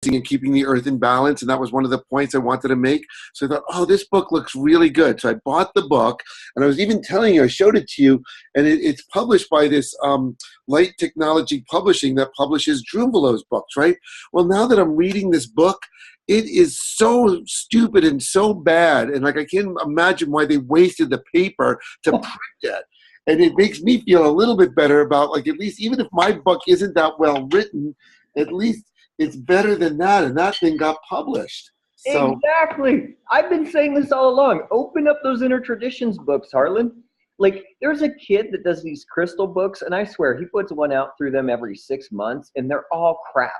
balancing and keeping the earth in balance, and that was one of the points I wanted to make. So I thought, oh, this book looks really good. So I bought the book, and I was even telling you, I showed it to you, and it's published by this Light Technology Publishing that publishes Drumbelo's books, right? Well, now that I'm reading this book, it is so stupid and so bad, and like I can't imagine why they wasted the paper to print it. And it makes me feel a little bit better about, like, at least even if my book isn't that well written, at least it's better than that, and that thing got published. So exactly. I've been saying this all along. Open up those Inner Traditions books, Harlan. Like, there's a kid that does these crystal books, and I swear he puts one out through them every 6 months, and they're all crap.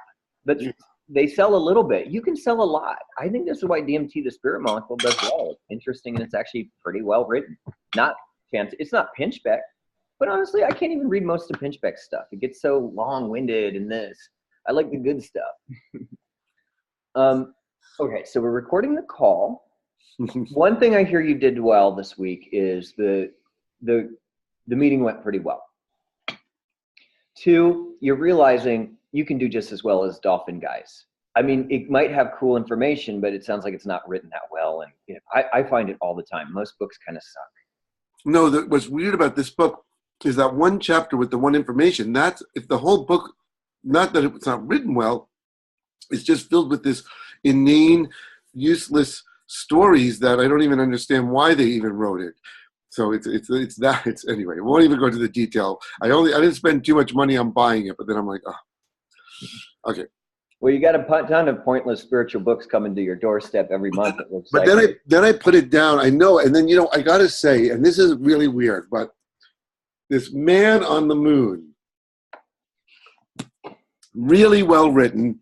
But they sell a little bit. You can sell a lot. I think this is why DMT, the spirit molecule, does well. It's interesting, and it's actually pretty well written. Not fancy. It's not Pinchbeck, but honestly, I can't even read most of Pinchbeck's stuff. It gets so long-winded in this. I like the good stuff. Okay, so we're recording the call. One thing I hear you did well this week is the meeting went pretty well. 2, you're realizing you can do just as well as Dolphin Guys. I mean, it might have cool information, but it sounds like it's not written that well. And you know, I find it all the time. Most books kind of suck. No, what's weird about this book is that one chapter with the one information. That's if the whole book, not that it's not written well, it's just filled with this inane, useless stories that I don't even understand why they even wrote it. So it's anyway. We won't even go into the detail. I didn't spend too much money on buying it, but then I'm like, oh, okay. Well, you got a ton of pointless spiritual books coming to your doorstep every month. It looks but like. then I put it down. I know, and then I gotta say, and this is really weird, but this Man on the Moon, really well written,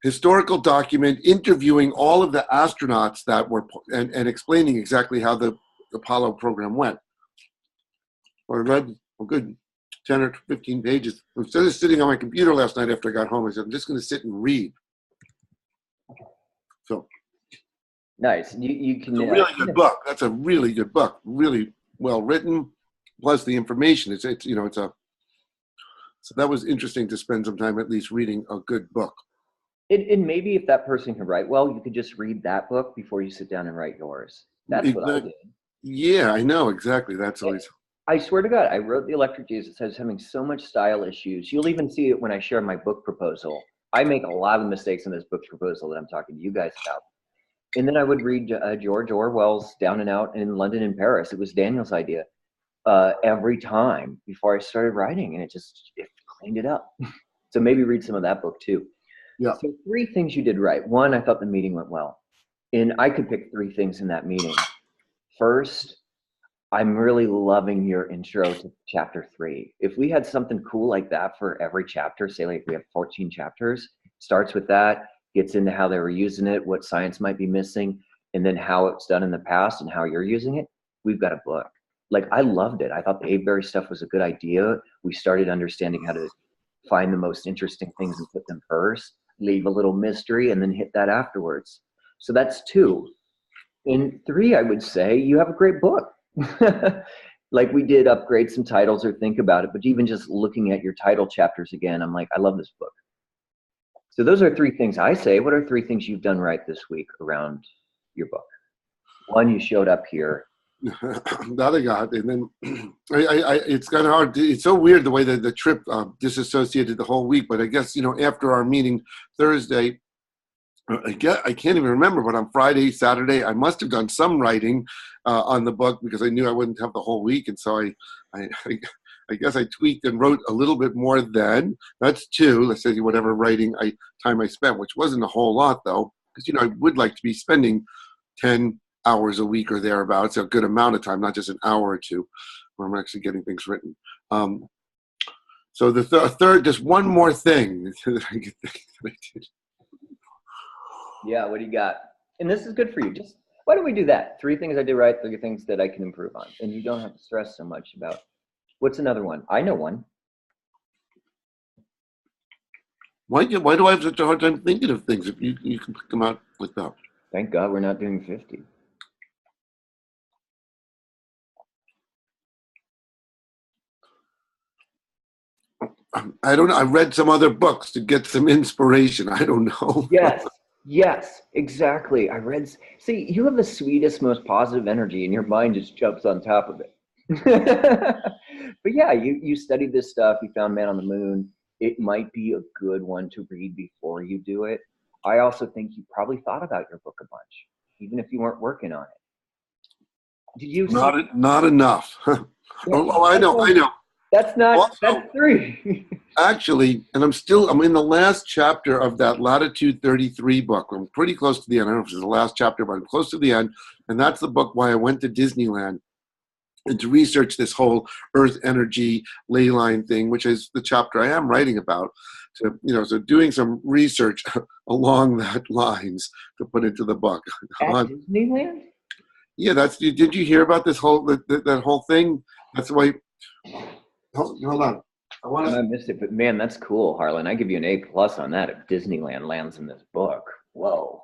historical document interviewing all of the astronauts that were and explaining exactly how the Apollo program went. I read a good 10 or 15 pages. Instead of sitting on my computer last night after I got home, I said, I'm just going to sit and read. So nice. You can. It's a really good book. That's a really good book. Really well written. Plus the information. So that was interesting to spend some time at least reading a good book. And maybe if that person can write well, you could just read that book before you sit down and write yours. That's what I did. Yeah, I know, exactly. That's always... I swear to God, I wrote The Electric Jesus. I was having so much style issues. You'll even see it when I share my book proposal. I make a lot of mistakes in this book proposal that I'm talking to you guys about. And then I would read George Orwell's Down and Out in London and Paris. It was Daniel's idea every time before I started writing, and it cleaned it up. So maybe read some of that book too. Yeah. So 3 things you did right. 1, I thought the meeting went well. And I could pick 3 things in that meeting. First, I'm really loving your intro to chapter 3. If we had something cool like that for every chapter, say like we have 14 chapters, starts with that, gets into how they were using it, what science might be missing, and then how it's done in the past and how you're using it, we've got a book. Like, I loved it. I thought the Avebury stuff was a good idea. We started understanding how to find the most interesting things and put them first, leave a little mystery, and then hit that afterwards. So that's 2. In 3, I would say you have a great book. Like, we did upgrade some titles or think about it, but even just looking at your title chapters again, I'm like, I love this book. So those are 3 things I say. What are 3 things you've done right this week around your book? 1, you showed up here. That I got, and then it's kind of hard. It's so weird the way that the trip disassociated the whole week. But I guess after our meeting Thursday, I can't even remember. But on Friday, Saturday, I must have done some writing on the book because I knew I wouldn't have the whole week, and so I guess I tweaked and wrote a little bit more then. That's 2. Let's say whatever writing time I spent, which wasn't a whole lot though, because I would like to be spending 10 hours a week or thereabouts, a good amount of time, not just an hour or 2, where I'm actually getting things written. So the third, just one more thing. Yeah, what do you got? And this is good for you. Just why don't we do that? 3 things I did right, 3 things that I can improve on, and you don't have to stress so much about. What's another one? I know one. Why do I have such a hard time thinking of things if you can pick them out like that? Thank God we're not doing 50. I don't know. I read some other books to get some inspiration. I don't know. Yes, exactly. See, you have the sweetest, most positive energy, and your mind just jumps on top of it. But yeah, you studied this stuff, you found Man on the Moon. It might be a good one to read before you do it. I also think you probably thought about your book a bunch, even if you weren't working on it. Did you? Not enough. Oh, I know. That's not. Also, that's 3. actually, and I'm in the last chapter of that Latitude 33 book. I'm pretty close to the end. I don't know if it's the last chapter, but I'm close to the end. And that's the book why I went to Disneyland and to research this whole Earth energy ley line thing, which is the chapter I am writing about. So doing some research along that lines to put into the book. At Disneyland? Yeah, did you hear about this whole that whole thing? That's why. Hold on. I missed it, but man, that's cool, Harlan. I give you an A+ on that if Disneyland lands in this book. Whoa.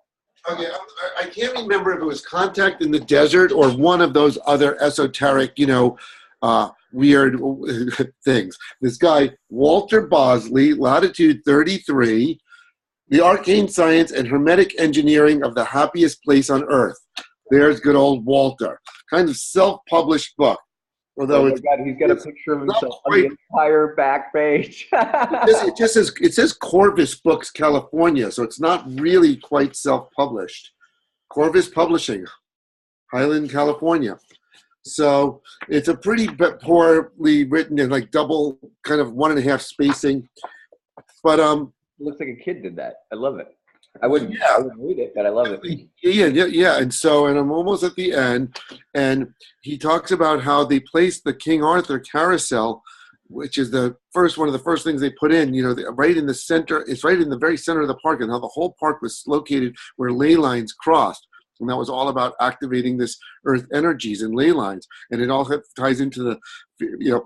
Okay, I can't remember if it was Contact in the Desert or one of those other esoteric, weird things. This guy, Walter Bosley, Latitude 33, The Arcane Science and Hermetic Engineering of the Happiest Place on Earth. There's good old Walter. Kind of self-published book. Although he's got a picture of himself on the entire back page. it says Corvus Books, California, so it's not really quite self-published. Corvus Publishing, Highland, California. So it's a pretty poorly written and like double kind of 1.5 spacing. But it looks like a kid did that. I love it. I wouldn't read it, but I love it. Yeah. And I'm almost at the end, and he talks about how they placed the King Arthur carousel, which is one of the first things they put in, right in the center. It's right in the very center of the park, and how the whole park was located where ley lines crossed. And that was all about activating this earth energies and ley lines. And it all ties into the,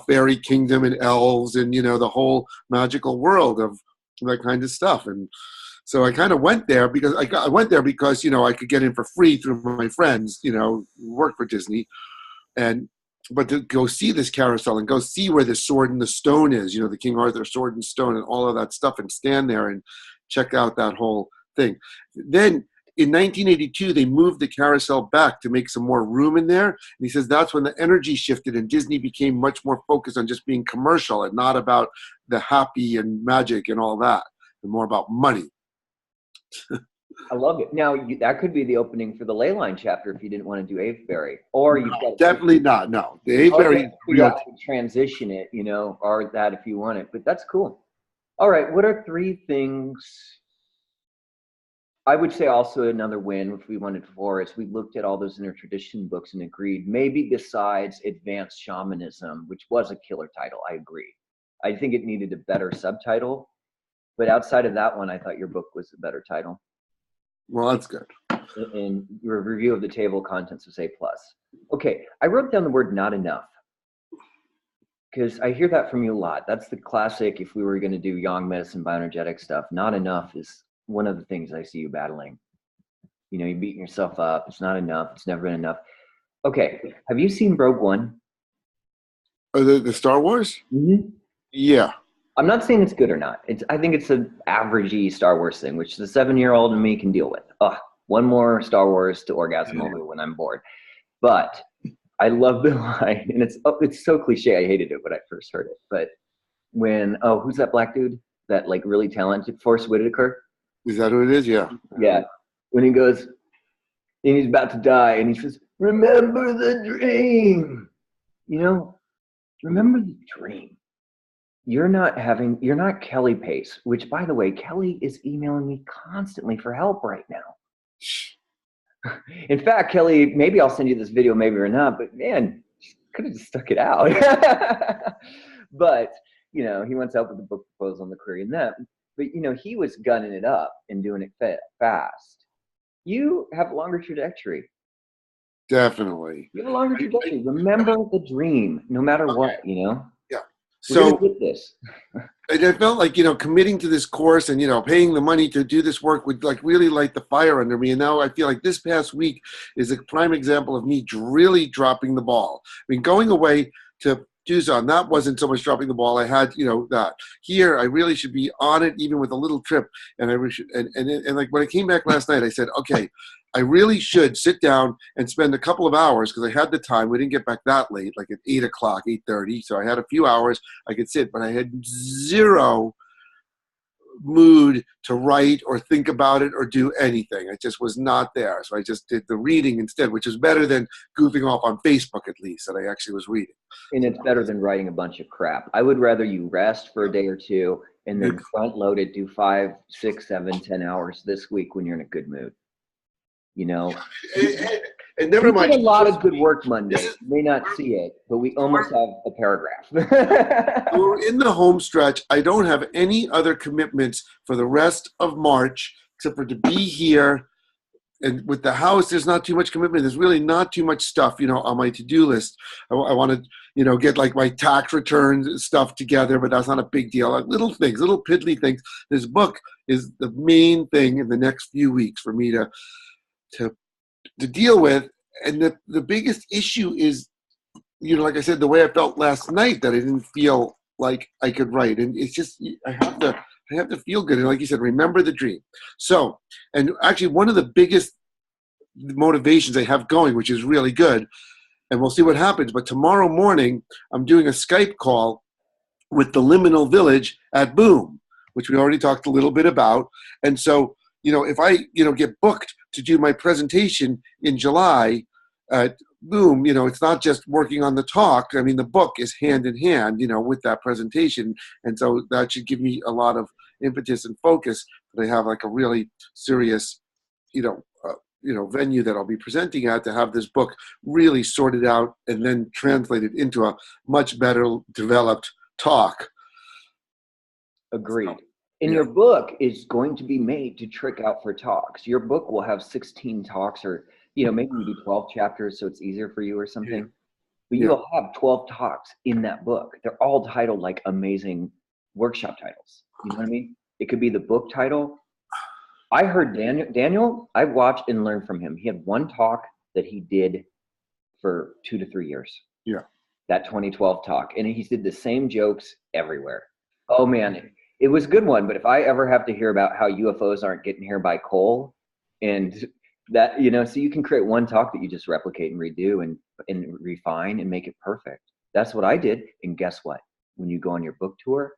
fairy kingdom and elves and, the whole magical world of that kind of stuff. And so I kind of went there because I I could get in for free through my friends, who work for Disney, but to go see this carousel and go see where the Sword and the Stone is, the King Arthur Sword and Stone and all of that stuff, and stand there and check out that whole thing. Then in 1982, they moved the carousel back to make some more room in there. And he says that's when the energy shifted and Disney became much more focused on just being commercial and not about the happy and magic and all that, and more about money. I love it. Now, that could be the opening for the ley line chapter if you didn't want to do Avebury. Or you've got definitely not. No, the Avebury. You got to transition it, or that if you want it. But that's cool. All right. What are 3 things? I would say also another win, if we wanted 4, is we looked at all those intertradition books and agreed, maybe besides Advanced Shamanism, which was a killer title, I agree. I think it needed a better subtitle. But outside of that one, I thought your book was a better title. Well, that's good. And your review of the table of contents was A+. Okay, I wrote down the word not enough, because I hear that from you a lot. That's the classic, if we were going to do yang medicine, bioenergetic stuff, not enough is one of the things I see you battling. You're beating yourself up. It's not enough. It's never been enough. Okay, have you seen Rogue One? Oh, the Star Wars? Mm-hmm. Yeah. I'm not saying it's good or not. I think it's an averagey Star Wars thing, which the 7-year-old in me can deal with. One more Star Wars to orgasm over when I'm bored. But I love the line, and it's so cliche. I hated it when I first heard it. But when who's that black dude? That like really talented Forrest Whitaker? Is that who it is? Yeah. Yeah. When he goes, and he's about to die, and he says, "Remember the dream." Remember the dream. You're not Kelly Pace, which, by the way, Kelly is emailing me constantly for help right now. In fact, Kelly, maybe I'll send you this video, maybe or not, but man, could have just stuck it out. But, he wants help with the book proposal and the query and that. But, he was gunning it up and doing it fast. You have a longer trajectory. Definitely. You have a longer trajectory. Remember the dream, no matter what, Yeah. So this. I felt like, committing to this course and, paying the money to do this work would like really light the fire under me. And now I feel like this past week is a prime example of me really dropping the ball. I mean, going away to do so. And that wasn't so much dropping the ball. I had, that. Here, I really should be on it, even with a little trip. And I should, and like when I came back last night, I said, okay, I really should sit down and spend a couple of hours because I had the time. We didn't get back that late, like at 8 o'clock, 8:30. So I had a few hours I could sit, but I had zero mood to write or think about it or do anything. I just was not there. So I just did the reading instead, which is better than goofing off on Facebook, at least, that I actually was reading. And it's better than writing a bunch of crap. I would rather you rest for a day or two and then front load it, do 5, 6, 7, 10 hours this week when you're in a good mood. And never mind. We did a lot of good work Monday. You may not see it, but we almost have a paragraph. We're in the home stretch. I don't have any other commitments for the rest of March except for to be here. And with the house, there's not too much commitment. There's really not too much stuff, on my to-do list. I want to, get like my tax returns stuff together, but that's not a big deal. Like little things, little piddly things. This book is the main thing in the next few weeks for me to deal with. And the biggest issue is, like I said, the way I felt last night, that I didn't feel like I could write. And it's just, I have to feel good. And like you said, remember the dream. So, and actually one of the biggest motivations I have going, which is really good, and we'll see what happens, but tomorrow morning, I'm doing a Skype call with the Liminal Village at Boom, which we already talked a little bit about. And so, if I, get booked to do my presentation in July at Boom, it's not just working on the talk. I mean, the book is hand in hand, with that presentation. And so that should give me a lot of impetus and focus that I have like a really serious, venue that I'll be presenting at, to have this book really sorted out and then translated into a much better developed talk. Agreed. And your book is going to be made to trick out for talks. Your book will have 16 talks, or, maybe you do 12 chapters so it's easier for you or something. But you'll have 12 talks in that book. They're all titled like amazing workshop titles. You know what I mean? It could be the book title. I heard Daniel, I watched and learned from him. He had one talk that he did for 2 to 3 years. Yeah. That 2012 talk. And he did the same jokes everywhere. Oh, man. It was a good one, but if I ever have to hear about how UFOs aren't getting here by coal, and that, so you can create one talk that you just replicate and redo and refine and make it perfect. That's what I did. And guess what? When you go on your book tour,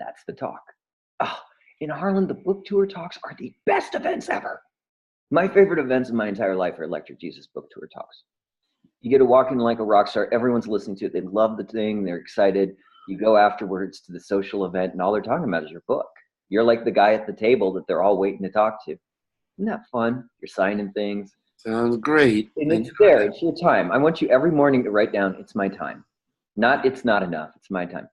that's the talk. Oh, in Harlan, the book tour talks are the best events ever. My favorite events in my entire life are Electric Jesus book tour talks. You get to walk in like a rock star. Everyone's listening to it. They love the thing. They're excited. You go afterwards to the social event, and all they're talking about is your book. You're like the guy at the table that they're all waiting to talk to. Isn't that fun? You're signing things. Sounds great. And it's there. It's your time. I want you every morning to write down, it's my time. Not, it's not enough. It's my time.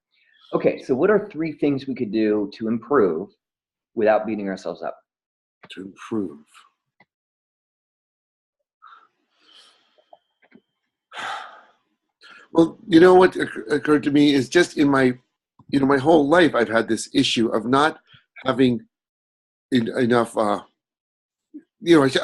Okay, so what are 3 things we could do to improve without beating ourselves up? To improve. Well, what occurred to me is just in my, my whole life, I've had this issue of not having enough, I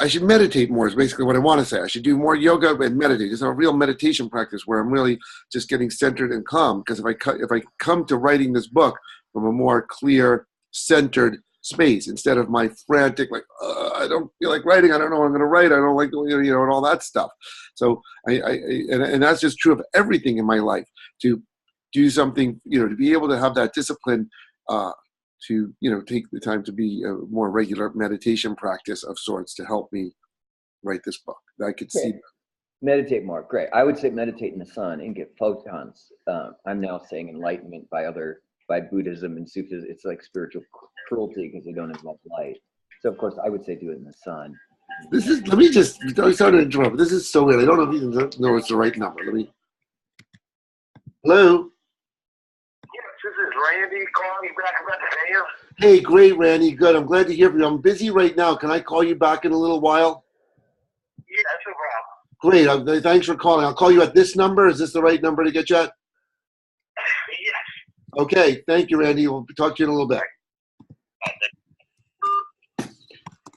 should meditate more is basically what I want to say. I should do more yoga and meditate. It's a real meditation practice where I'm really just getting centered and calm. Because if I come to writing this book from a more clear, centered space, instead of my frantic, like, I don't feel like writing, I don't know what I'm going to write, I don't like, and all that stuff. So and that's just true of everything in my life. To do something, to be able to have that discipline, to, take the time to be a more regular meditation practice of sorts to help me write this book. I could see that. Meditate more. Great. I would say meditate in the sun and get photons. I'm now saying enlightenment by Buddhism and Sufism. It's like spiritual cruelty because they don't involve light. So of course I would say do it in the sun. Let me just, sorry to interrupt. This is so weird. I don't know if you know it's the right number. Hello? Yes, this is Randy calling you back about the mayor. Hey, great, Randy. Good. I'm glad to hear from you. I'm busy right now. Can I call you back in a little while? Yeah, that's no problem. Great. Thanks for calling. I'll call you at this number. Is this the right number to get you at? Yes. Okay. Thank you, Randy. We'll talk to you in a little bit.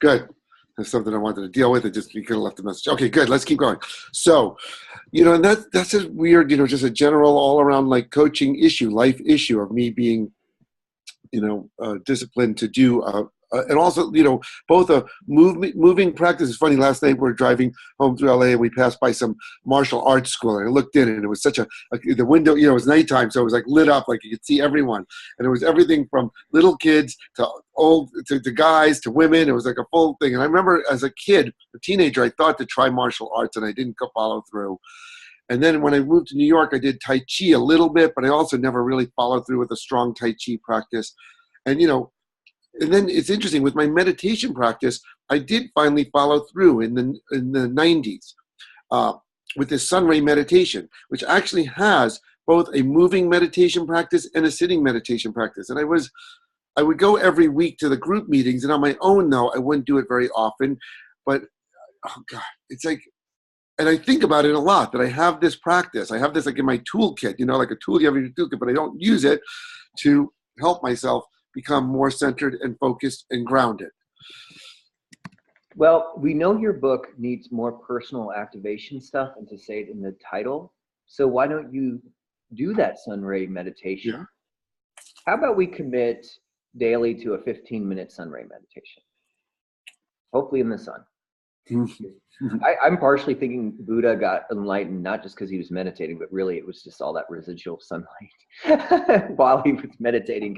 Good. There's something I wanted to deal with. It just, you could have left a message. Okay, good. Let's keep going. So, and that's a weird, just a general all around like coaching issue, life issue of me being, disciplined to do, and also, both a moving practice. It's funny. Last night we were driving home through LA and we passed by some martial arts school and I looked in and it was such the window, it was nighttime. So it was like lit up, like you could see everyone. And it was everything from little kids to old, to guys, to women. It was like a full thing. And I remember as a kid, a teenager, I thought to try martial arts and I didn't follow through. And then when I moved to New York, I did Tai Chi a little bit, but I also never really followed through with a strong Tai Chi practice. And, and then it's interesting with my meditation practice, I did finally follow through in the 90s with this sun ray meditation, which actually has both a moving meditation practice and a sitting meditation practice. And I would go every week to the group meetings, and on my own though, I wouldn't do it very often. But oh God, it's like, and I think about it a lot that I have this practice. I have this like in my toolkit, like a tool you have in your toolkit, but I don't use it to help myself become more centered and focused and grounded. Well, we know your book needs more personal activation stuff, and to say it in the title. So why don't you do that sun ray meditation? Yeah. How about we commit daily to a 15-minute sun ray meditation? Hopefully in the sun. I'm partially thinking Buddha got enlightened, not just because he was meditating, but really it was just all that residual sunlight while he was meditating.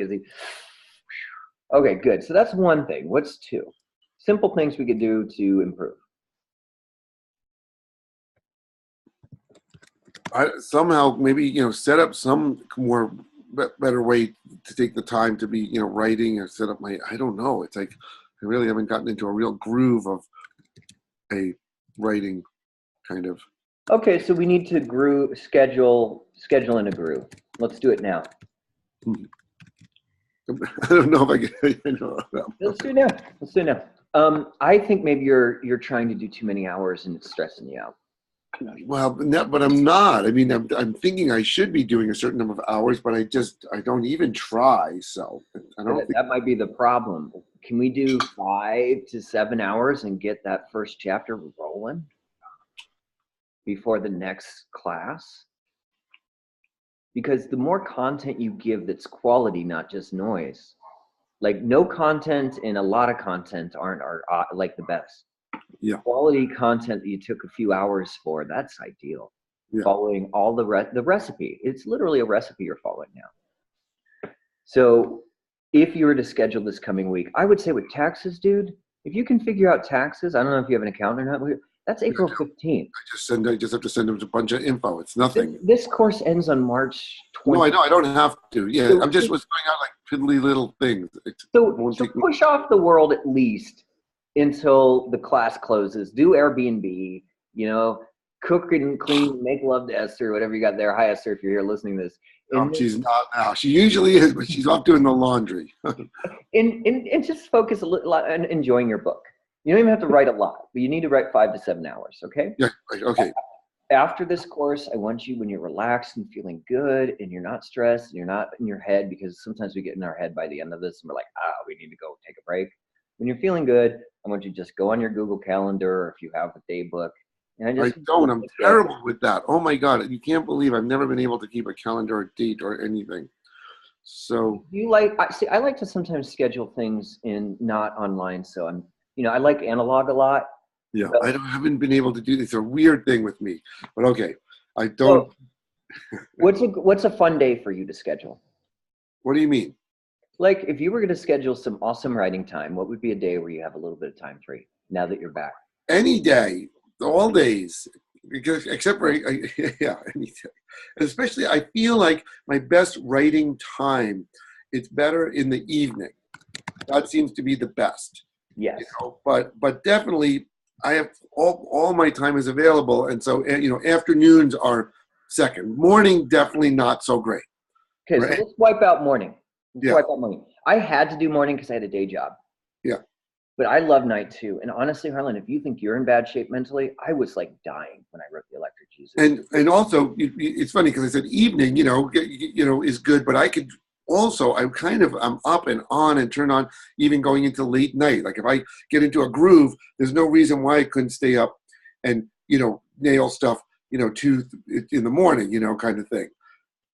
Okay, good. So that's one thing. What's two? Simple things we could do to improve. Somehow maybe, set up some more better way to take the time to be, writing or set up I don't know. It's like I really haven't gotten into a real groove of a writing kind of. Okay, so we need to schedule in a groove. Let's do it now. I don't know if I can. Let's do it now. I think maybe you're trying to do too many hours and it's stressing you out. Well, but I'm not. I mean, I'm thinking I should be doing a certain number of hours, but I don't even try. So I don't think that might be the problem. Can we do 5 to 7 hours and get that first chapter rolling before the next class? Because the more content you give that's quality, not just noise. Like no content and a lot of content are like the best. Yeah. Quality content that you took a few hours for, that's ideal. Yeah. Following all the recipe. It's literally a recipe you're following now. So if you were to schedule this coming week, I would say with taxes, dude, if you can figure out taxes, I don't know if you have an accountant or not, that's April 15th. I just have to send them a bunch of info. It's nothing. This course ends on March 20th. No, I know. I don't have to. Yeah, so I'm just throwing out like piddly little things. So push off the world at least until the class closes. Do Airbnb, cook and clean, make love to Esther, whatever you got there. Hi, Esther, if you're here listening to this. She's not now. She usually is, but she's off doing the laundry. and just focus a little on enjoying your book. You don't even have to write a lot, but you need to write 5 to 7 hours, okay? Yeah, okay. After this course, I want you, when you're relaxed and feeling good and you're not stressed and you're not in your head, because sometimes we get in our head by the end of this and we're like, we need to go take a break. When you're feeling good, I want you to just go on your Google Calendar, or if you have a day book. And I don't. I'm terrible with that. Oh my God. You can't believe I've never been able to keep a calendar or date or anything. So I like to sometimes schedule things not online. So I like analog a lot. Yeah, I haven't been able to do this. It's a weird thing with me, but okay. I don't. What's a fun day for you to schedule? What do you mean? Like if you were going to schedule some awesome writing time, what would be a day where you have a little bit of time free now that you're back? Any day, all days, except for, any day. Especially, I feel like my best writing time, it's better in the evening. That seems to be the best. Yes. But definitely, I have all my time is available, and so afternoons are second. Morning definitely not so great. Okay, right? So let's wipe out morning. Yeah. Wipe out morning. I had to do morning because I had a day job. Yeah. But I love night too. And honestly, Harlan, if you think you're in bad shape mentally, I was like dying when I wrote The Electric Jesus. And also, it's funny because I said evening, is good, but I could also I'm up and on and turn on even going into late night. Like if I get into a groove, there's no reason why I couldn't stay up and, nail stuff, 2 in the morning, kind of thing.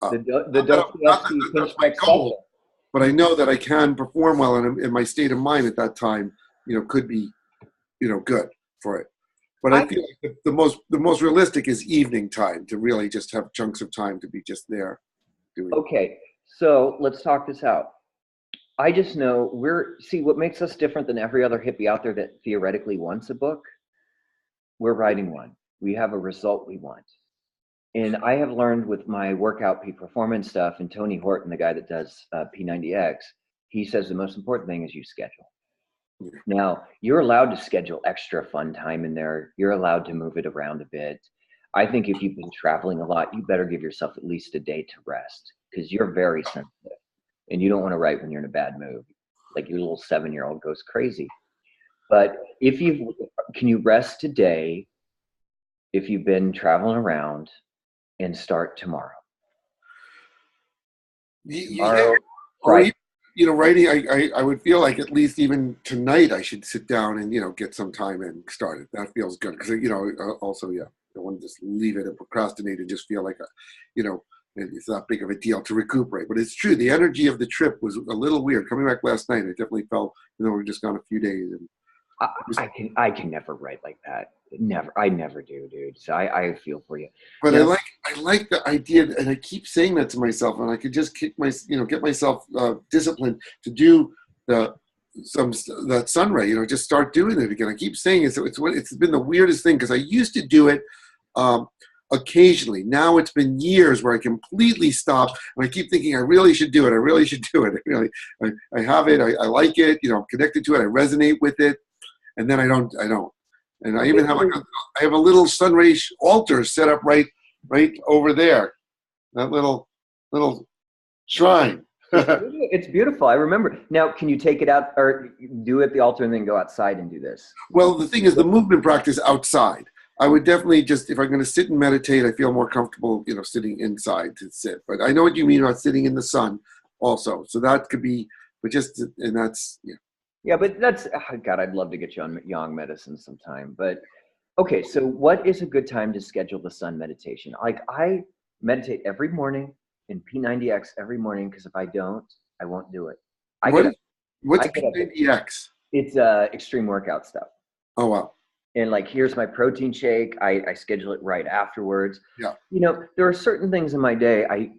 That's my goal, but I know that I can perform well, and my state of mind at that time, could be, good for it. But I feel like the most realistic is evening time, to really just have chunks of time to be just there doing. Okay, so let's talk this out. I just know what makes us different than every other hippie out there that theoretically wants a book. We're writing one. We have a result we want. And I have learned with my workout peak performance stuff, and Tony Horton, the guy that does P90X, he says the most important thing is you schedule. Yeah. Now, you're allowed to schedule extra fun time in there. You're allowed to move it around a bit. I think if you've been traveling a lot, you better give yourself at least a day to rest, because you're very sensitive and you don't want to write when you're in a bad mood. Like your little 7-year-old goes crazy. But can you rest today if you've been traveling around, and start tomorrow? Tomorrow, right. Writing, I would feel like at least even tonight I should sit down and, get some time and start it. That feels good. Because, also, I don't want to just leave it and procrastinate and just feel like, it's not big of a deal to recuperate. But it's true. The energy of the trip was a little weird. Coming back last night, I definitely felt, we're just gone a few days. And I can never write like that. I never do, dude. So I feel for you. But I like the idea, and I keep saying that to myself, and I could just get myself disciplined to do that sunray. Just start doing it again. I keep saying it. So it's been the weirdest thing, because I used to do it occasionally. Now it's been years where I completely stopped, and I keep thinking I really should do it. I really should do it. I have it. I like it. I'm connected to it. I resonate with it. And then I don't. And I even have I have a little sunray altar set up right over there. That little shrine. It's beautiful. I remember. Now, can you take it out or do it at the altar and then go outside and do this? Well, the thing is, the movement practice outside. I would definitely if I'm going to sit and meditate, I feel more comfortable, sitting inside to sit. But I know what you mean about sitting in the sun also. So that could be, and that's, yeah. Yeah, but that's, God, I'd love to get you on yang medicine sometime. But okay, so what is a good time to schedule the sun meditation? Like I meditate every morning in P90X every morning, because if I don't, I won't do it. What's P90X? It's extreme workout stuff. Oh, wow. And like, here's my protein shake. I schedule it right afterwards. Yeah. There are certain things in my day I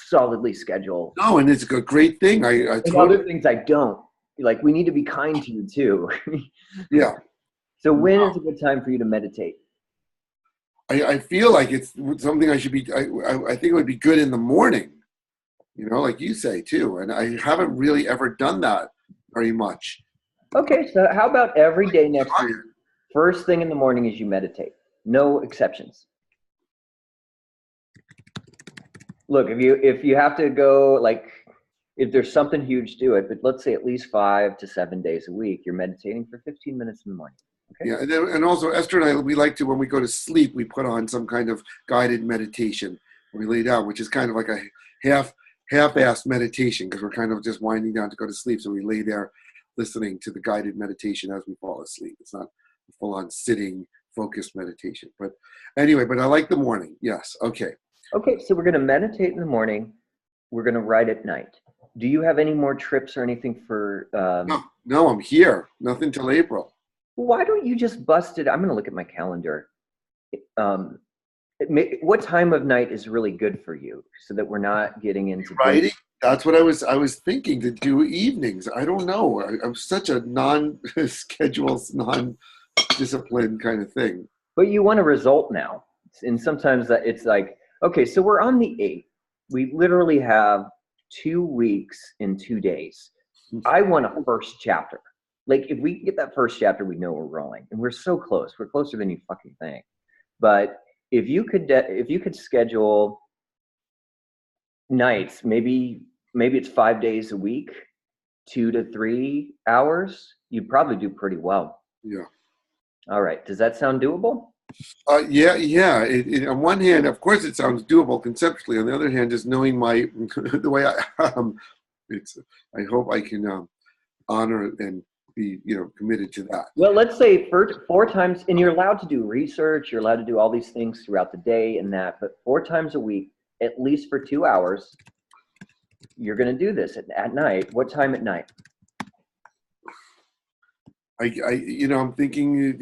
solidly schedule. No, and it's a great thing. And other things I don't. Like, we need to be kind to you too. Yeah. So when is a good time for you to meditate? I feel like it's something I should be, I think it would be good in the morning, like you say too. And I haven't really ever done that very much. Okay. So how about every day next week? First thing in the morning is you meditate. No exceptions. Look, if you have to go, like, if there's something huge, do it. But let's say at least 5 to 7 days a week, you're meditating for 15 minutes in the morning. Okay? Yeah, and also Esther and I, we like to, when we go to sleep, we put on some kind of guided meditation when we lay down, which is kind of like a half-assed meditation, because we're kind of just winding down to go to sleep. So we lay there listening to the guided meditation as we fall asleep. It's not a full-on sitting, focused meditation. But anyway, but I like the morning. Yes. Okay. Okay, so we're going to meditate in the morning. We're going to write at night. Do you have any more trips or anything for? No, I'm here. Nothing till April. Why don't you just bust it? I'm going to look at my calendar. What time of night is really good for you, so that we're not getting into writing? That's what I was thinking, to do evenings. I don't know. I'm such a non-schedule, non-disciplined kind of thing. But you want a result now, and sometimes it's like, okay, so we're on the 8th. We literally have 2 weeks in 2 days. I want a first chapter. Like, if we get that first chapter, we know we're rolling, and we're so close. We're closer than you fucking think. But if you could schedule nights, maybe it's 5 days a week, 2 to 3 hours, you'd probably do pretty well. Yeah. All right. Does that sound doable? Yeah. On one hand, of course, it sounds doable conceptually. On the other hand, just knowing the way it's, I hope I can honor and be, committed to that. Well, let's say four times, and you're allowed to do research, you're allowed to do all these things throughout the day and that, but 4 times a week, at least for 2 hours, you're going to do this at night. What time at night? I'm thinking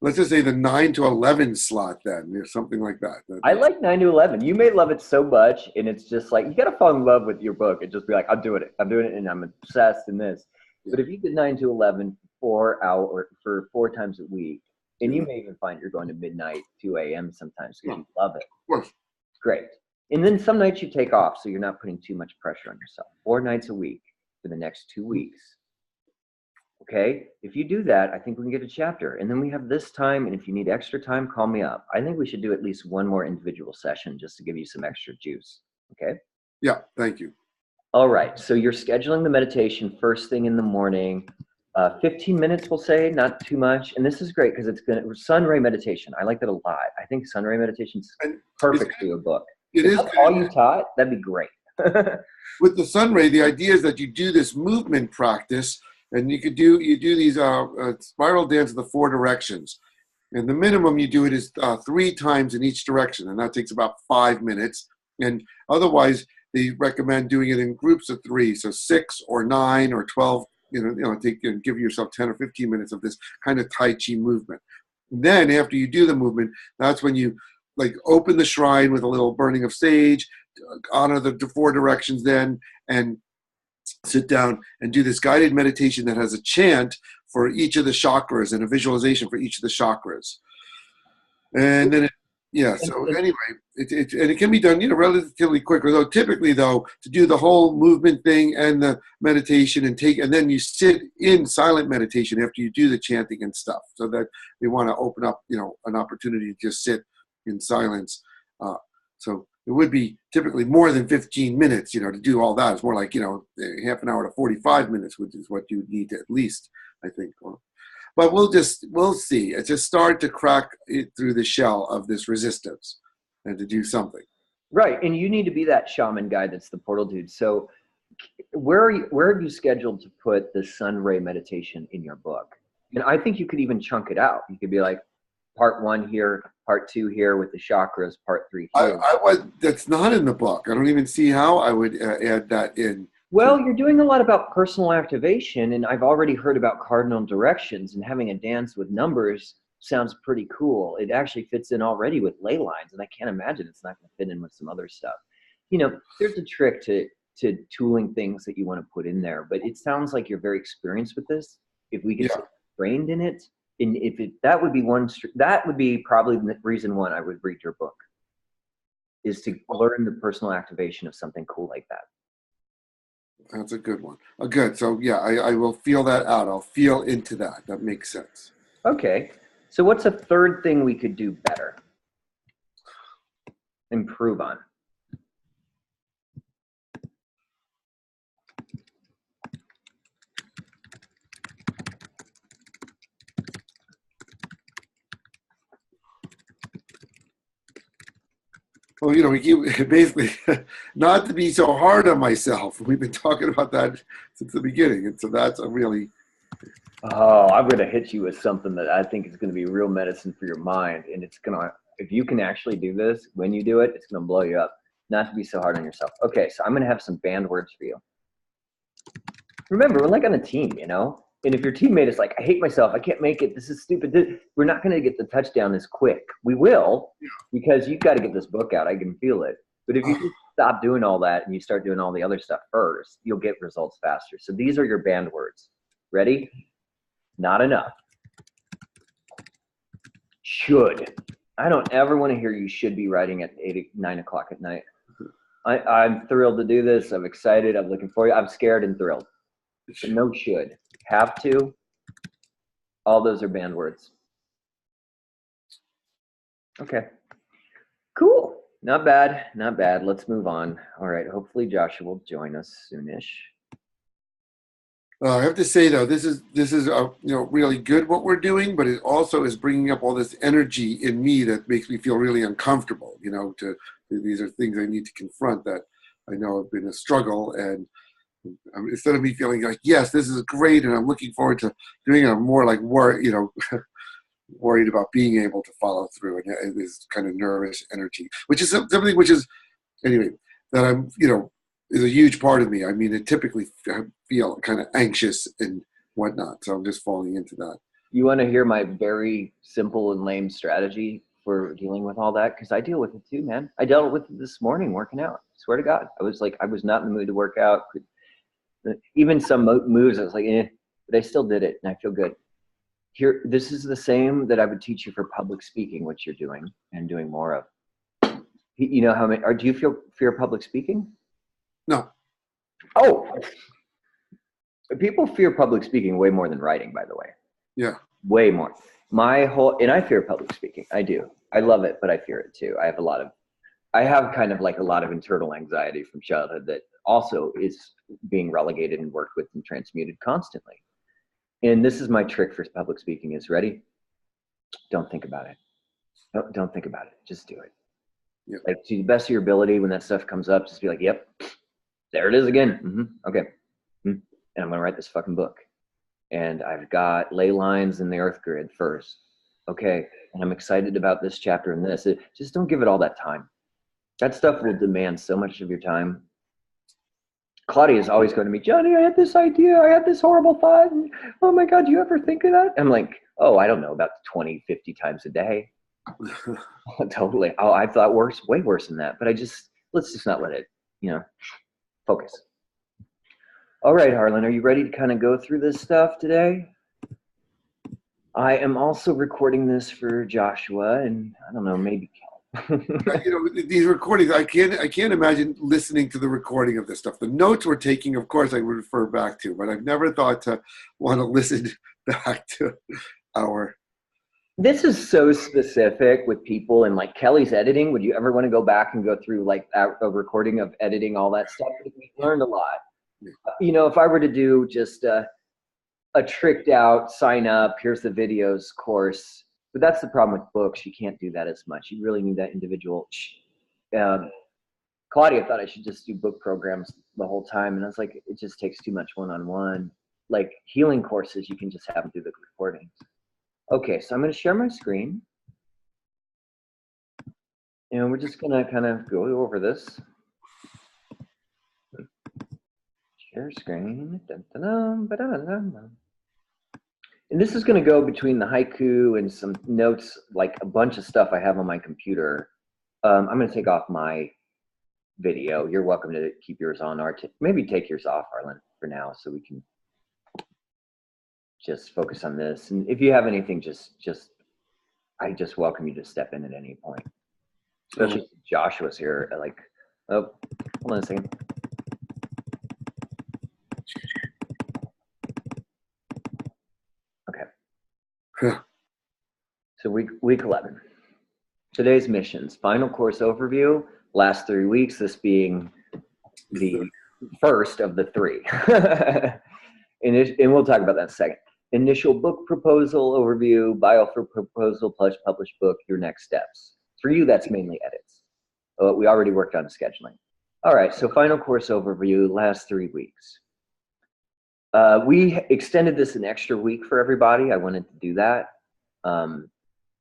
let's just say the 9 to 11 slot then, or something like that. I like 9 to 11. You may love it so much, and it's just like, you got to fall in love with your book and just be like, I'm doing it, and I'm obsessed in this. Yeah. But if you did 9 to 11, 4 hours for 4 times a week, and you may even find you're going to midnight, 2 a.m. sometimes because you love it. Of course. Great. And then some nights you take off, so you're not putting too much pressure on yourself. 4 nights a week for the next 2 weeks. Okay, if you do that, I think we can get a chapter. And then we have this time, and if you need extra time, call me up. I think we should do at least one more individual session just to give you some extra juice. Okay? Yeah, thank you. All right, so you're scheduling the meditation first thing in the morning. 15 minutes, we'll say, not too much. And this is great because it's going to sun ray meditation. I like that a lot. I think sun ray meditation is perfect for your book. It is all you taught, that'd be great. With the sun ray, the idea is that you do this movement practice. And you do these spiral dance of the 4 directions. And the minimum you do it is 3 times in each direction. And that takes about 5 minutes. And otherwise, they recommend doing it in groups of 3. So 6 or 9 or 12, give yourself 10 or 15 minutes of this kind of Tai Chi movement. And then after you do the movement, that's when you open the shrine with a little burning of sage, honor the 4 directions then, and sit down and do this guided meditation that has a chant for each of the chakras and a visualization for each of the chakras. And then, anyway, it can be done, relatively quickly. Though typically, to do the whole movement thing and the meditation and then you sit in silent meditation after you do the chanting and stuff. So that they want to open up, an opportunity to just sit in silence. So it would be typically more than 15 minutes, to do all that. It's more like, half an hour to 45 minutes, which is what you need to at least, I think. But we'll see. It's just start to crack it through the shell of this resistance and to do something. Right. And you need to be that shaman guy that's the portal dude. So where have you scheduled to put the sun ray meditation in your book? And I think you could even chunk it out. You could be like, part 1 here, part 2 here with the chakras, part 3 here. That's not in the book. I don't even see how I would add that in. Well, you're doing a lot about personal activation, and I've already heard about cardinal directions, and having a dance with numbers sounds pretty cool. It actually fits in already with ley lines, and I can't imagine it's not going to fit in with some other stuff. There's a trick to tooling things that you want to put in there, but it sounds like you're very experienced with this. If we get trained in it, and that would be probably the reason one I would read your book, is to learn the personal activation of something cool like that. That's a good one. Good. So yeah, I will feel that out. I'll feel into that. That makes sense. Okay. So what's a third thing we could do better? Improve on? Well, we keep basically not to be so hard on myself. We've been talking about that since the beginning. And so that's a really... Oh, I'm going to hit you with something that I think is going to be real medicine for your mind. And it's going to, if you can actually do this, when you do it, it's going to blow you up. Not to be so hard on yourself. Okay, so I'm going to have some banned words for you. Remember, we're like on a team, And if your teammate is like, I hate myself, I can't make it, this is stupid, we're not going to get the touchdown as quick. We will, because you've got to get this book out. I can feel it. But if you just stop doing all that and you start doing all the other stuff first, you'll get results faster. So these are your banned words. Ready? Not enough. Should. I don't ever want to hear you should be writing at 9 o'clock at night. I'm thrilled to do this. I'm excited. I'm looking for you. I'm scared and thrilled. But no should. Have to. All those are banned words. Okay. Cool. Not bad. Not bad. Let's move on. All right. Hopefully Joshua will join us soonish. I have to say though, this is really good what we're doing, but it also is bringing up all this energy in me that makes me feel really uncomfortable. These are things I need to confront that I know have been a struggle. And instead of me feeling like, yes, this is great, and I'm looking forward to doing it, I'm more like worried about being able to follow through, and this kind of nervous energy, which is something which is, anyway, that I'm, is a huge part of me. I mean, I typically feel kind of anxious and whatnot, so I'm just falling into that. You want to hear my very simple and lame strategy for dealing with all that? Because I deal with it too, man. I dealt with it this morning working out. I swear to God. I was not in the mood to work out. Even some moves, I was like, but I still did it, and I feel good. Here, this is the same that I would teach you for public speaking, which you're doing and doing more of. You know how many, do you feel fear of public speaking? No. Oh, people fear public speaking way more than writing, by the way. Yeah. Way more. And I fear public speaking. I do. I love it, but I fear it too. I have kind of like a lot of internal anxiety from childhood that also is being relegated and worked with and transmuted constantly. And this is my trick for public speaking is, ready? Don't think about it. Don't think about it. Just do it. Yep. Like, to the best of your ability, when that stuff comes up, just be like, yep, there it is again. Okay. And I'm going to write this fucking book. And I've got ley lines in the earth grid first. Okay. And I'm excited about this chapter and this. Just don't give it all that time. That stuff will demand so much of your time. Claudia is always going to me, Johnny, I had this idea. I had this horrible thought. And, oh my God, do you ever think of that? I'm like, oh, I don't know, about 20, 50 times a day. Totally. Oh, I've thought way worse than that. But let's just not let it, focus. All right, Harlan, are you ready to kind of go through this stuff today? I am also recording this for Joshua and I don't know, maybe Kel. These recordings, I can't imagine listening to the recording of this stuff. The notes we're taking, of course, I would refer back to, but I've never thought to want to listen back to our. This is so specific with people, and like Kelly's editing. Would you ever want to go back and go through like a recording of editing all that stuff? We learned a lot. If I were to do just a tricked out sign up, here's the videos course, but that's the problem with books. You can't do that as much. You really need that individual. Claudia thought I should just do book programs the whole time, and I was like, it just takes too much one-on-one. Like healing courses, you can just have them do the recordings. Okay, so I'm going to share my screen, and we're just going to kind of go over this. Share screen. And this is going to go between the haiku and some notes, like a bunch of stuff I have on my computer. I'm going to take off my video. You're welcome to keep yours on, or maybe take yours off, Harlan, for now, so we can just focus on this. And if you have anything, I just welcome you to step in at any point. Especially if Joshua's here. Like, oh, hold on a second. Okay. Yeah. So week 11. Today's missions. Final course overview. Last 3 weeks, this being the first of the 3. And we'll talk about that in a second. Initial book proposal overview, bio for proposal plus published book, your next steps. For you, that's mainly edits. We already worked on scheduling. All right, so final course overview, last 3 weeks. We extended this an extra week for everybody. I wanted to do that.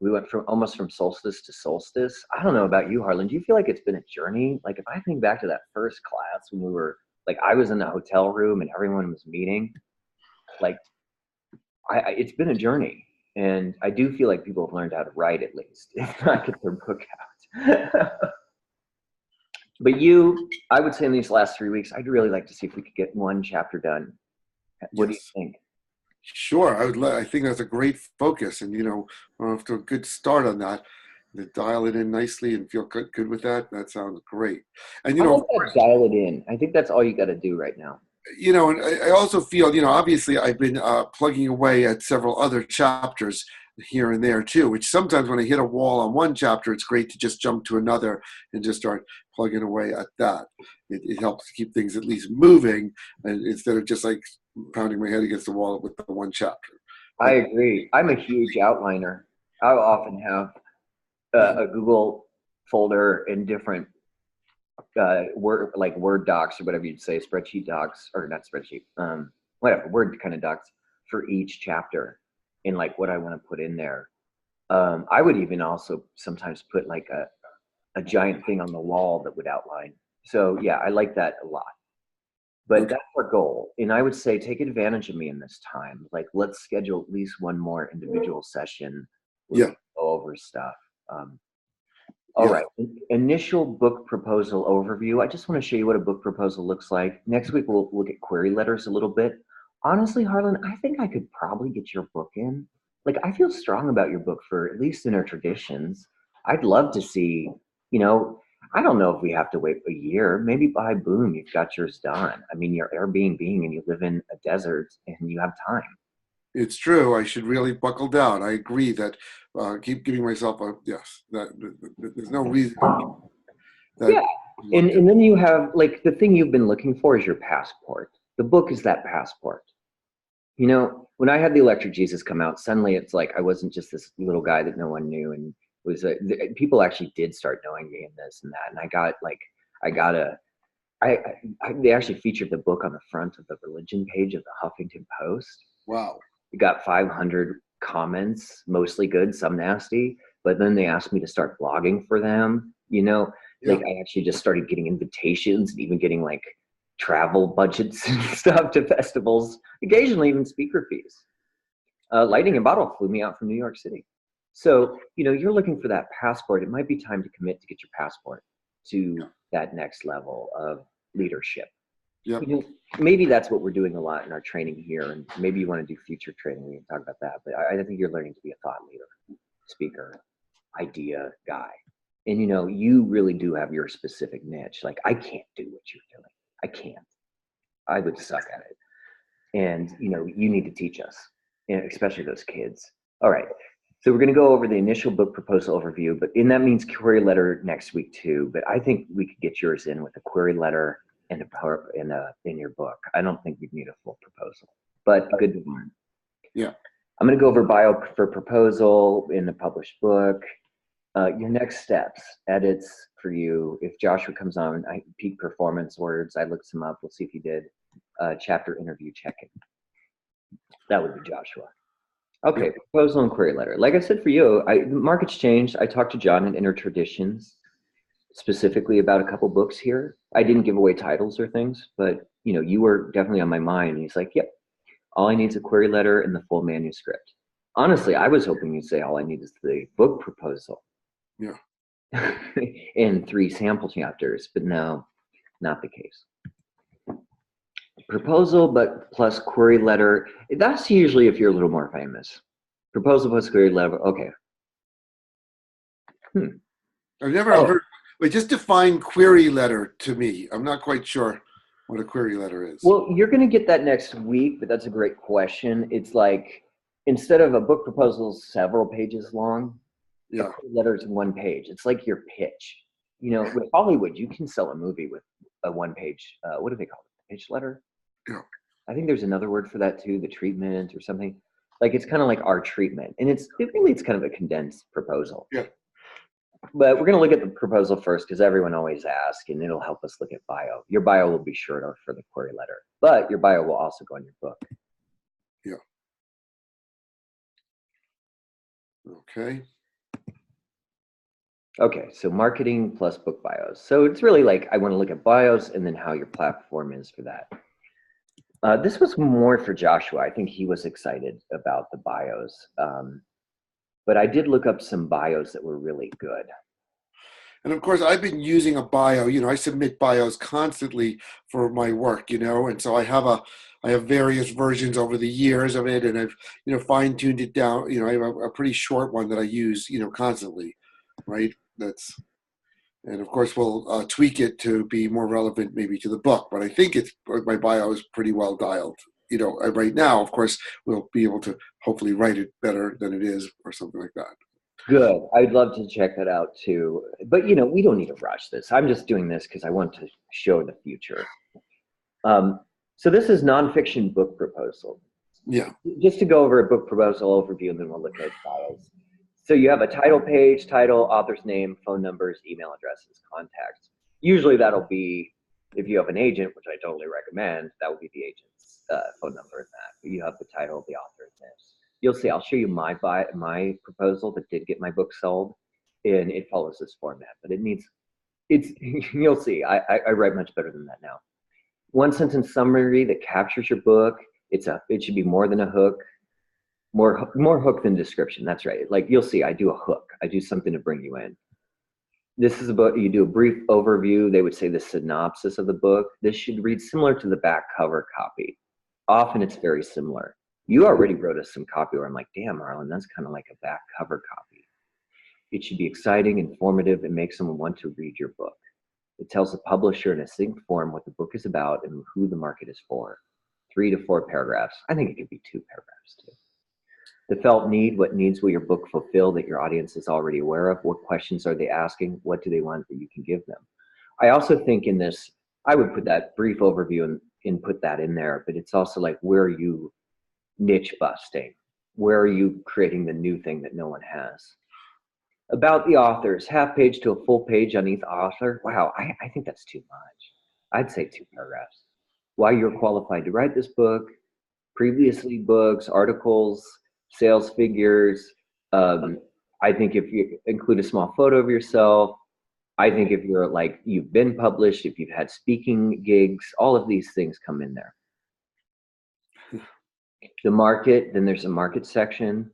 We went almost from solstice to solstice. I don't know about you, Harlan. Do you feel like it's been a journey? Like if I think back to that first class when we were, like I was in a hotel room and everyone was meeting, like it's been a journey. And I do feel like people have learned how to write at least, if not get their book out. But I would say in these last 3 weeks, I'd really like to see if we could get 1 chapter done. What do you think? Sure, I think that's a great focus, and we're off to a good start on that. To dial it in nicely and feel good with that. That sounds great. And dial it in. I think that's all you got to do right now. And I also feel, obviously I've been plugging away at several other chapters here and there too, which sometimes when I hit a wall on one chapter, it's great to just jump to another and just start plugging away at that. It helps to keep things at least moving, and instead of just like pounding my head against the wall with the one chapter. I agree. I'm a huge outliner. I often have a Google folder in different Word docs or whatever you'd say, spreadsheet docs, or not spreadsheet, whatever, Word kind of docs for each chapter and like what I want to put in there. I would even also sometimes put like a giant thing on the wall that would outline. So yeah, I like that a lot. But Okay. that's our goal. And I would say take advantage of me in this time. Like, let's schedule at least one more individual session where Yeah. we go over stuff. All Yeah. right. Initial book proposal overview. I just want to show you what a book proposal looks like. Next week, we'll look at query letters a little bit. Honestly, Harlan, I think I could probably get your book in. Like, I feel strong about your book for at least inner traditions. I'd love to see, you know, I don't know if we have to wait a year. Maybe by boom, you've got yours done. I mean, you're Airbnb and you live in a desert and you have time. It's true. I should really buckle down. I agree that keep giving myself a yes. There's no reason that. Yeah. And then you have like the thing you've been looking for is your passport. The book is that passport. You know, when I had the Electric Jesus come out, suddenly it's like I wasn't just this little guy that no one knew, and people actually did start knowing me and this and that. And they actually featured the book on the front of the religion page of the Huffington Post. Wow. It got 500 comments, mostly good, some nasty. But then they asked me to start blogging for them. You know, like I actually just started getting invitations and even getting like travel budgets and stuff to festivals, occasionally even speaker fees. Lightning and Bottle flew me out from New York City. So, you know, you're looking for that passport. It might be time to commit to get your passport to that next level of leadership. Yep. You know, maybe that's what we're doing a lot in our training here, and maybe you want to do future training. We can talk about that. But I think you're learning to be a thought leader, speaker, idea guy. And, you know, you really do have your specific niche. Like, I can't do what you're doing. I can't. I would suck at it. And, you know, you need to teach us, and especially those kids. All right. So we're going to go over the initial book proposal overview, and that means query letter next week too. But I think we could get yours in with a query letter and in your book. I don't think you'd need a full proposal, but good to learn. Yeah. I'm going to go over bio for proposal in the published book. Your next steps, edits for you. If Joshua comes on, peak performance words, I looked him up. We'll see if he did. Chapter interview check-in. That would be Joshua. Okay, proposal and query letter. Like I said for you, the market's changed. I talked to John in Inner Traditions specifically about a couple books here. I didn't give away titles or things, but you know, you were definitely on my mind. And he's like, yep, all I need is a query letter and the full manuscript. Honestly, I was hoping you'd say all I need is the book proposal. Yeah. And 3 sample chapters, but no, not the case. Proposal, but plus query letter. That's usually if you're a little more famous. Proposal plus query letter. Okay. I've never heard. Wait, just define query letter to me. I'm not quite sure what a query letter is. Well, you're going to get that next week, but that's a great question. It's like instead of a book proposal several pages long, a query letter is 1 page. It's like your pitch. You know, with Hollywood, you can sell a movie with a 1-page. What do they call it? Pitch letter. Yeah. I think there's another word for that too, the treatment or something. Like it's kind of like our treatment, and it's kind of a condensed proposal. Yeah. But we're going to look at the proposal first because everyone always asks, and it'll help us look at bio. Your bio will be shorter for the query letter, but your bio will also go in your book. Yeah. Okay. Okay, so marketing plus book bios. So it's really like I want to look at bios and then how your platform is for that. This was more for Joshua. I think he was excited about the bios. But I did look up some bios that were really good. And of course, I've been using a bio. You know, I submit bios constantly for my work. You know, and so I have various versions over the years of it, and I've fine-tuned it down. You know, I have a pretty short one that I use constantly, right? And of course we'll tweak it to be more relevant maybe to the book. But I think my bio is pretty well dialed. You know, right now, of course, we'll be able to hopefully write it better than it is or something like that. Good. I'd love to check that out too. But, we don't need to rush this. I'm just doing this because I want to show the future. So this is nonfiction book proposal. Yeah. Just to go over a book proposal overview, and then we'll look at bios. So you have a title page, title, author's name, phone numbers, email addresses, contacts. Usually that'll be, if you have an agent, which I totally recommend, that would be the agent's phone number in that. But you have the title, the author in this. You'll see, I'll show you my proposal that did get my book sold, and it follows this format, but you'll see, I write much better than that now. One sentence summary that captures your book. It should be more than a hook, more hook than description. That's right. Like you'll see, I do a hook. I do something to bring you in. This is about, you do a brief overview. They would say the synopsis of the book. This should read similar to the back cover copy. Often it's very similar. You already wrote us some copy where I'm like, damn, Marlon, that's kind of like a back cover copy. It should be exciting, informative, and make someone want to read your book. It tells the publisher in a succinct form what the book is about and who the market is for. 3 to 4 paragraphs. I think it could be 2 paragraphs too. The felt need, what needs will your book fulfill that your audience is already aware of? What questions are they asking? What do they want that you can give them? I also think in this, I would put that brief overview and put that in there, but it's also like, where are you niche busting? Where are you creating the new thing that no one has? About the authors, half page to a full page on each author. Wow, I think that's too much. I'd say 2 paragraphs. Why you're qualified to write this book, previously books, articles, sales figures. I think if you include a small photo of yourself, I think if you're like, you've been published, if you've had speaking gigs, all of these things come in there. The market, then there's a market section.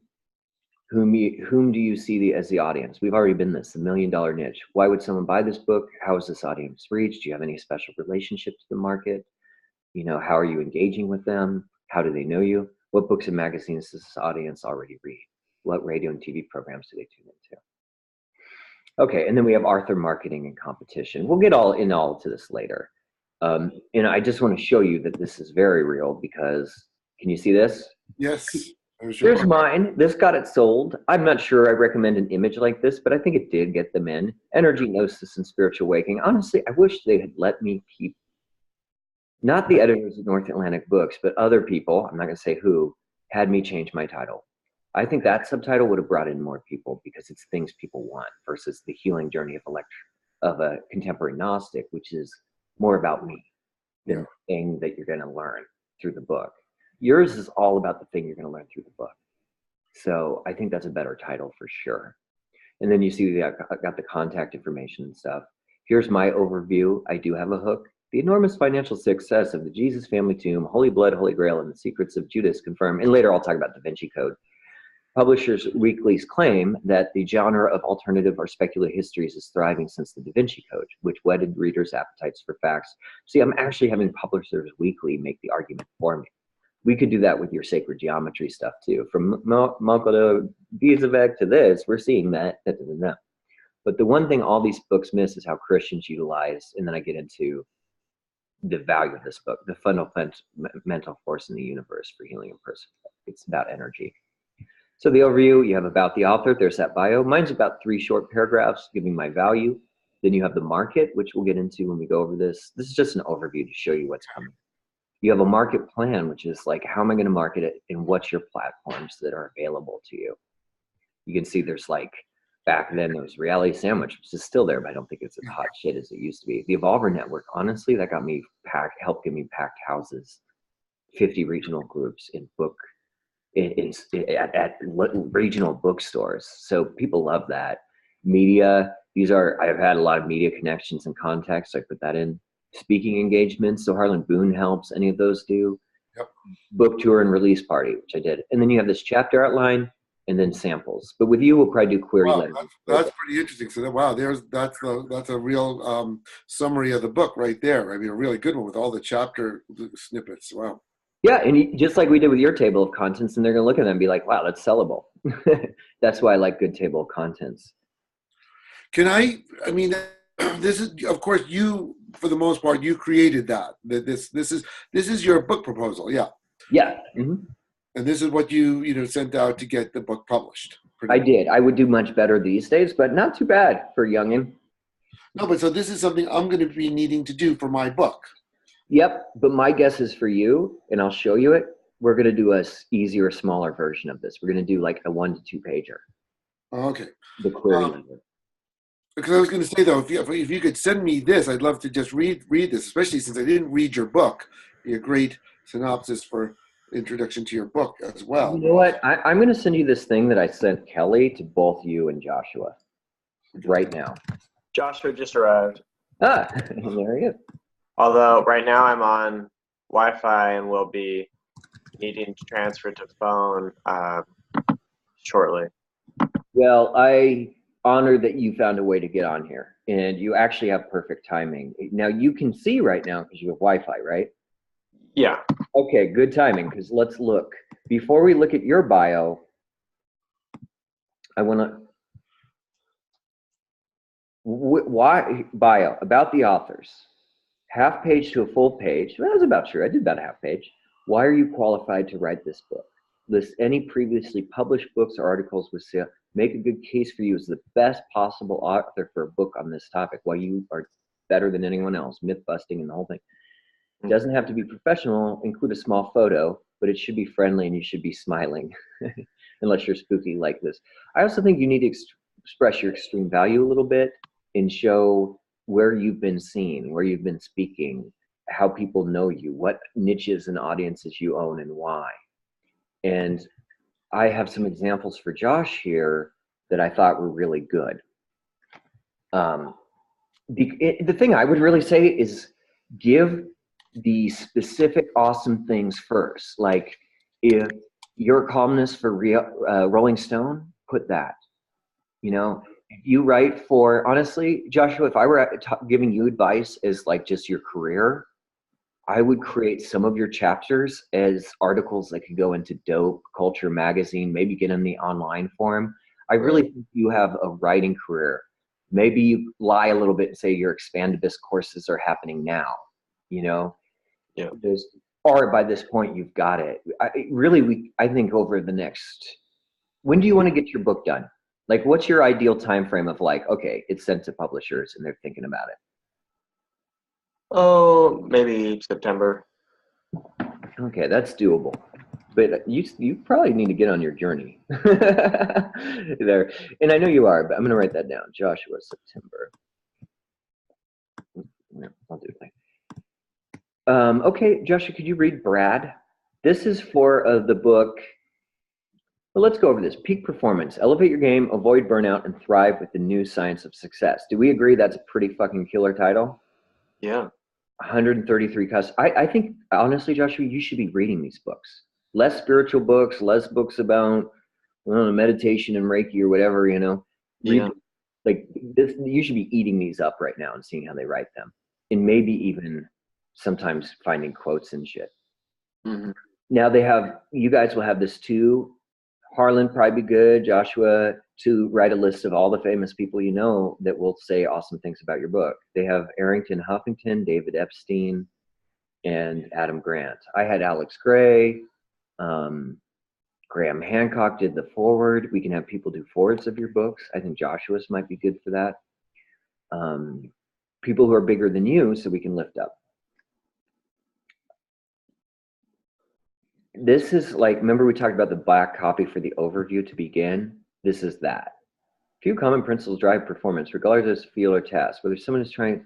Whom do you see as the audience? We've already been this, the $1 million niche. Why would someone buy this book? How is this audience reached? Do you have any special relationship to the market? You know, how are you engaging with them? How do they know you? What books and magazines does this audience already read? What radio and TV programs do they tune into? Okay, and then we have author marketing and competition. We'll get all to this later. And I just want to show you that this is very real because, can you see this? Yes. Here's mine. This got it sold. I'm not sure I recommend an image like this, but I think it did get them in. Energy, Gnosis, and Spiritual Awakening. Honestly, I wish they had let me keep, not the editors of North Atlantic Books, but other people, I'm not going to say who, had me change my title. I think that subtitle would have brought in more people because it's things people want versus the healing journey of a contemporary Gnostic, which is more about me than the thing that you're going to learn through the book. Yours is all about the thing you're going to learn through the book. So I think that's a better title for sure. And then you see I got the contact information and stuff. Here's my overview. I do have a hook. The enormous financial success of the Jesus Family Tomb, Holy Blood, Holy Grail, and the Secrets of Judas confirm. And later I'll talk about Da Vinci Code. Publishers Weekly's claim that the genre of alternative or speculative histories is thriving since the Da Vinci Code, which whetted readers' appetites for facts. See, I'm actually having Publishers Weekly make the argument for me. We could do that with your sacred geometry stuff too. From Malko Bizavec to this, we're seeing that. But the one thing all these books miss is how Christians utilize, and then I get into the value of this book, the fundamental force in the universe for healing and person. It's about energy. So the overview, you have about the author, there's that bio. Mine's about 3 short paragraphs giving my value. Then you have the market, which we'll get into when we go over this. This is just an overview to show you what's coming. You have a market plan, which is like, how am I going to market it and what's your platforms that are available to you? You can see there's like, back then there was Reality Sandwich, which is still there, but I don't think it's as hot shit as it used to be. The Evolver Network, honestly, that got me helped give me packed houses, 50 regional groups at regional bookstores. So people love that. Media, I've had a lot of media connections and contacts, so I put that in. Speaking engagements, so Harlan Boone helps, any of those do. Yep. Book tour and release party, which I did. And then you have this chapter outline and then samples. But with you, we'll probably do query letters. That's pretty interesting. So that's a real summary of the book right there. I mean, a really good one with all the chapter snippets. Wow. Yeah, and just like we did with your table of contents, and they're going to look at them and be like, wow, that's sellable. That's why I like good table of contents. This is, of course, you, for the most part, you created that. This is your book proposal, yeah. Yeah. Mm-hmm. And this is what you sent out to get the book published. I did. I would do much better these days, but not too bad for youngin. No, but so this is something I'm going to be needing to do for my book. Yep, but my guess is for you, and I'll show you it, we're going to do a easier, smaller version of this. We're going to do like a 1 to 2 pager. Okay. The query. Because I was going to say though, if you could send me this, I'd love to just read this, especially since I didn't read your book. It'd be a great synopsis for introduction to your book as well. You know what? I'm going to send you this thing that I sent Kelly to both you and Joshua right now. Joshua just arrived. Ah, there he is. Although right now I'm on Wi-Fi and will be needing to transfer to phone shortly. Well, I honor that you found a way to get on here, and you actually have perfect timing. Now you can see right now because you have Wi-Fi, right? Yeah. Okay, good timing, because let's look. Before we look at your bio, I want to... Why bio? About the authors. Half page to a full page. Well, that was about true. I did about a half page. Why are you qualified to write this book? List any previously published books or articles with sale. Make a good case for you as the best possible author for a book on this topic. Why you are better than anyone else. Myth busting and the whole thing. It doesn't have to be professional. Include a small photo, but it should be friendly and you should be smiling, unless you're spooky like this. I also think you need to express your extreme value a little bit and show where you've been seen, where you've been speaking, how people know you, what niches and audiences you own and why. And I have some examples for Josh here that I thought were really good. The thing I would really say is give the specific awesome things first. Like if you're a columnist for Rolling Stone, put that. You know, if you write for, honestly, Joshua, if I were giving you advice as like just your career, I would create some of your chapters as articles that could go into Dope, Culture Magazine, maybe get in the online form. I really think you have a writing career. Maybe you lie a little bit and say your Expandibus courses are happening now, you know? Yeah. Or by this point, you've got it. I think over the next, when do you want to get your book done? Like, what's your ideal time frame of like, okay, it's sent to publishers and they're thinking about it? Oh, maybe September. Okay, that's doable. But you probably need to get on your journey there. And I know you are, but I'm going to write that down. Joshua, September. Yeah, I'll do it. Okay, Joshua, could you read Brad? This is for the book. Well, let's go over this. Peak performance. Elevate your game, avoid burnout, and thrive with the new science of success. Do we agree that's a pretty fucking killer title? Yeah. 133 cuts. I think, honestly, Joshua, you should be reading these books. Less spiritual books, less books about meditation and Reiki or whatever, you know. Yeah. Like this, you should be eating these up right now and seeing how they write them. And maybe even sometimes finding quotes and shit. Mm-hmm. Now you guys will have this too. Harlan probably be good, Joshua, to write a list of all the famous people you know that will say awesome things about your book. They have Arrington Huffington, David Epstein, and Adam Grant. I had Alex Gray. Graham Hancock did the foreword. We can have people do forwards of your books. I think Joshua's might be good for that. People who are bigger than you so we can lift up. This is like, remember we talked about the black copy for the overview to begin? This is that. Few common principles drive performance, regardless of field or task. Whether someone is trying to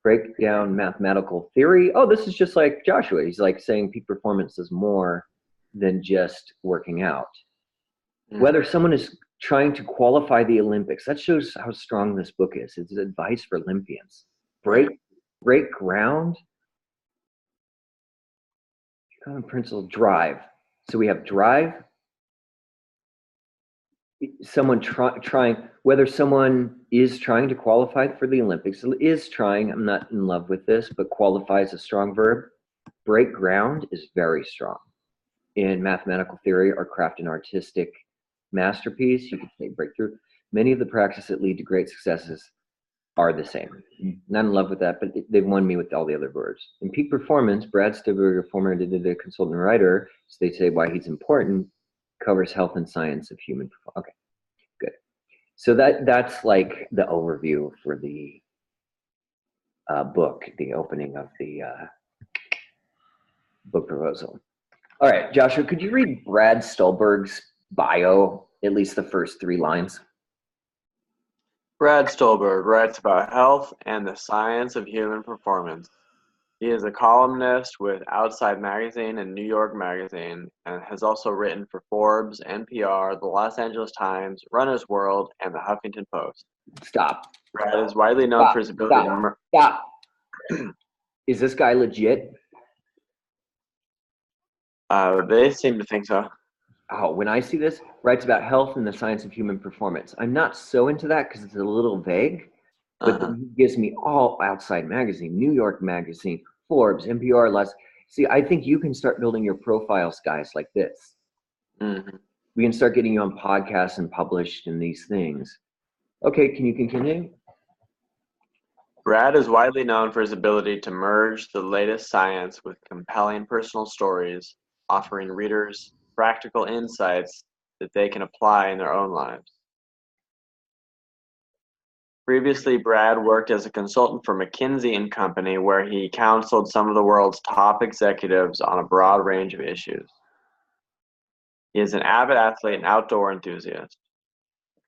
break down mathematical theory, oh, this is just like Joshua. He's like saying peak performance is more than just working out. Whether someone is trying to qualify the Olympics, that shows how strong this book is. It's advice for Olympians. Break ground. Common principle, drive. So we have drive. Someone trying, whether someone is trying to qualify for the Olympics, is trying, I'm not in love with this, but qualify is a strong verb. Break ground is very strong. In mathematical theory or craft and artistic masterpiece, you could say breakthrough. Many of the practices that lead to great successes are the same. Not in love with that, but they've won me with all the other words. In peak performance, Brad Stuber, former consultant writer, so they say why he's important, covers health and science of human performance. Okay, good. So that's like the overview for the book, the opening of the book proposal. All right, Joshua, could you read Brad Stulberg's bio, at least the first 3 lines? Brad Stolberg writes about health and the science of human performance. He is a columnist with Outside Magazine and New York Magazine, and has also written for Forbes, NPR, The Los Angeles Times, Runner's World, and The Huffington Post. Stop. Brad is widely known for his ability to... Stop. Is this guy legit? They seem to think so. Oh, when I see this, writes about health and the science of human performance. I'm not so into that because it's a little vague, but then he gives me all Outside Magazine, New York Magazine, Forbes, NPR, less. See, I think you can start building your profiles, guys, like this. Mm-hmm. We can start getting you on podcasts and published in these things. Okay, can you continue? Brad is widely known for his ability to merge the latest science with compelling personal stories, offering readers practical insights that they can apply in their own lives. Previously, Brad worked as a consultant for McKinsey & Company, where he counseled some of the world's top executives on a broad range of issues. He is an avid athlete and outdoor enthusiast.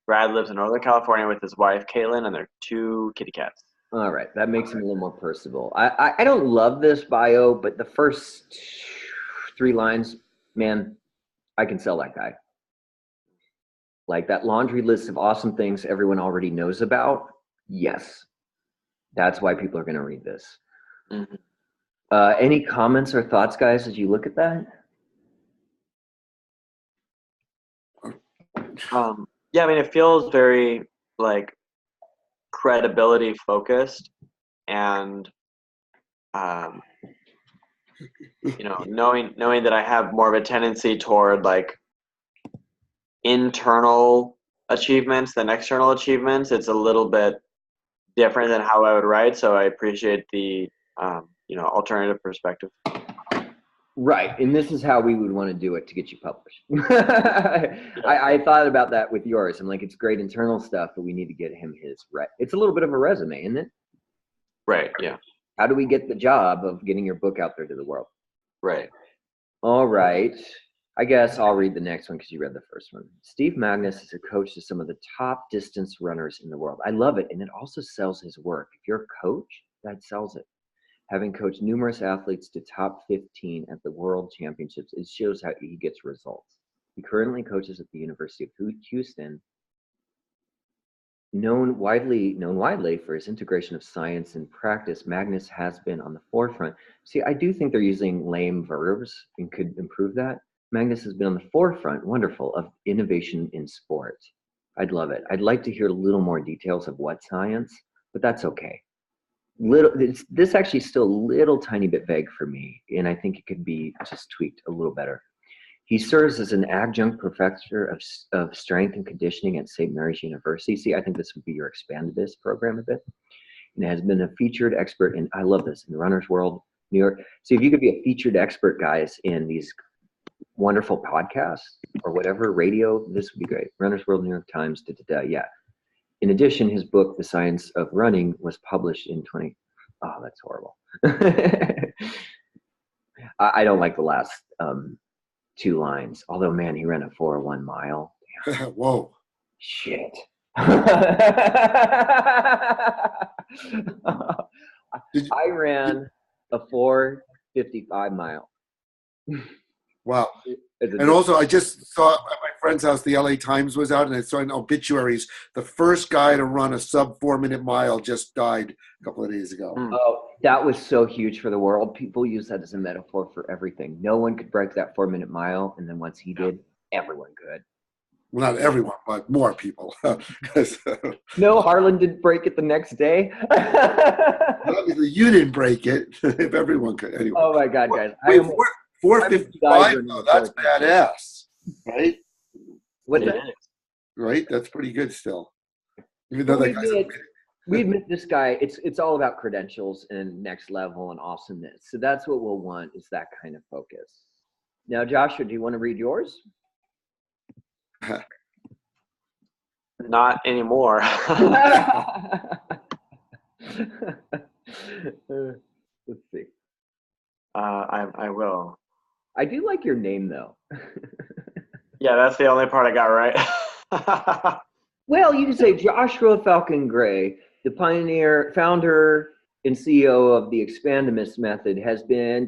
Brad lives in Northern California with his wife, Caitlin, and their 2 kitty cats. All right, that makes him a little more personable. I don't love this bio, but the first 3 lines, man, I can sell that guy. Like that laundry list of awesome things everyone already knows about. Yes, that's why people are going to read this. Mm-hmm. Any comments or thoughts, guys, as you look at that? Yeah, I mean, it feels very like credibility focused, and knowing that I have more of a tendency toward like internal achievements than external achievements, it's a little bit different than how I would write. So I appreciate the alternative perspective. Right, and this is how we would want to do it to get you published. I thought about that with yours. I'm like, it's great internal stuff, but we need to get him his right. It's a little bit of a resume, isn't it? Right, yeah. How do we get the job of getting your book out there to the world? Right. All right. I guess I'll read the next one because you read the first one. Steve Magnus is a coach to some of the top distance runners in the world. I love it, and it also sells his work. If you're a coach, that sells it. Having coached numerous athletes to top 15 at the World Championships, it shows how he gets results. He currently coaches at the University of Houston. Known widely for his integration of science and practice, Magnus has been on the forefront. See, I do think they're using lame verbs and could improve that. Magnus has been on the forefront, wonderful, of innovation in sport. I'd love it. I'd like to hear a little more details of what science, but that's okay. This actually is still a little tiny bit vague for me, and I think it could be just tweaked a little better. He serves as an adjunct professor of strength and conditioning at St. Mary's University. See, I think this would be your expanded this program a bit. And has been a featured expert in, I love this, in the Runner's World, New York. See, if you could be a featured expert, guys, in these wonderful podcasts or whatever, radio, this would be great. Runner's World, New York Times, yeah. In addition, his book, The Science of Running, was published in Oh, that's horrible. I don't like the last 2 lines. Although, man, he ran a 4:01 mile. Whoa. Shit. I ran a 4:55 mile. Wow. And also, I just saw at my friend's house, the LA Times was out, and I saw in obituaries, the first guy to run a sub 4-minute mile just died a couple of days ago. Oh, that was so huge for the world. People use that as a metaphor for everything. No one could break that 4-minute mile, and then once he did, everyone could. Well, not everyone, but more people. No, Harlan didn't break it the next day. Obviously, you didn't break it. If everyone could, anyway. Oh my God, guys! Wait, 4:55. Oh, that's badass, right? What's that? Right, that's pretty good still. Even though we admit this guy. It's all about credentials and next level and awesomeness. So that's what we'll want, is that kind of focus. Now, Joshua, do you want to read yours? Not anymore. Let's see. I will. I do like your name, though. Yeah, that's the only part I got right. Well, you could say Joshua Falcon Gray, the founder, and CEO of the Expandamist method, has been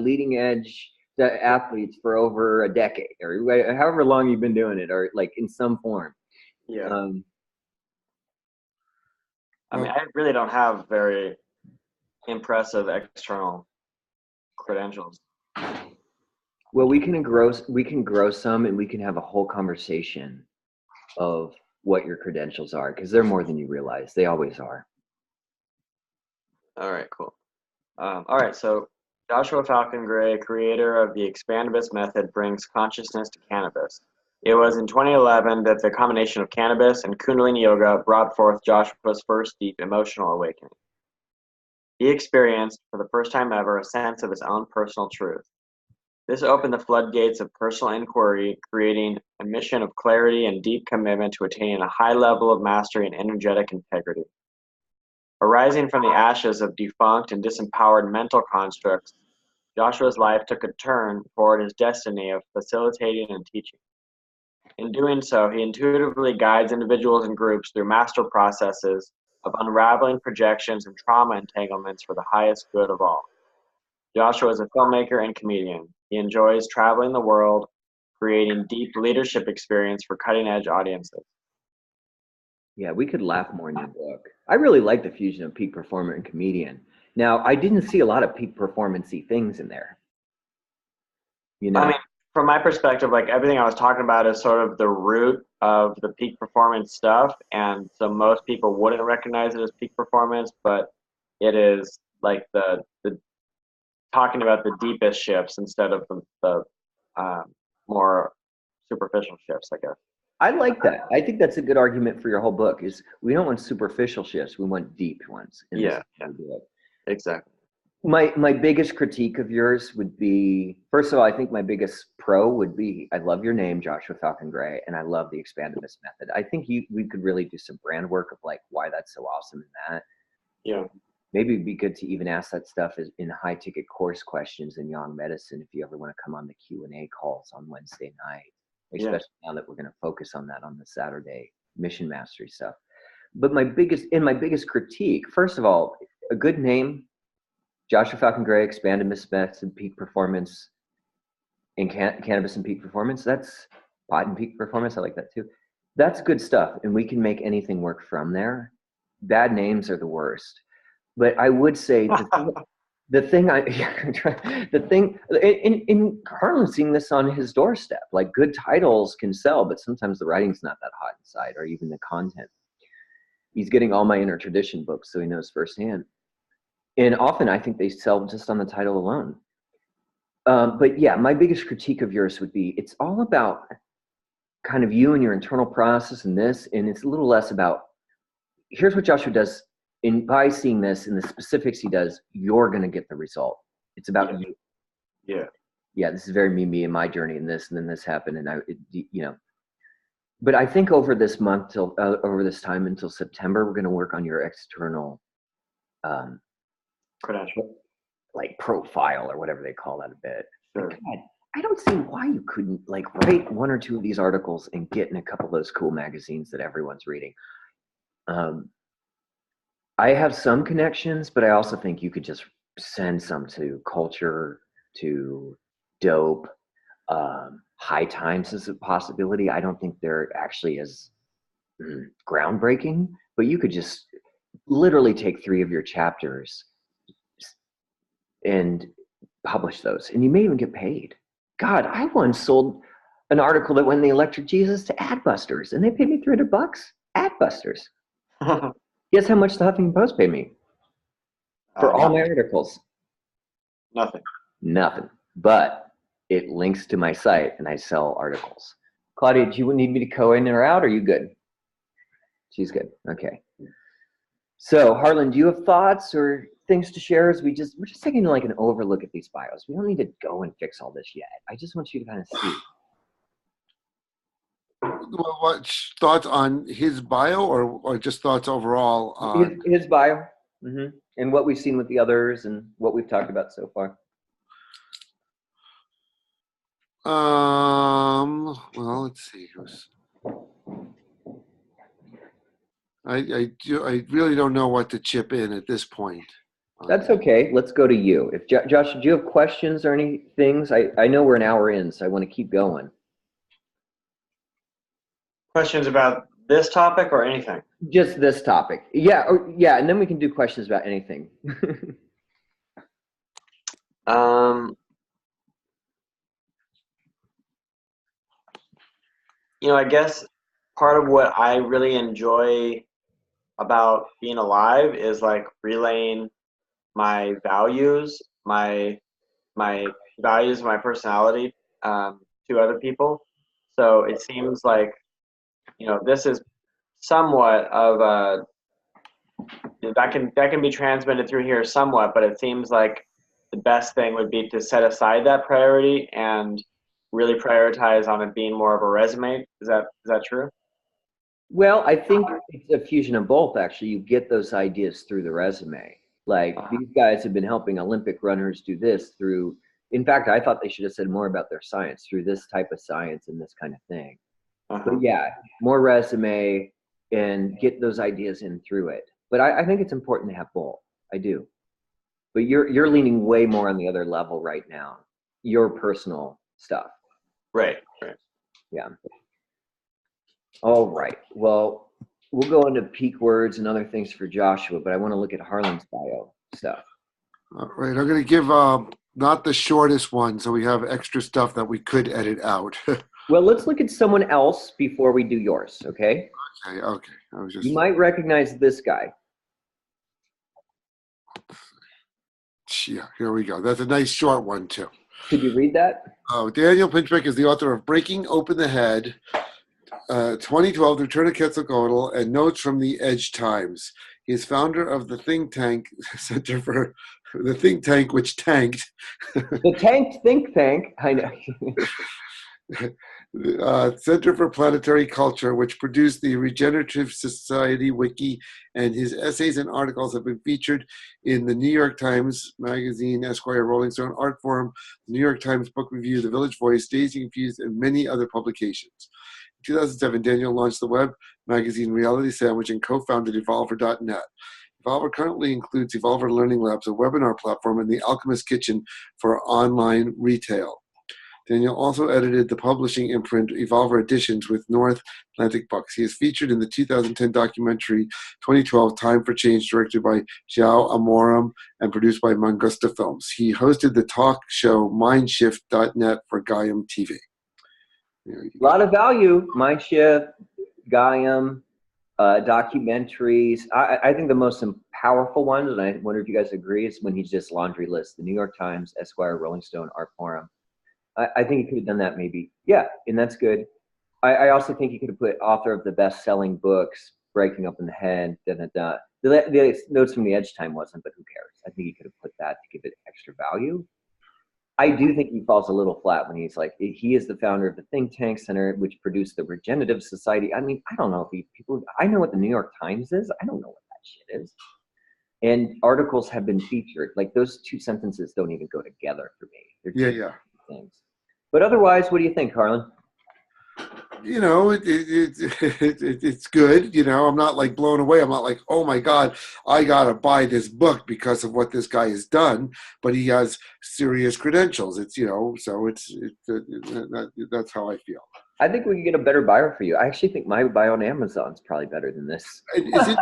leading edge athletes for over a decade, or however long you've been doing it, or like in some form. Yeah. Um, I mean, I really don't have very impressive external credentials. well, we can grow some, and we can have a whole conversation of what your credentials are, because they're more than you realize. They always are. All right, cool. All right, so Joshua Falcon Gray, creator of the Expandamist method, brings consciousness to cannabis. It was in 2011 that the combination of cannabis and Kundalini yoga brought forth Joshua's first deep emotional awakening. He experienced, for the first time ever, a sense of his own personal truth. This opened the floodgates of personal inquiry, creating a mission of clarity and deep commitment to attaining a high level of mastery and energetic integrity. Arising from the ashes of defunct and disempowered mental constructs, Joshua's life took a turn toward his destiny of facilitating and teaching. In doing so, he intuitively guides individuals and groups through master processes of unraveling projections and trauma entanglements for the highest good of all. Joshua is a filmmaker and comedian. He enjoys traveling the world, creating deep leadership experience for cutting-edge audiences. Yeah, we could laugh more in your book. I really like the fusion of peak performer and comedian. Now, I didn't see a lot of peak performance-y things in there. You know, I mean, from my perspective, like everything I was talking about is sort of the root of the peak performance stuff. And so most people wouldn't recognize it as peak performance, but it is like the talking about the deepest shifts instead of the more superficial shifts, I guess. I like that. I think that's a good argument for your whole book. Is we don't want superficial shifts; we want deep ones. And this is how we do it. Exactly. My biggest critique of yours would be, first of all, I think my biggest pro would be, I love your name, Joshua Falcon Gray, and I love the Expandamist method. I think we could really do some brand work of like why that's so awesome in that. Yeah. Maybe it'd be good to even ask that stuff in high ticket course questions in Young Medicine if you ever want to come on the Q&A calls on Wednesday night, especially now that we're going to focus on that on the Saturday mission mastery stuff. But my biggest critique, first of all, a good name, Joshua Falcon Gray, Expandamist method, peak performance, in cannabis and peak performance. That's pot and peak performance. I like that too. That's good stuff, and we can make anything work from there. Bad names are the worst. But I would say the thing in Harlan seeing this on his doorstep, like good titles can sell, but sometimes the writing's not that hot inside, or even the content. He's getting all my inner tradition books, so he knows firsthand. And often I think they sell just on the title alone. But yeah, my biggest critique of yours would be, it's all about kind of you and your internal process and this, and it's a little less about, here's what Joshua does. By seeing this and the specifics he does, you're going to get the result. It's about you. Yeah, this is very me and my journey and this, and then this happened. And but I think over this month over this time until September, we're going to work on your external credential, like profile or whatever they call that a bit. Sure. God, I don't see why you couldn't like write one or two of these articles and get in a couple of those cool magazines that everyone's reading. I have some connections, but I also think you could just send some to Culture, to Dope, High Times is a possibility. I don't think they're actually as groundbreaking, but you could just literally take 3 of your chapters and publish those, and you may even get paid. God, I once sold an article that went in the Electric Jesus to Adbusters, and they paid me $300. Adbusters. Guess how much the Huffington Post paid me for all my articles? Nothing. But it links to my site, and I sell articles. Claudia, do you need me to go in or out? Or are you good? She's good. Okay. So Harlan, do you have thoughts or things to share? As we're just taking like an overlook at these bios. We don't need to go and fix all this yet. I just want you to kind of see. Well, what thoughts on his bio, or just thoughts overall on his bio, and what we've seen with the others, and what we've talked about so far? Well, let's see. I really don't know what to chip in at this point. That's okay. Let's go to you. If Josh, do you have questions or any things? I know we're an hour in, so I want to keep going. Questions about this topic or anything? Just this topic. Yeah, yeah, and then we can do questions about anything. I guess part of what I really enjoy about being alive is like relaying my values, my values, my personality to other people. So it seems like this is somewhat of a that can be transmitted through here somewhat, but it seems like the best thing would be to set aside that priority and really prioritize on it being more of a resume. Is that true? Well, I think it's a fusion of both, actually. You get those ideas through the resume. Like, these guys have been helping Olympic runners do this through, in fact, I thought they should have said more about their science through this type of science and this kind of thing. But yeah, more resume and get those ideas in through it. But I think it's important to have both. I do. But you're leaning way more on the other level right now, your personal stuff. Right. Yeah. All right. Well, we'll go into peak words and other things for Joshua, but I want to look at Harlan's bio stuff. All right. I'm going to give not the shortest one, so we have extra stuff that we could edit out. Well, let's look at someone else before we do yours, okay? Okay. You might recognize this guy. Yeah, here we go. That's a nice short one, too. Could you read that? Oh, Daniel Pinchbeck is the author of Breaking Open the Head, 2012, The Return of Quetzalcoatl, and Notes from the Edge Times. He is founder of the think tank Center for the think tank which tanked. The tanked think tank. I know. Center for Planetary Culture, which produced the Regenerative Society Wiki, and his essays and articles have been featured in the New York Times Magazine, Esquire, Rolling Stone, Art Forum, the New York Times Book Review, The Village Voice, Dazed and Confused, and many other publications. In 2007, Daniel launched the web magazine Reality Sandwich and co-founded Evolver.net. Evolver currently includes Evolver Learning Labs, a webinar platform, and the Alchemist Kitchen for online retail. Daniel also edited the publishing imprint Evolver Editions with North Atlantic Books. He is featured in the 2010 documentary 2012 Time for Change, directed by Xiao Amorim and produced by Mangusta Films. He hosted the talk show Mindshift.net for Gaiam TV. A lot of value. Mindshift, Gaiam, documentaries. I think the most powerful one, and I wonder if you guys agree, is when he just laundry lists the New York Times, Esquire, Rolling Stone, Art Forum. I think he could have done that maybe. Yeah, and that's good. I also think he could have put author of the best-selling books, Breaking Open the Head, da-da-da. The Notes from the Edge Time wasn't, but who cares? I think he could have put that to give it extra value. I do think he falls a little flat when he's like, he is the founder of the think tank center, which produced the Regenerative Society. I mean, I don't know if I know what the New York Times is. I don't know what that shit is. And articles have been featured. Like, those two sentences don't even go together for me. They're Yeah. things. But otherwise, what do you think, Harlan? It's good. I'm not like blown away. I'm not like, oh my God, I gotta buy this book because of what this guy has done. But he has serious credentials. So that's how I feel. I think we can get a better bio for you. I actually think my bio on Amazon is probably better than this. Is it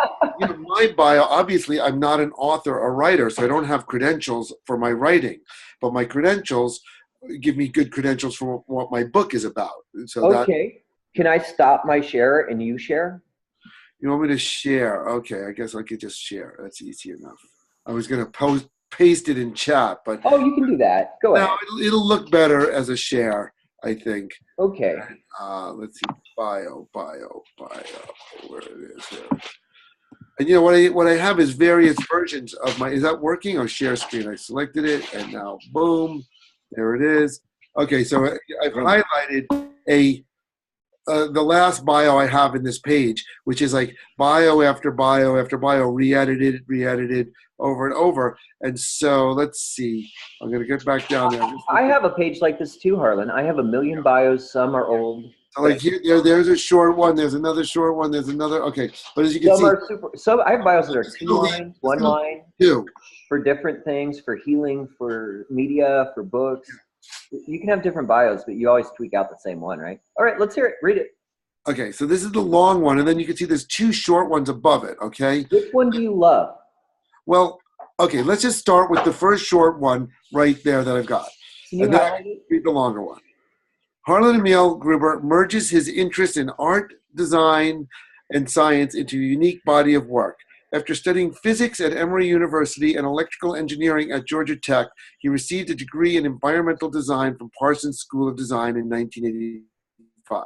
my bio? Obviously, I'm not an author or writer, so I don't have credentials for my writing. But my credentials give me good credentials for what my book is about. So okay. Can I stop my share and you share? You want me to share? Okay, I guess I could just share. That's easy enough. I was going to paste it in chat, but... Oh, you can do that. Go ahead. It'll look better as a share, I think. Okay. Let's see. Bio. Where it is here. And what I have is various versions of my... Is that working? Or share screen? I selected it, and now, boom. There it is. Okay, so I've highlighted the last bio I have in this page, which is like bio after bio after bio, re-edited over and over. And so let's see. I'm going to get back down there. I have a page like this too, Harlan. I have 1 million bios. Some are old. Like here, there's a short one. There's another short one. There's another. Okay, but as you can Some see, are super. Some I have bios that are 2 lines, 1 line two. for different things, for healing, for media, for books. You can have different bios, but you always tweak out the same one, right? All right, let's hear it. Read it. Okay, so this is the long one, and then you can see there's 2 short ones above it. Okay. Which one do you love? Well, okay, let's just start with the first short one right there that I've got. Can you And then highlight it? read the longer one. Harlan Emil Gruber merges his interest in art, design, and science into a unique body of work. After studying physics at Emory University and electrical engineering at Georgia Tech, he received a degree in environmental design from Parsons School of Design in 1985.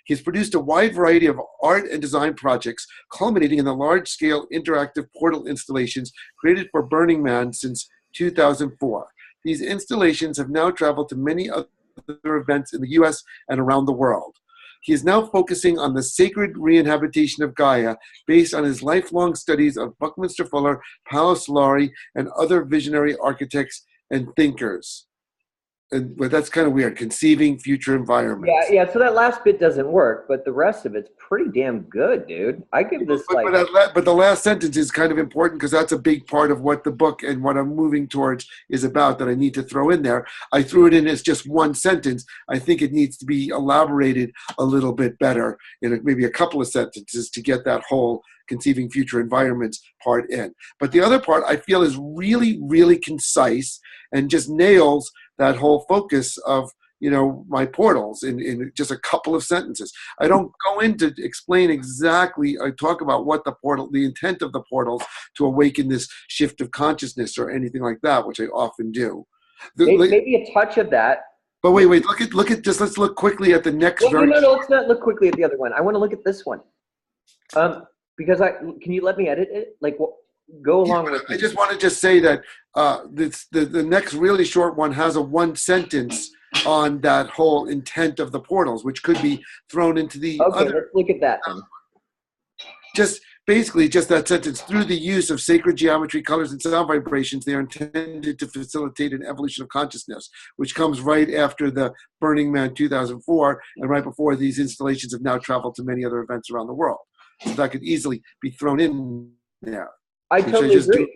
He's produced a wide variety of art and design projects, culminating in the large-scale interactive portal installations created for Burning Man since 2004. These installations have now traveled to many other events in the U.S. and around the world. He is now focusing on the sacred reinhabitation of Gaia based on his lifelong studies of Buckminster Fuller, Paolo Soleri, and other visionary architects and thinkers. But that's kind of weird, conceiving future environments. Yeah. So that last bit doesn't work, but the rest of it's pretty damn good, dude. I give this But the last sentence is kind of important because that's a big part of what the book and what I'm moving towards is about that I need to throw in there. I threw it in as just one sentence. I think it needs to be elaborated a little bit better in maybe a couple of sentences to get that whole conceiving future environments part in. But the other part I feel is really, really concise and just nails that whole focus of, my portals in just a couple of sentences. I don't go in to explain exactly, I talk about what the intent of the portals to awaken this shift of consciousness or anything like that, which I often do. maybe a touch of that. But wait, look at just, let's look quickly at the next No, verse. let's not look quickly at the other one. I want to look at this one. Because can you let me edit it? Go along with I just want to say that the next really short one has a one sentence on that whole intent of the portals, which could be thrown into the Okay, other. let's look at that then. Just basically just that sentence. Through the use of sacred geometry, colors, and sound vibrations, they are intended to facilitate an evolution of consciousness, which comes right after the Burning Man 2004 and right before these installations have now traveled to many other events around the world. So that could easily be thrown in there. I totally agree.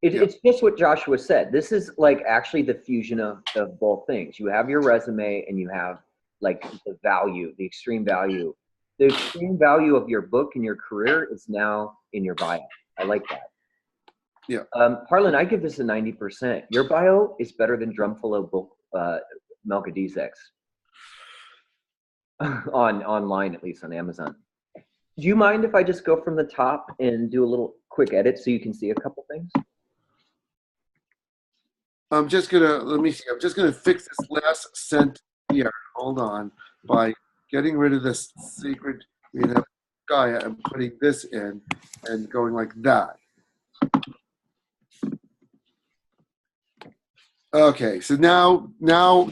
It's just what Joshua said. This is actually the fusion of both things. You have your resume and you have the value, the extreme value. The extreme value of your book and your career is now in your bio. I like that. Yeah. Harlan, I give this a 90%. Your bio is better than Drumful book Melchizedek's online, at least on Amazon. Do you mind if I just go from the top and do a little quick edit so you can see a couple things? I'm just gonna fix this last sentence here. Hold on, by getting rid of this sacred Gaia and putting this in and going like that. Okay, so now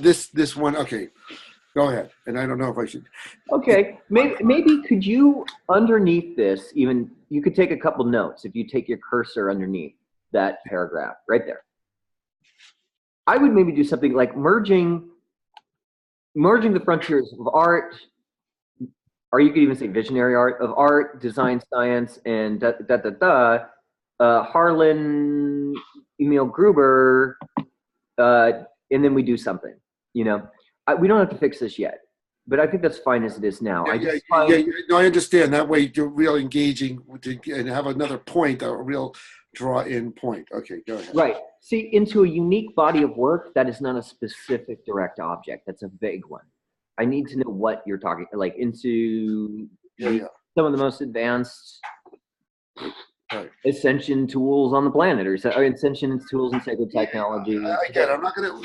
this one. Okay, go ahead. And I don't know if I should. Okay, maybe could you underneath this even you could take a couple notes if you take your cursor underneath that paragraph right there. I would maybe do something like merging the frontiers of art, or you could even say visionary art, of art, design, science, and Harlan Emil Gruber, and then we do something. We don't have to fix this yet, but I think that's fine as it is now. No, I understand. That way you're real engaging and have another point, a real draw-in point. Okay, go ahead. Right. See, into a unique body of work that is not a specific direct object. That's a vague one. I need to know what you're talking, into some of the most advanced ascension tools on the planet, or ascension tools and sacred technology. I get it. I'm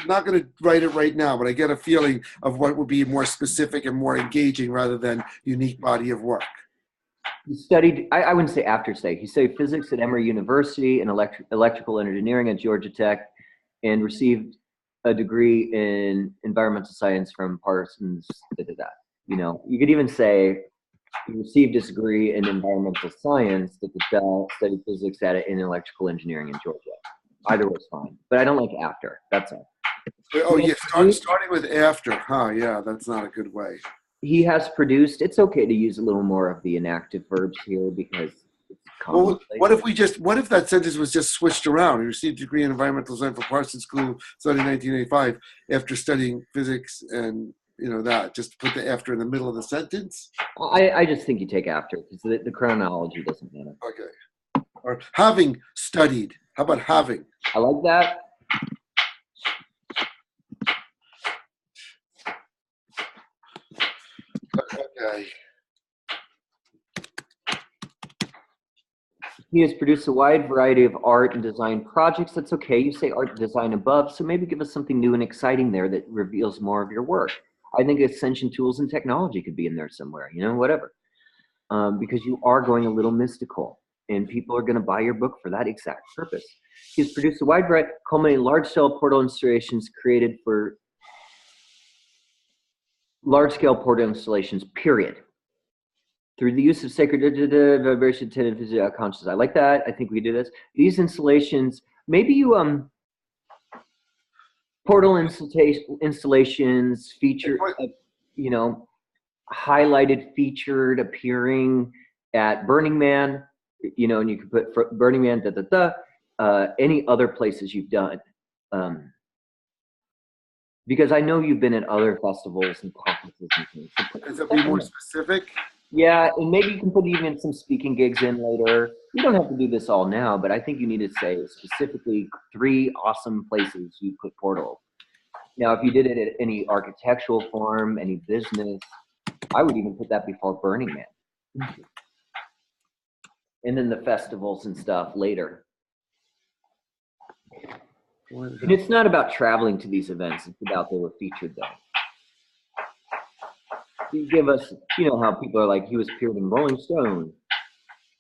not gonna write it right now, but I get a feeling of what would be more specific and more engaging rather than unique body of work. He studied, I wouldn't say after study, he studied physics at Emory University and electrical engineering at Georgia Tech, and received a degree in environmental science from Parsons. You could even say he received his degree in environmental science, studied physics at it in electrical engineering in Georgia. Either was fine, but I don't like after. That's all. Oh yeah, starting with after, huh? Yeah, that's not a good way. he has produced. It's okay to use a little more of the inactive verbs here because it's Well, commonplace. what if that sentence was just switched around? He received a degree in environmental design from Parsons School, studying 1985, after studying physics and that. Just put the after in the middle of the sentence. I just think you take after because the chronology doesn't matter. Okay. Or having studied. How about having? I like that. Okay. He has produced a wide variety of art and design projects. That's okay. You say art and design above, so maybe give us something new and exciting there that reveals more of your work. I think Ascension Tools and Technology could be in there somewhere, whatever. Because you are going a little mystical, and people are going to buy your book for that exact purpose. He's produced a wide variety, culminating large-scale portal installations created for large-scale portal installations, period. Through the use of sacred vibration, attentive physical consciousness. I like that. I think we do this. These installations, maybe you portal installations feature, highlighted, featured, appearing at Burning Man, and you can put Burning Man, any other places you've done. Because I know you've been at other festivals and conferences and things. So does that be more specific? Yeah, and maybe you can put even some speaking gigs in later. You don't have to do this all now, but I think you need to say specifically 3 awesome places you put portal. Now, if you did it at any architectural firm, any business, I would even put that before Burning Man. And then the festivals and stuff later. And it's not about traveling to these events. It's about they were featured there. You give us, how people are like, he was appeared in Rolling Stone,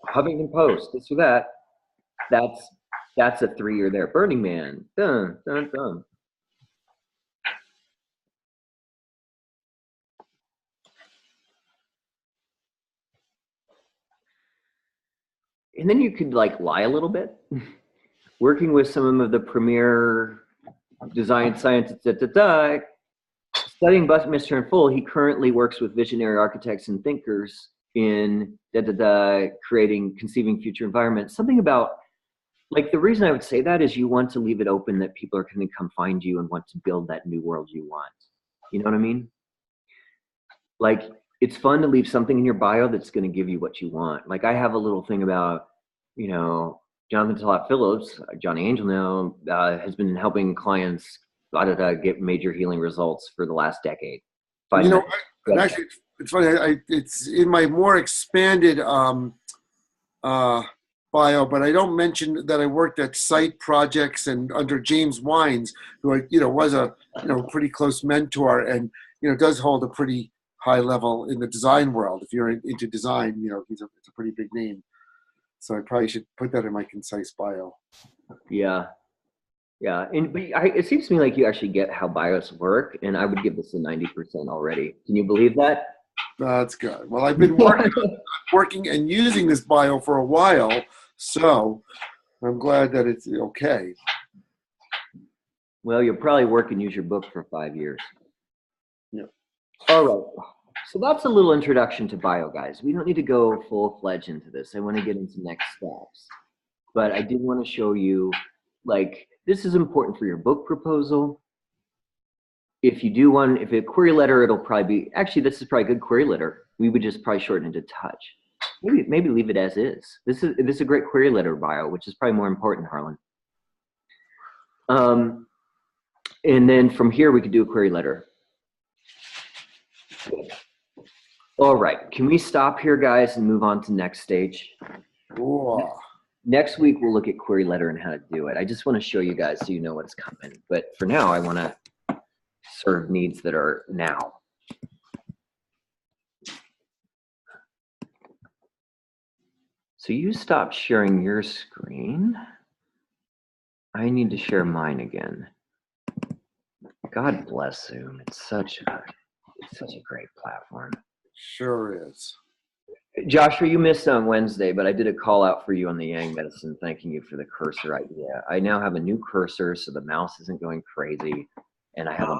Huffington Post, this or that. That's a 3 year there. Burning Man. Dun, dun, dun. And then you could lie a little bit. Working with some of the premier design scientists, studying Buckminster in full, he currently works with visionary architects and thinkers in conceiving future environments. Something about, the reason I would say that is you want to leave it open that people are going to come find you and want to build that new world you want. You know what I mean? It's fun to leave something in your bio that's going to give you what you want. I have a little thing about, Jonathan Talat Phillips, Johnny Angel now, has been helping clients get major healing results for the last decade. Actually, it's funny. It's in my more expanded bio, but I don't mention that I worked at Site Projects and under James Wines, who was a pretty close mentor and does hold a pretty high level in the design world. If you're into design, it's a pretty big name. So I probably should put that in my concise bio. Yeah. Yeah, but it seems to me like you actually get how bios work, and I would give this a 90% already. Can you believe that? That's good. Well, I've been working and using this bio for a while, so I'm glad that it's okay. Well, you'll probably work and use your book for 5 years. Yeah. All right. So that's a little introduction to bio, guys. We don't need to go full-fledged into this. I want to get into next steps. But I did want to show you, this is important for your book proposal. If you do one, if a query letter, it'll probably be, actually, this is probably a good query letter. We would just probably shorten it to touch. Maybe leave it as is. This is a great query letter bio, which is probably more important, Harlan. And then from here, we could do a query letter. All right, can we stop here, guys, and move on to next stage? Whoa. Next week, we'll look at query letter and how to do it. I just want to show you guys so you know what's coming. But for now, I want to serve needs that are now. So you stop sharing your screen. I need to share mine again. God bless Zoom. It's such a great platform. Sure is. Joshua, you missed on Wednesday, but I did a call out for you on the Yang Medicine, thanking you for the cursor idea. I now have a new cursor, so the mouse isn't going crazy, and I have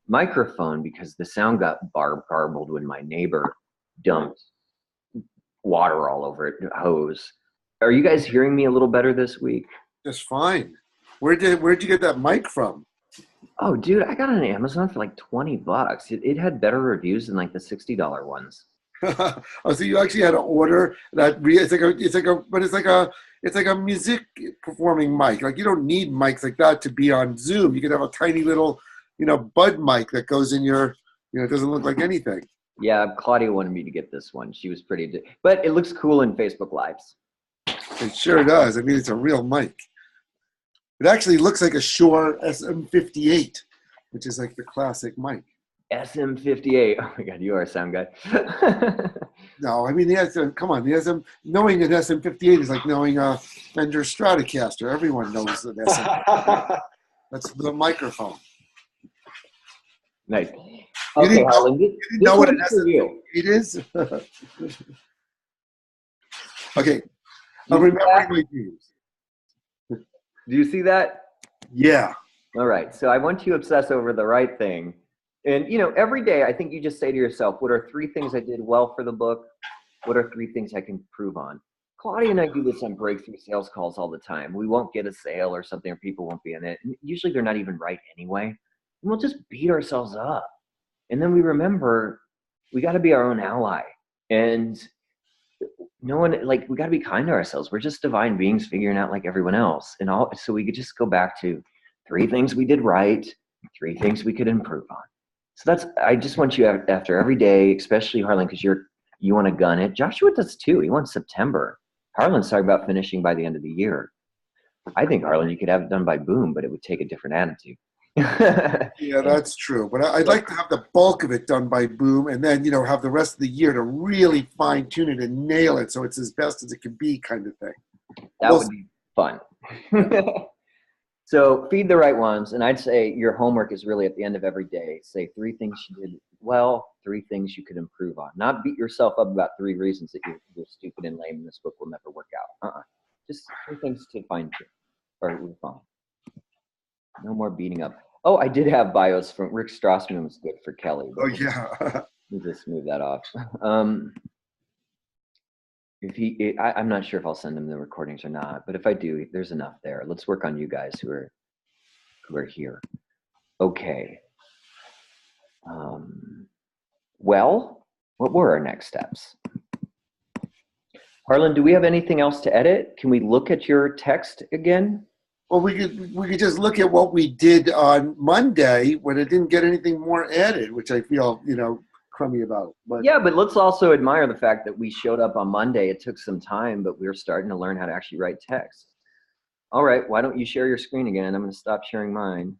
microphone because the sound got garbled when my neighbor dumped water all over it, hose. Are you guys hearing me a little better this week? Just fine. Where'd you get that mic from? Oh, dude, I got it on Amazon for like $20. It had better reviews than like the $60 ones. Oh, so you actually had to order that? It's like a music performing mic. Like, you don't need mics like that to be on Zoom. You could have a tiny little, bud mic that goes in your, it doesn't look like anything. Yeah, Claudia wanted me to get this one. She was but it looks cool in Facebook Lives. It sure does. I mean, it's a real mic. It actually looks like a Shure SM58, which is like the classic mic. SM58. Oh my God, you are a sound guy. No, I mean, come on. Knowing an SM58 is like knowing a Fender Stratocaster. Everyone knows an SM58. That's the microphone. Nice. Okay, Harlan, you didn't know what an SM58 is? Okay. I'm remembering my dreams. Do you see that? Yeah. All right. So I want you to obsess over the right thing. And, every day I think you just say to yourself, what are 3 things I did well for the book? What are 3 things I can improve on? Claudia and I do this on breakthrough sales calls all the time. We won't get a sale or something, or people won't be in it. And usually they're not even right anyway. And we'll just beat ourselves up. And then we remember we got to be our own ally. And we got to be kind to ourselves. We're just divine beings figuring out like everyone else. So we could just go back to 3 things we did right, 3 things we could improve on. So I just want you after every day, especially Harlan, because you want to gun it. Joshua does too. He wants September. Harlan's talking about finishing by the end of the year. I think, Harlan, you could have it done by boom, but it would take a different attitude. Yeah, that's true. But I'd like to have the bulk of it done by boom, and then, have the rest of the year to really fine tune it and nail it so it's as best as it can be, kind of thing. That would be fun. So feed the right ones. And I'd say your homework is really at the end of every day. Say 3 things you did well, 3 things you could improve on. Not beat yourself up about 3 reasons that you're stupid and lame and this book will never work out. Just 3 things to fine tune or refine. No more beating up. Oh, I did have bios from Rick Strassman was good for Kelly. Oh, yeah. Let me just move that off. I'm not sure if I'll send him the recordings or not, but if I do, there's enough there. Let's work on you guys who are here. Okay. Well, what were our next steps? Harlan, do we have anything else to edit? Can we look at your text again? Well, we could just look at what we did on Monday when it didn't get anything more added, which I feel, crummy about. But yeah, but let's also admire the fact that we showed up on Monday. It took some time, but we were starting to learn how to actually write text. All right, why don't you share your screen again? I'm going to stop sharing mine.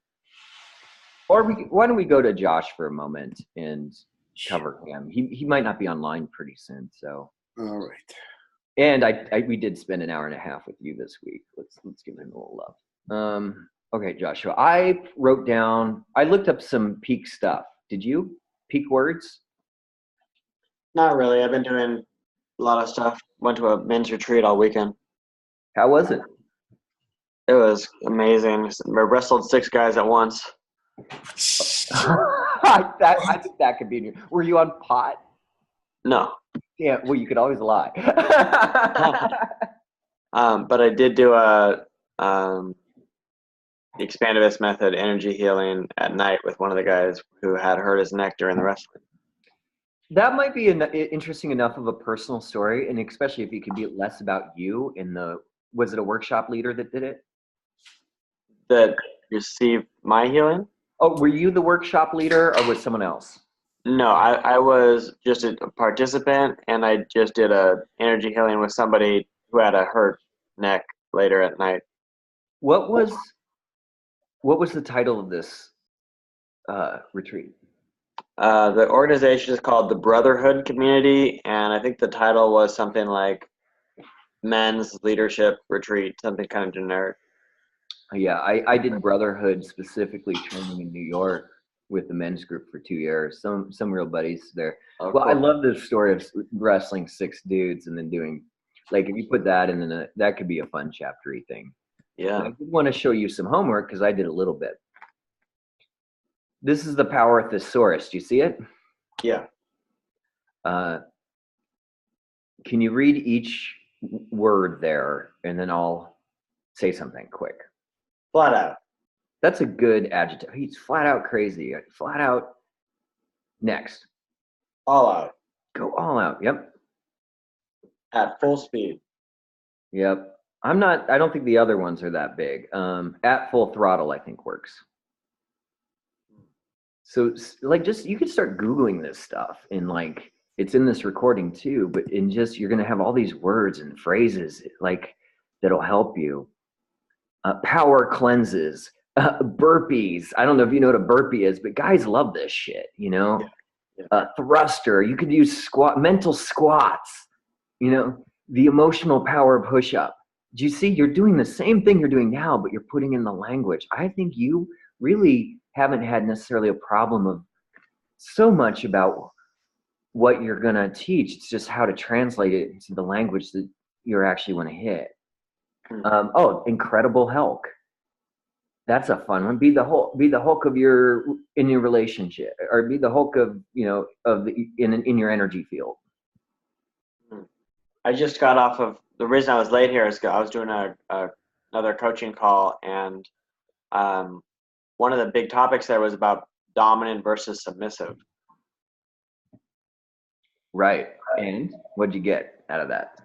Or why don't we go to Josh for a moment and cover him? He might not be online pretty soon, so. All right. And we did spend an hour and a half with you this week. Let's give him a little love. Okay, Joshua, I looked up some peak stuff. Did you? Peak words? Not really. I've been doing a lot of stuff. Went to a men's retreat all weekend. How was it? It was amazing. I wrestled 6 guys at once. I think that could be. Were you on pot? No. Yeah, well, you could always lie. But I did do the Expandivist method energy healing at night with one of the guys who had hurt his neck during the wrestling. That might be interesting enough of a personal story, and especially if it could be less about you. Was it a workshop leader that did it? That received my healing? Oh, were you the workshop leader, or was someone else? No, I was just a participant, and I just did a energy healing with somebody who had a hurt neck later at night. What was the title of this retreat? The organization is called the Brotherhood Community, and I think the title was something like Men's Leadership Retreat, something kind of generic. Yeah, I did Brotherhood specifically training in New York with the men's group for 2 years. Some real buddies there. Oh, well, cool. I love this story of wrestling 6 dudes and then doing, like, if you put that in, that could be a fun chapter-y thing. Yeah. And I did want to show you some homework because I did a little bit. This is the power thesaurus. Do you see it? Yeah. Can you read each word there, and then I'll say something quick. Flat out. That's a good adjective. He's flat out crazy. Flat out. Next. All out. Go all out. Yep. At full speed. Yep. I don't think the other ones are that big. At full throttle, I think works. So like, just, you could start Googling this stuff, and like, it's in this recording too, but in just, you're going to have all these words and phrases like that'll help you. Power cleanses, burpees. I don't know if you know what a burpee is, but guys love this shit, you know? Yeah. Thruster. You could use mental squats, you know, the emotional power push-up. Do you see? You're doing the same thing you're doing now, but you're putting in the language. I think you really haven't had necessarily a problem of so much about what you're going to teach. It's just how to translate it into the language that you actually want to hit. Incredible Hulk. That's a fun one. Be the Hulk of in your relationship, or be the Hulk of, you know, in your energy field. I just got off of, the reason I was late here is I was doing another coaching call, and one of the big topics there was about dominant versus submissive. Right. And what'd you get out of that?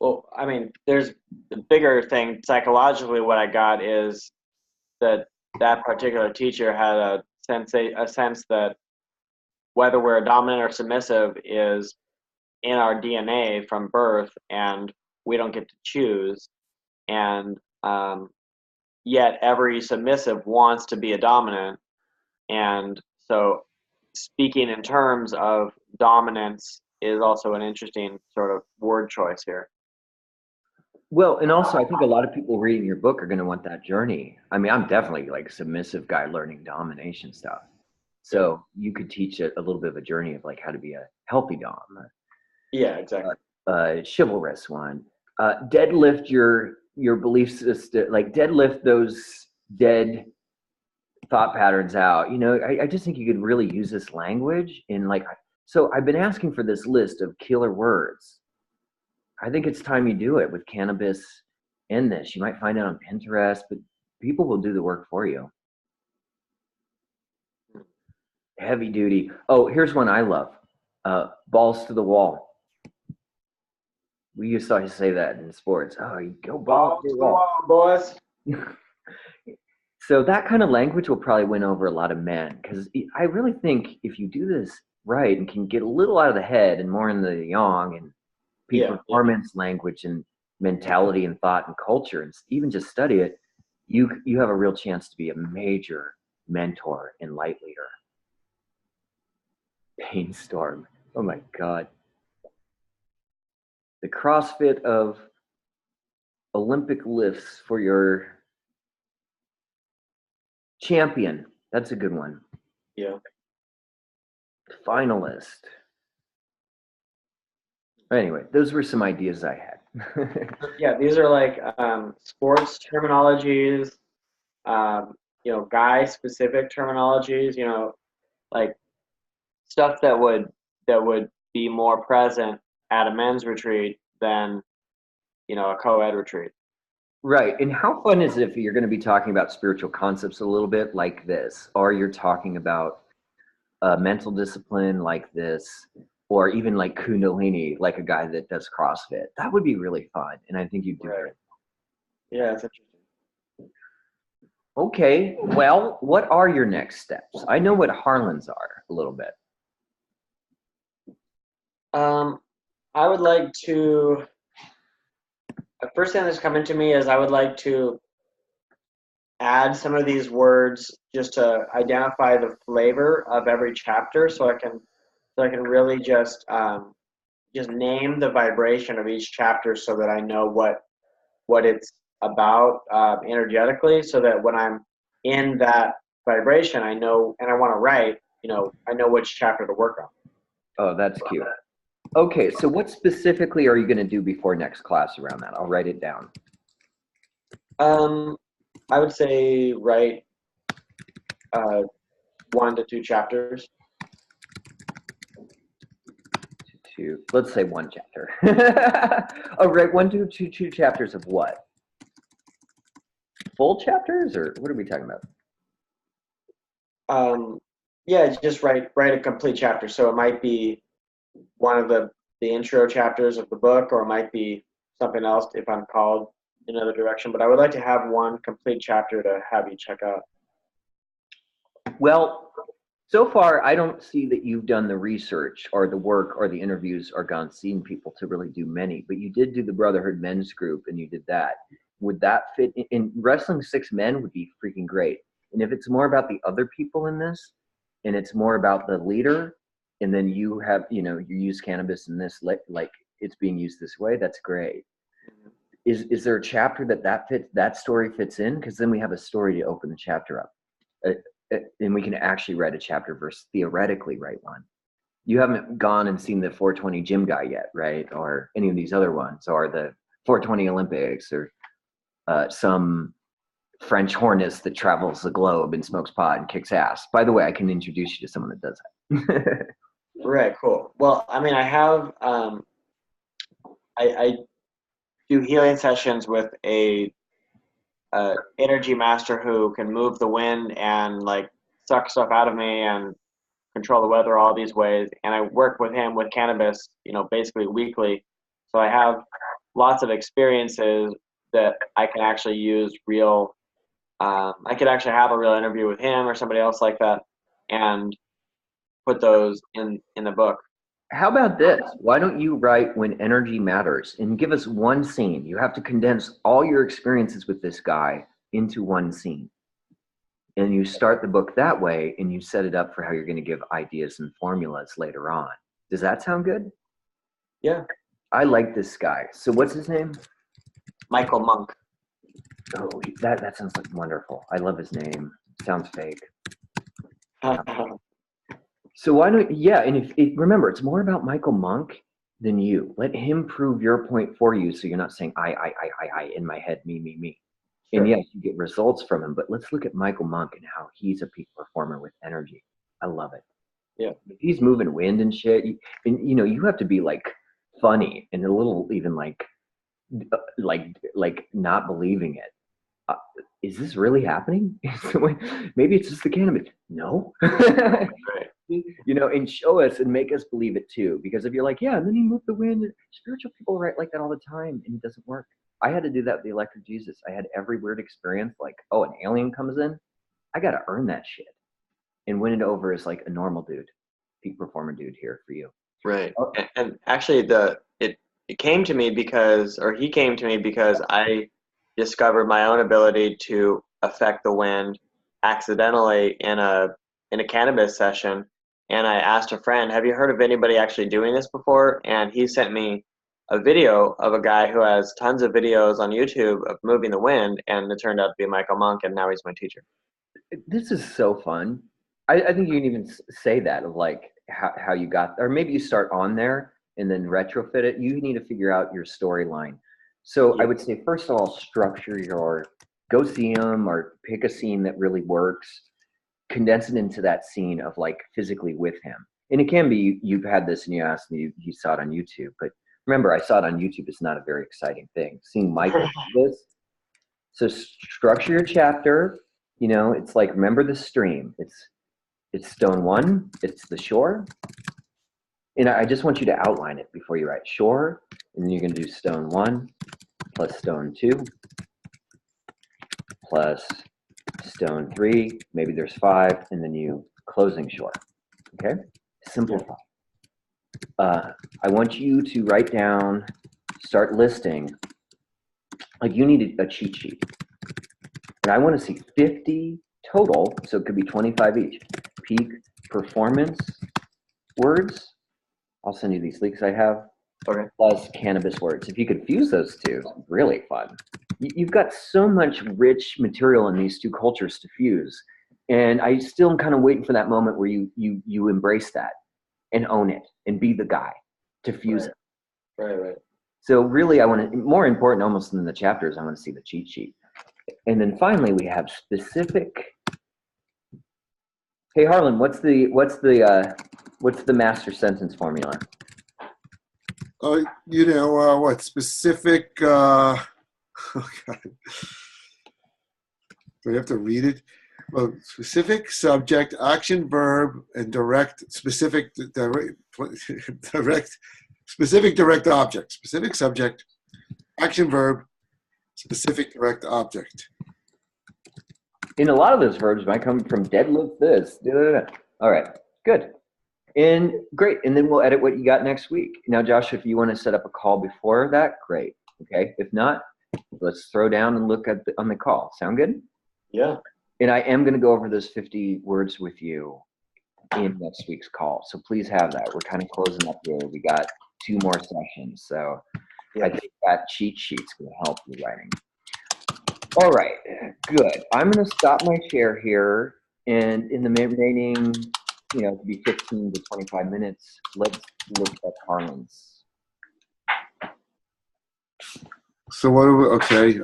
Well, I mean, there's the bigger thing psychologically. What I got is that particular teacher had a sense that whether we're dominant or submissive is in our DNA from birth, and we don't get to choose. And yet every submissive wants to be a dominant. And so speaking in terms of dominance is also an interesting sort of word choice here. Well, and also I think a lot of people reading your book are going to want that journey. I mean, I'm definitely like a submissive guy learning domination stuff. So you could teach a little bit of a journey of like how to be a healthy dom. Yeah, exactly. Chivalrous one. Deadlift your belief system, like deadlift those dead thought patterns out. You know, I just think you could really use this language in like, so I've been asking for this list of killer words. I think it's time you do it with cannabis and this. You might find it on Pinterest, but people will do the work for you. Heavy duty. Oh, here's one I love. Balls to the wall. We used to say that in sports. Oh, you go balls to the wall, boys. So that kind of language will probably win over a lot of men, because I really think if you do this right and can get a little out of the head and more in the yang and peak performance language and mentality and thought and culture, and even just study it, you have a real chance to be a major mentor and light leader. Painstorm. Oh my God. The CrossFit of Olympic lifts for your champion. That's a good one. Yeah. Finalist. Anyway, those were some ideas I had. Yeah, these are like sports terminologies, you know, guy specific terminologies, you know, like stuff that would be more present at a men's retreat than, you know, a co-ed retreat. Right. And how fun is it if you're going to be talking about spiritual concepts a little bit like this, or you're talking about mental discipline like this, or even like Kundalini, like a guy that does CrossFit? That would be really fun. And I think you'd do it. Yeah, it's interesting. Okay. Well, what are your next steps? I know what Harlan's are a little bit. I would like to, the first thing that's coming to me is I would like to add some of these words just to identify the flavor of every chapter, so I can really just name the vibration of each chapter, so that I know what it's about energetically, so that when I'm in that vibration, I know, and I want to write, you know, I know which chapter to work on. Oh, that's cute. Okay, so what specifically are you going to do before next class around that? I'll write it down. I would say write 1 to 2 chapters. Let's say 1 chapter. Oh, right, 1 to 2 chapters of what? Full chapters, or what are we talking about? Yeah, just write a complete chapter. So it might be one of the intro chapters of the book, or it might be something else if I'm called in another direction. But I would like to have 1 complete chapter to have you check out. Well, so far, I don't see that you've done the research or the work or the interviews or gone seeing people to really do many, but you did do the Brotherhood Men's Group and you did that. Would that fit in Wrestling 6 Men would be freaking great. And if it's more about the other people in this, and it's more about the leader, and then you have, you use cannabis in this, like it's being used this way, that's great. Is there a chapter that story fits in? Because then we have a story to open the chapter up. And we can actually write a chapter verse, theoretically write one. You haven't gone and seen the 420 gym guy yet, right? Or any of these other ones, or the 420 Olympics, or some French hornist that travels the globe and smokes pot and kicks ass. By the way, I can introduce you to someone that does that. Right, cool. Well, I mean, I have, I do healing sessions with a energy master who can move the wind and like suck stuff out of me and control the weather all these ways. And I work with him with cannabis, basically weekly. So I have lots of experiences that I can actually use real. I could actually have a real interview with him or somebody else like that and put those in the book. How about this? Why don't you write When Energy Matters and give us 1 scene? You have to condense all your experiences with this guy into 1 scene. And you start the book that way, and you set it up for how you're going to give ideas and formulas later on. Does that sound good? Yeah. I like this guy. So what's his name? Michael Monk. Oh, that sounds like wonderful. I love his name. Sounds fake. So why don't, and remember, it's more about Michael Monk than you. Let him prove your point for you, so you're not saying I in my head, me. Sure. And yes, you get results from him, but let's look at Michael Monk and how he's a peak performer with energy. I love it. Yeah. If he's moving wind and shit, and you have to be like funny and a little even like not believing it. Is this really happening? Maybe it's just the cannabis. No. Right. And show us and make us believe it too. Because if you're like, yeah, and then he moved the wind, spiritual people write like that all the time, and it doesn't work. I had to do that with the Electric Jesus. I had every weird experience, like, oh, an alien comes in, I got to earn that shit and win it over as like a normal dude, peak performer dude here for you. Right. And actually, it came to me because I discovered my own ability to affect the wind accidentally in a cannabis session. And I asked a friend, have you heard of anybody actually doing this before? And he sent me a video of a guy who has tons of videos on YouTube of moving the wind, and it turned out to be Michael Monk, and now he's my teacher. This is so fun. I think you can even say that of like how you got, or maybe you start on there and then retrofit it. You need to figure out your storyline. So I would say, first of all, go see him or pick a scene that really works. Condense it into that scene of like physically with him. And it can be you've had this and you asked me, you saw it on YouTube. But remember, I saw it on YouTube. It's not a very exciting thing. Seeing Michael do this. So structure your chapter. It's like, remember the stream. It's stone 1. It's the shore. And I just want you to outline it before you write shore. And then you're going to do stone 1 plus stone 2 plus stone 3, maybe there's 5, and then you closing shore. Okay? Simplify. I want you to write down, start listing, like you need a cheat sheet. And I want to see 50 total, so it could be 25 each, peak performance words. I'll send you these links I have. Okay. Plus cannabis words. If you could fuse those two, really fun. You've got so much rich material in these 2 cultures to fuse. And I still am kind of waiting for that moment where you embrace that and own it and be the guy to fuse it. Right. So really, I want to, more important almost than the chapters, I want to see the cheat sheet. And then finally, we have specific Hey Harlan, what's the master sentence formula? What specific? Oh God, do I have to read it? Well, specific subject, action, verb, and direct specific direct object. Specific subject, action, verb, specific direct object. In a lot of those verbs might come from deadlift this. Da, da, da. All right, good. And great. And then we'll edit what you got next week. Now, Josh, if you want to set up a call before that, great. Okay. If not, let's throw down and look at on the call. Sound good? Yeah. And I am going to go over those 50 words with you in next week's call. So please have that. We're kind of closing up here. We got 2 more sessions. So I think that cheat sheet's going to help you writing. All right, good. I'm going to stop my share here, and in the remaining, it could be 15 to 25 minutes. Let's look at Harlan's. So what do we, okay.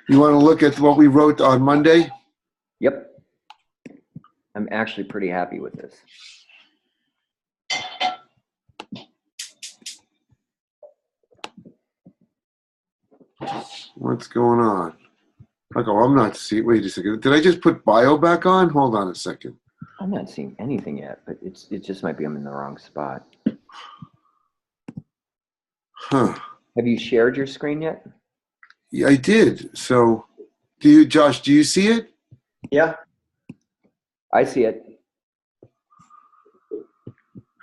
You want to look at what we wrote on Monday? Yep. I'm actually pretty happy with this. What's going on? I'm not seeing. Wait a second. Did I just put bio back on? Hold on a second. I'm not seeing anything yet, but it just might be I'm in the wrong spot. Huh. Have you shared your screen yet? Yeah, I did. So, Josh, do you see it? Yeah. I see it.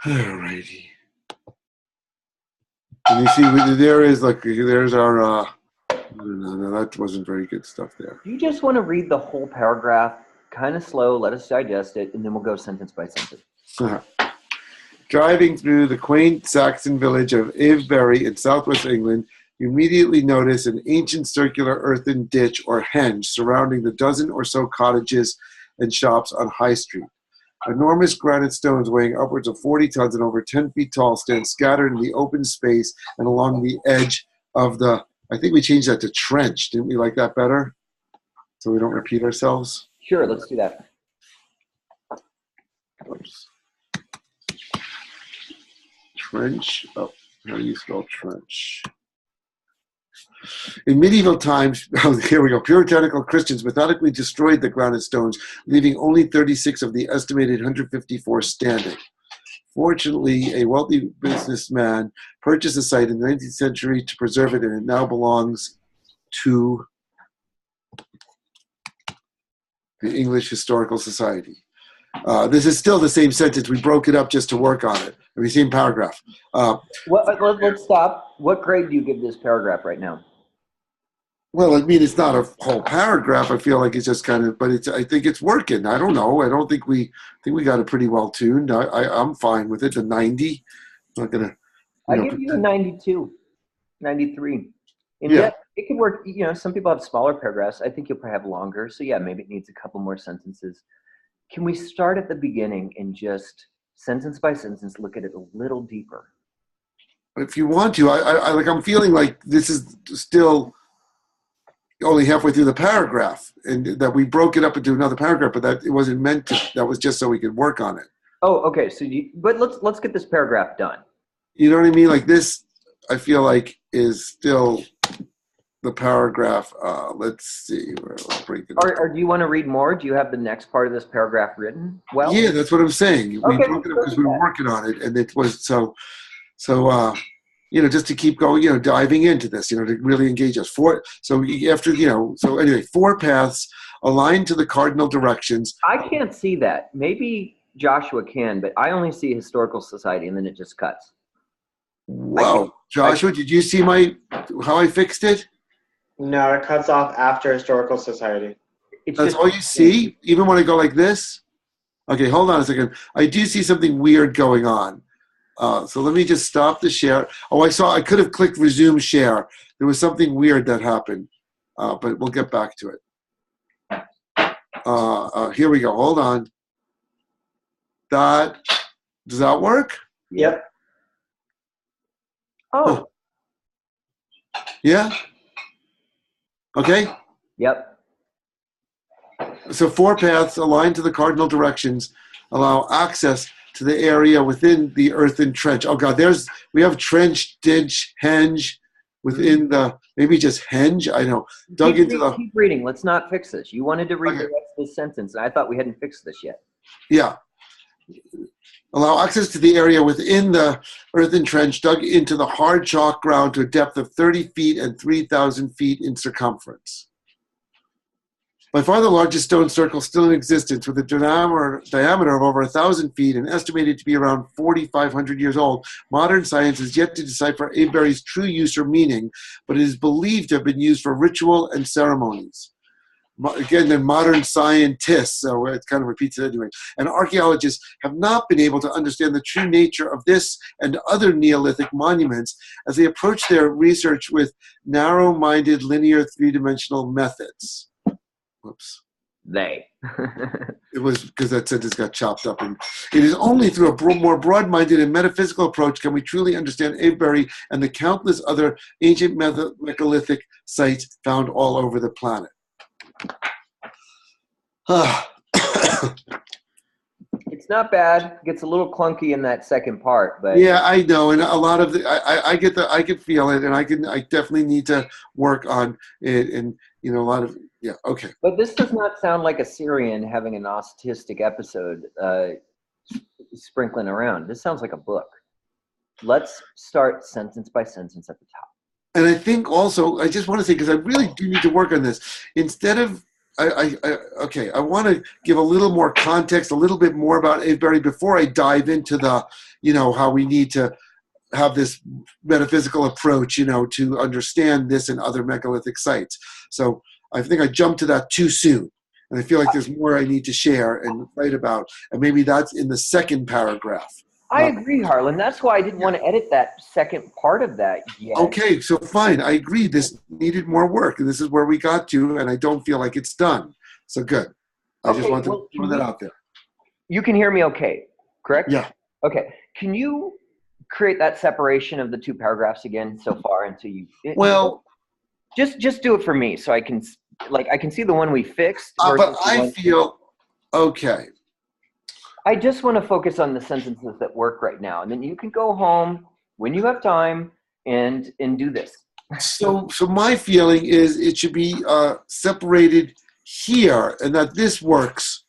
Alrighty. And you see, there's our. No, that wasn't very good stuff there. You just want to read the whole paragraph, kind of slow, let us digest it, and then we'll go sentence by sentence. Driving through the quaint Saxon village of Avebury in southwest England, you immediately notice an ancient circular earthen ditch or henge surrounding the dozen or so cottages and shops on High Street. Enormous granite stones weighing upwards of 40 tons and over 10 feet tall stand scattered in the open space and along the edge of the, I think we changed that to trench. Didn't we like that better? So we don't repeat ourselves? Sure, let's do that. Oops. Trench. Oh, how do you spell trench? In medieval times, here we go, puritanical Christians methodically destroyed the granite stones, leaving only 36 of the estimated 154 standing. Fortunately, a wealthy businessman purchased the site in the 19th century to preserve it, and it now belongs to the English Historical Society. This is still the same sentence. We broke it up just to work on it. I mean, same paragraph. Let's stop. What grade do you give this paragraph right now? Well, I mean, it's not a whole paragraph. I feel like it's just kind of, but I think it's working. I don't know. I think we got it pretty well tuned. I'm fine with it. A 90. I'm not gonna. I give you a 92, 93. And yeah, it could work. Some people have smaller paragraphs. I think you'll probably have longer. So yeah, maybe it needs a couple more sentences. Can we start at the beginning and just sentence by sentence look at it a little deeper? If you want to, I'm feeling like this is still only halfway through the paragraph, and that we broke it up into another paragraph, but that it wasn't meant to. That was just so we could work on it. Oh, okay. But let's get this paragraph done. You know what I mean? Like this, I feel like is still the paragraph. Let's see. I'll break it up. Or do you want to read more? Do you have the next part of this paragraph written? Well, yeah, that's what I'm saying. Okay, we broke it up because we were working on it, and it was so. Just to keep going, diving into this, to really engage us. So anyway, 4 paths aligned to the cardinal directions. I can't see that. Maybe Joshua can, but I only see Historical Society, and then it just cuts. Wow, Joshua, did you see how I fixed it? No, it cuts off after Historical Society. That's all you see? Even when I go like this? Okay, hold on a second. I do see something weird going on. So let me just stop the share. Oh, I could have clicked resume share. There was something weird that happened, but we'll get back to it. Here we go. Hold on. Does that work? Yep. Oh. Yeah? Okay? Yep. So 4 paths aligned to the cardinal directions allow access to the area within the earthen trench. Oh God, we have trench, ditch, henge within the, maybe just henge, I know. Keep reading. Let's not fix this. You wanted to read the rest of this sentence. I thought we hadn't fixed this yet. Yeah. Allow access to the area within the earthen trench dug into the hard chalk ground to a depth of 30 feet and 3,000 feet in circumference. By far the largest stone circle still in existence, with a diameter of over 1,000 feet and estimated to be around 4,500 years old, modern science has yet to decipher Avebury's true use or meaning, but it is believed to have been used for ritual and ceremonies. Again, they're modern scientists, so it kind of repeats it anyway. And archaeologists have not been able to understand the true nature of this and other Neolithic monuments as they approach their research with narrow-minded, linear, three-dimensional methods. Whoops. They. It was because that sentence got chopped up. And it is only through a more broad-minded and metaphysical approach can we truly understand Avebury and the countless other ancient megalithic sites found all over the planet. It's not bad. It gets a little clunky in that second part, but yeah, I know, and a lot of I can feel it, and I definitely need to work on it, and a lot of okay. But this does not sound like a Syrian having an autistic episode sprinkling around. This sounds like a book. Let's start sentence by sentence at the top. And I think also, I just want to say, because I really do need to work on this, instead of, I want to give a little more context, a little bit more about Avebury before I dive into the, how we need to have this metaphysical approach, to understand this and other megalithic sites. So I think I jumped to that too soon. And I feel like there's more I need to share and write about. And maybe that's in the second paragraph. I agree, Harlan. That's why I didn't want to edit that second part of that yet. Okay, so fine. I agree. This needed more work, and this is where we got to, and I don't feel like it's done. So good. I just want to throw that out there. You can hear me okay, correct? Yeah. Okay. Can you create that separation of the two paragraphs again so far until you... Well... Just do it for me so I can see the one we fixed. But I feel... Okay. I just want to focus on the sentences that work right now, and then you can go home when you have time and do this. So my feeling is it should be separated here, and that this works.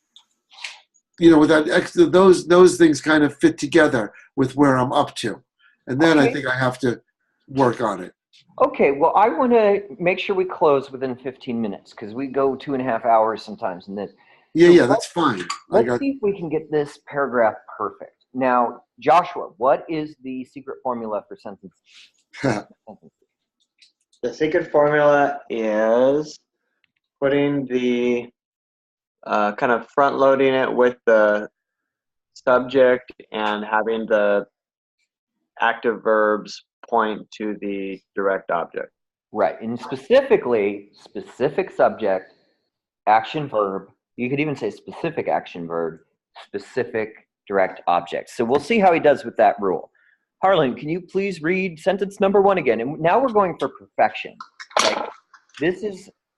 With that those things kind of fit together with where I'm up to, and then I think I have to work on it. Okay. Well, I want to make sure we close within 15 minutes because we go 2.5 hours sometimes, and then. Yeah, that's fine. Let's see if we can get this paragraph perfect. Now, Joshua, what is the secret formula for sentences? The secret formula is putting the kind of front loading it with the subject and having the active verbs point to the direct object. Right. And specifically, specific subject, action verb. You could even say specific action verb, specific direct object. So we'll see how he does with that rule. Harlan, can you please read sentence number 1 again? And now we're going for perfection. This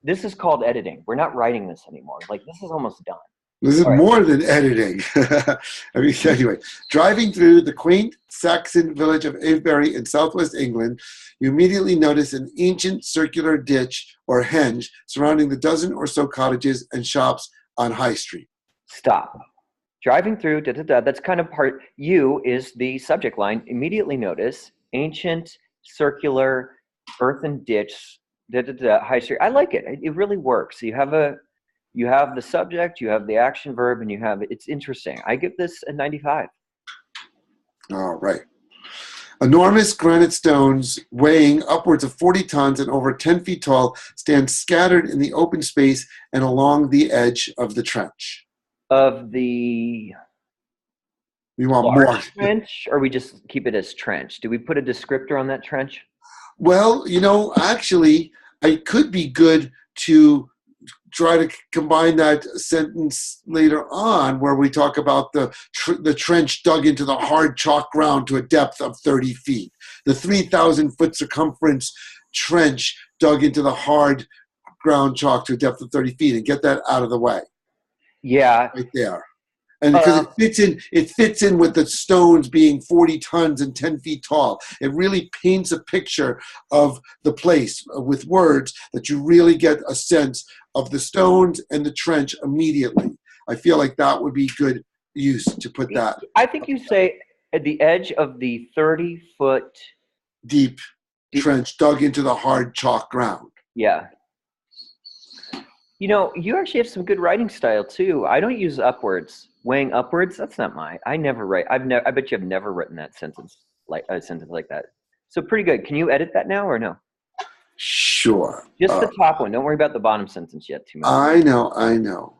is called editing. We're not writing this anymore. This is almost done. This is more than editing. Anyway, driving through the quaint Saxon village of Avebury in southwest England, you immediately notice an ancient circular ditch or henge surrounding the dozen or so cottages and shops on High Street. Stop. Driving through, that's kind of part, you is the subject line. Immediately notice, ancient, circular, earthen ditch, High Street. I like it. It really works. You have the subject, you have the action verb, and it's interesting. I give this a 95. All right. Enormous granite stones weighing upwards of 40 tons and over 10 feet tall stand scattered in the open space and along the edge of the trench. Of the you want more trench, or we just keep it as trench? Do we put a descriptor on that trench? Well, actually, it could be good to try to combine that sentence later on where we talk about the trench dug into the hard chalk ground to a depth of 30 feet. The 3,000-foot circumference trench dug into the hard ground chalk to a depth of 30 feet, and get that out of the way. Yeah. right there. And because it fits in with the stones being 40 tons and 10 feet tall. It really paints a picture of the place with words that you really get a sense of the stones and the trench immediately. I feel like that would be good use to put that. I think you say at the edge of the 30-foot Deep trench dug into the hard chalk ground. Yeah. You know, you actually have some good writing style too. I don't use upwards. Weighing upwards, that's not mine. I never write. I bet you have never written that sentence like a sentence like that. So pretty good. Can you edit that now or no? Sure. Just the top one. Don't worry about the bottom sentence yet too much. I know.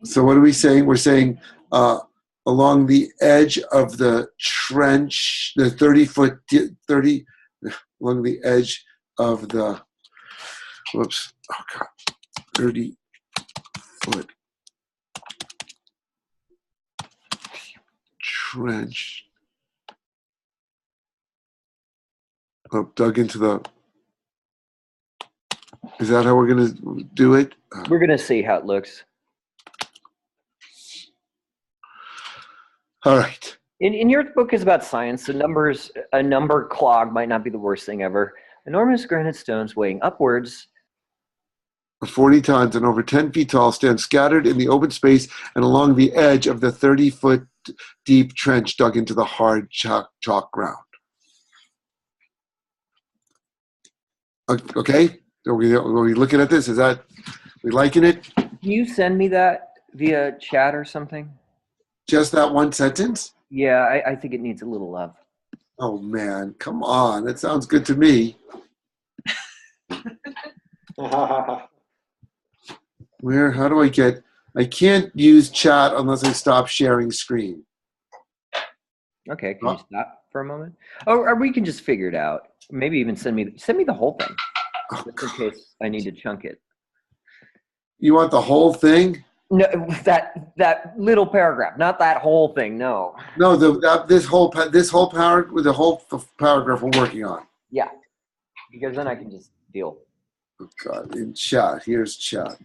So what are we saying? We're saying along the edge of the trench, the 30-foot, along the edge of the, 30-foot trench. Dug into the, is that how we're going to do it? We're going to see how it looks. All right. In your book is about science. A number clog might not be the worst thing ever. Enormous granite stones weighing upwards 40 tons and over 10 feet tall stand scattered in the open space and along the edge of the 30-foot deep trench dug into the hard chalk ground. Okay? Are we looking at this? We liking it? Can you send me that via chat or something? Just that one sentence? Yeah, I think it needs a little love. Oh, man. Come on. That sounds good to me. How do I can't use chat unless I stop sharing screen. Okay, can you stop for a moment? Or we can just figure it out. Maybe even send me the whole thing. Just in case I need to chunk it. You want the whole thing? No, that little paragraph, not that whole thing. No. No, this whole paragraph with the whole paragraph we're working on. Yeah, because then I can just deal. Oh God! In chat, here's chat.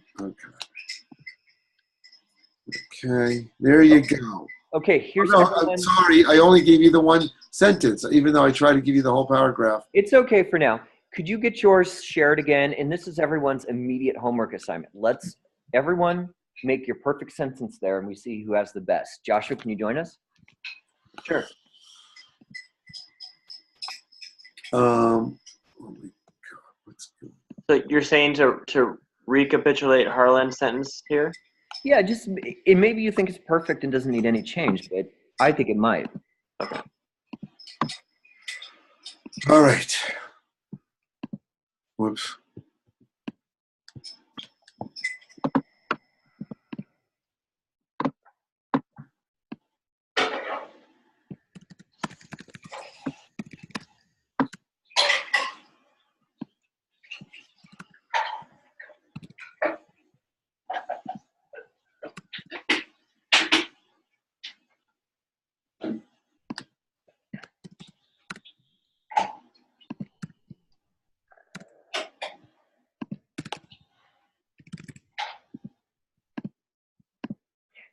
Okay, there you go. Okay, here's. Oh, no, I'm sorry. I only gave you the one sentence, even though I tried to give you the whole paragraph. It's okay for now. Could you get yours shared again? And this is everyone's immediate homework assignment. Let's everyone make your perfect sentence there, and we see who has the best. Joshua, can you join us? Sure. Oh my God, what's good? So you're saying to recapitulate Harlan's sentence here? Yeah, maybe you think it's perfect and doesn't need any change, but I think it might. Okay. All right. Whoops.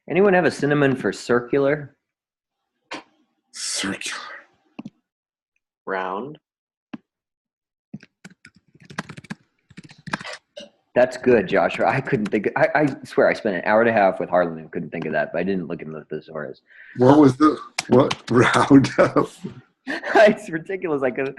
Anyone have a synonym for circular? Circular. Round. That's good, Joshua. I couldn't think. I swear I spent an hour and a half with Harlan and couldn't think of that, but I didn't look in the thesaurus. What was what round up? It's ridiculous. I could.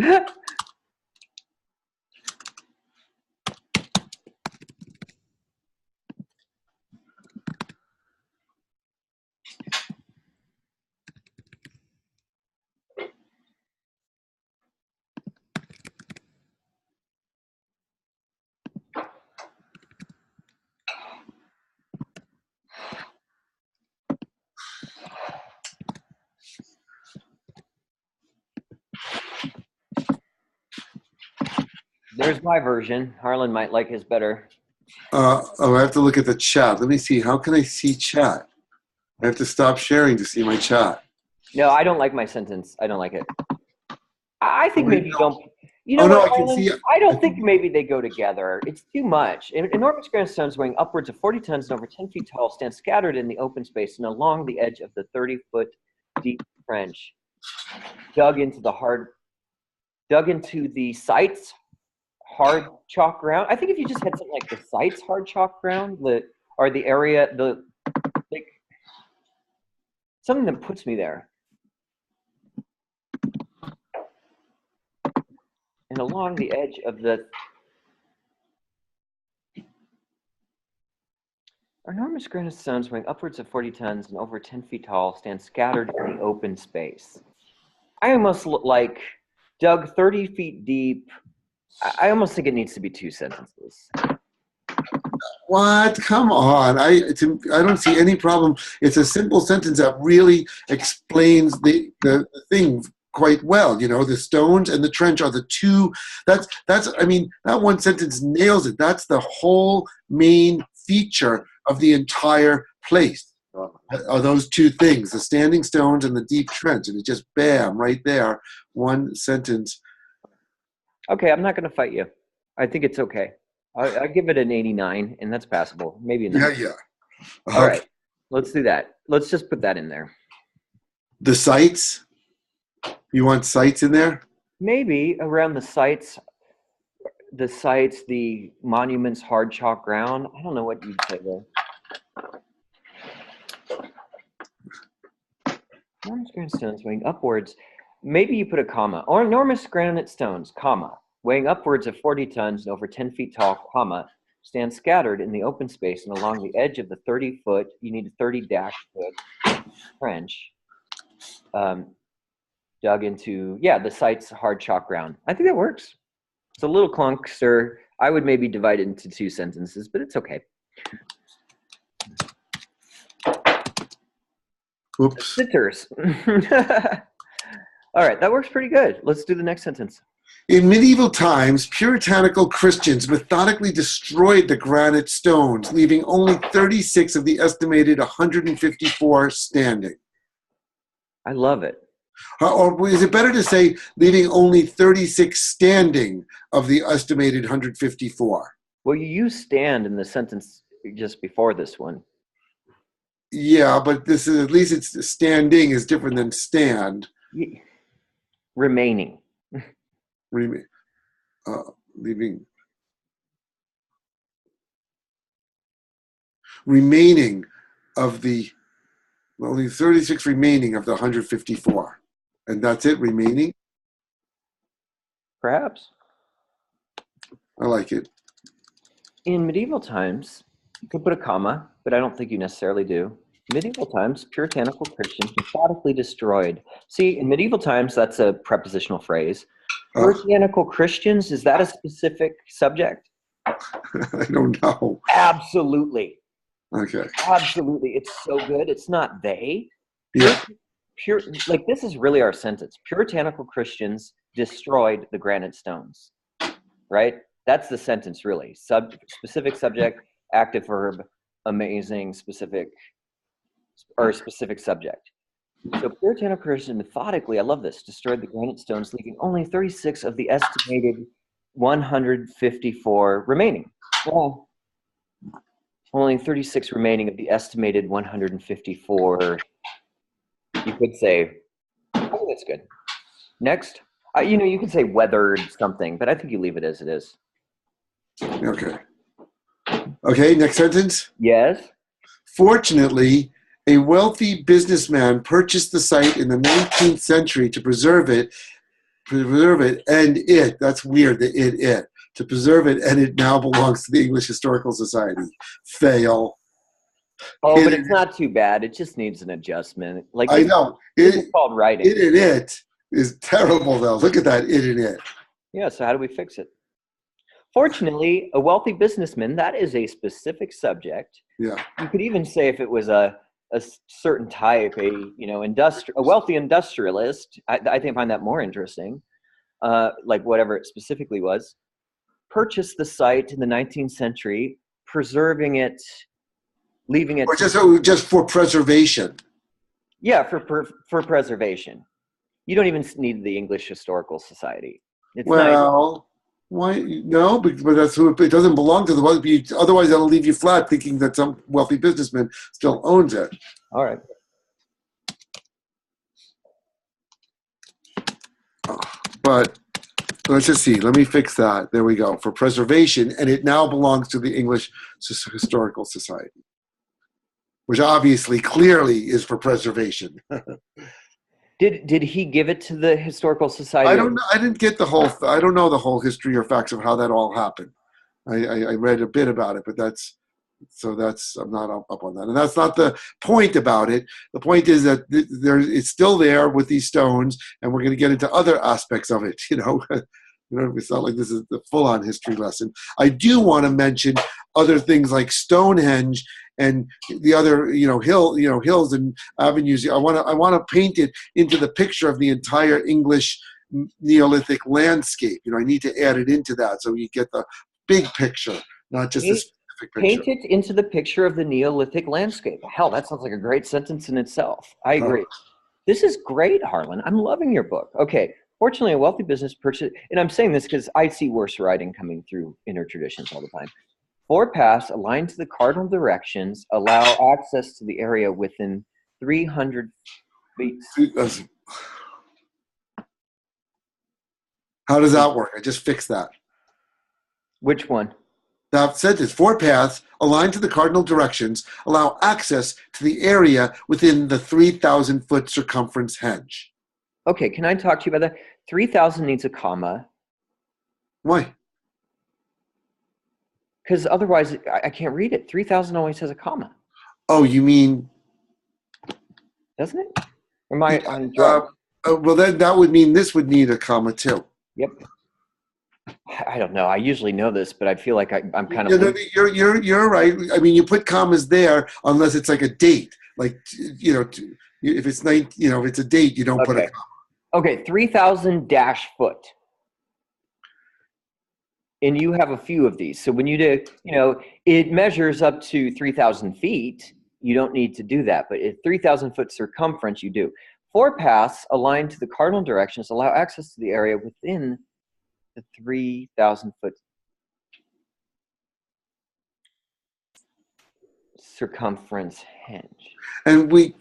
There's my version. Harlan might like his better. I have to look at the chat. Let me see. How can I see chat? I have to stop sharing to see my chat. No, I don't like my sentence. I don't like it. I think maybe you don't. You know Oh no, what, I can Harlan? see. I don't think maybe they go together. It's too much. Enormous granite stones weighing upwards of 40 tons and over 10 feet tall stand scattered in the open space and along the edge of the 30-foot deep trench dug into the site's hard chalk ground. I think if you just had something like the site's hard chalk ground, or the area, like something that puts me there. And along the edge of the enormous granite stones weighing upwards of 40 tons and over 10 feet tall stand scattered in the open space. I almost look like dug 30 feet deep. I almost think it needs to be 2 sentences. What? Come on. I don't see any problem. It's a simple sentence that really explains the thing quite well. You know, the stones and the trench are the two. That's. I mean, that one sentence nails it. That's the whole main feature of the entire place. Are those two things, the standing stones and the deep trench. And it just, bam, right there, one sentence. Okay, I'm not going to fight you. I think it's okay. I give it an 89, and that's passable. Maybe a 90. Yeah. All right, let's do that. Let's just put that in there. The sites? You want sites in there? Maybe around the sites, the monuments, hard chalk ground. I don't know what you'd say there. Enormous granite stones weighing upwards. Maybe you put a comma. Or enormous granite stones, comma, weighing upwards of 40 tons and over 10 feet tall, comma, stand scattered in the open space and along the edge of the 30-foot, you need a 30-foot trench, dug into, the site's hard chalk ground. I think that works. It's a little clunkster. I would maybe divide it into 2 sentences, but it's okay. Oops. Sitters. All right, that works pretty good. Let's do the next sentence. In medieval times, puritanical Christians methodically destroyed the granite stones, leaving only 36 of the estimated 154 standing. I love it. Or is it better to say leaving only 36 standing of the estimated 154? Well, you use stand in the sentence just before this one. Yeah, but this is, at least it's standing is different than stand. Remaining. Leaving. Remaining of the, only 36 remaining of the 154. And that's it, remaining? Perhaps. I like it. In medieval times, you could put a comma, but I don't think you necessarily do. Medieval times, puritanical Christians methodically destroyed. See, in medieval times, that's a prepositional phrase. Puritanical Christians, is that a specific subject? I don't know. Absolutely. Okay. Absolutely. It's so good. It's not they. Yeah. Like, this is really our sentence. Puritanical Christians destroyed the granite stones. Right? That's the sentence, really. Specific subject, active verb, amazing, specific subject. So puritanical Christians methodically, I love this, destroyed the granite stones, leaving only 36 of the estimated 154 remaining. Well, only 36 remaining of the estimated 154. You could say, I think that's good. Next, you could say weathered something, but I think you leave it as it is. Okay. Okay, next sentence. Yes. Fortunately, a wealthy businessman purchased the site in the 19th century to preserve it, that's weird, to preserve it, and it now belongs to the English Historical Society. Fail. Oh, but it's not too bad. It just needs an adjustment. Like, I know. It's called writing. It is terrible, though. Look at that, it. Yeah, so how do we fix it? Fortunately, a wealthy businessman, that is a specific subject. Yeah. You could even say if it was a certain type, a wealthy industrialist, I find that more interesting, like whatever it specifically was, purchased the site in the 19th century, preserving it, leaving it. Or just for preservation. Yeah, for preservation. You don't even need the English Historical Society. It's nice. Well, why? No, but that's who it doesn't belong to the wealthy. Otherwise, that'll leave you flat, thinking that some wealthy businessman still owns it. All right. But let's just see. Let me fix that. There we go. For preservation, and it now belongs to the English Historical Society, which obviously, clearly, is for preservation. Did he give it to the Historical Society? I don't know. I didn't get the whole. I don't know the whole history or facts of how that all happened. I read a bit about it, but I'm not up on that, and that's not the point about it. The point is that it's still there with these stones, and we're going to get into other aspects of it. It's not like this is the full-on history lesson. I do want to mention other things like Stonehenge and the other, hills and avenues. I want to paint it into the picture of the entire English Neolithic landscape. I need to add it into that so you get the big picture, not just the specific picture. Paint it into the picture of the Neolithic landscape. Hell, that sounds like a great sentence in itself. I agree. This is great, Harlan. I'm loving your book. Okay. Fortunately, a wealthy business purchase, and I'm saying this because I see worse writing coming through inner traditions all the time. 4 paths aligned to the cardinal directions allow access to the area within 300 feet. How does that work? I just fixed that. Which one? That sentence, 4 paths aligned to the cardinal directions allow access to the area within the 3,000-foot circumference henge. Okay, can I talk to you about that? 3,000 needs a comma. Why? Because otherwise, I can't read it. 3,000 always has a comma. Oh, you mean? Doesn't it? Or am I on drugs? Well, then that would mean this would need a comma too. Yep. I don't know. I usually know this, but I feel like I'm kind of. You're right. I mean, you put commas there unless it's like a date. Like, if it's if it's a date, you don't put a comma. Okay, 3,000 dash foot. And you have a few of these. So when you do, it measures up to 3,000 feet. You don't need to do that. But at 3,000 foot circumference, you do. 4 paths aligned to the cardinal directions allow access to the area within the 3,000 foot circumference henge. And we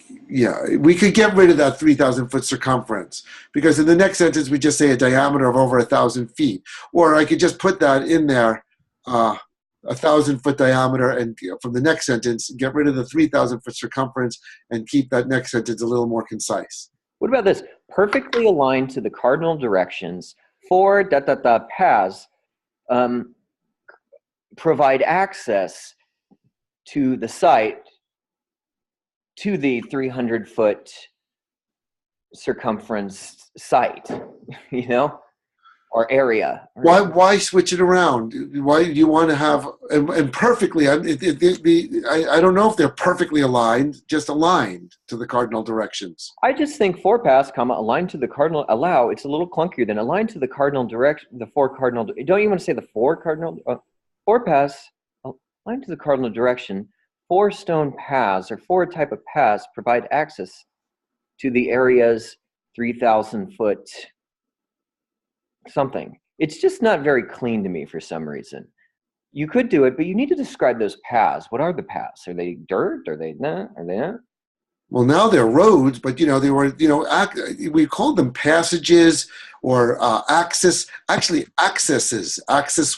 could get rid of that 3,000 foot circumference, because in the next sentence we just say a diameter of over 1,000 feet. Or I could just put that in there, 1,000 foot diameter, and from the next sentence get rid of the 3,000 foot circumference and keep that next sentence a little more concise. What about this? Perfectly aligned to the cardinal directions, 4 paths provide access to the site to the 300-foot circumference site, or area. Why switch it around? Why do you want to have and perfectly? I don't know if they're perfectly aligned, just aligned to the cardinal directions. I just think 4 paths, aligned to the cardinal allow. It's a little clunkier than aligned to the cardinal direction. The 4 cardinal. Don't you want to say the 4 cardinal? 4 paths aligned to the cardinal direction. 4 stone paths or 4 type of paths provide access to the area's 3,000 foot something. It's just not very clean to me for some reason. You could do it, but you need to describe those paths. What are the paths? Are they dirt? Are they not? Are they not? Well, now they're roads, but they were, we called them passages or access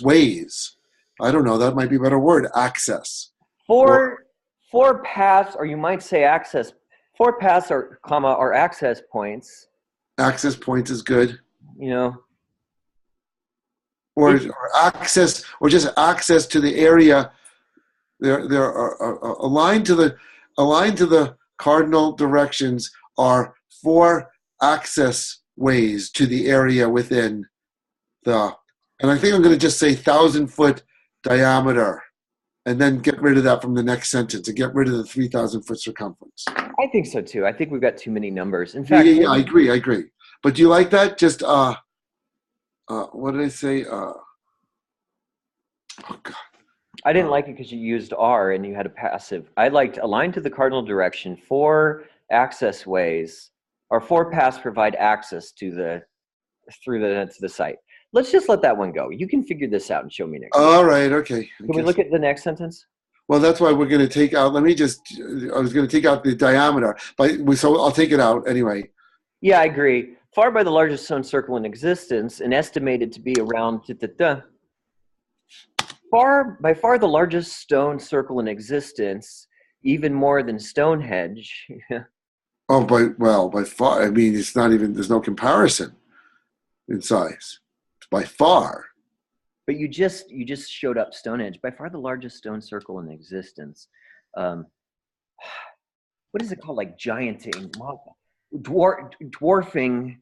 ways. I don't know. That might be a better word. Access. 4 paths, or you might say access. 4 paths are access points. Access points is good. Or access, or just access to the area. There are aligned to the cardinal directions are 4 access ways to the area within the. And I think I'm going to just say 1,000-foot diameter, and then get rid of that from the next sentence and get rid of the 3,000 foot circumference. I think so too. I think we've got too many numbers. In fact, yeah, I agree. But do you like that? Just what did I say? Oh God. I didn't like it because you used R and you had a passive. I liked aligned to the cardinal direction. 4 access ways or 4 paths provide access to the site. let's just let that one go. You can figure this out and show me next. All right. Okay. Can we look at the next sentence? Well, that's why we're going to take out. I was going to take out the diameter, so I'll take it out anyway. Yeah, I agree. Far by the largest stone circle in existence, and estimated to be around by far the largest stone circle in existence, even more than Stonehenge. Oh, by far. I mean, it's not even. There's no comparison in size. By far. But you just showed up Stonehenge, by far the largest stone circle in existence. What is it called? Like gianting, dwarfing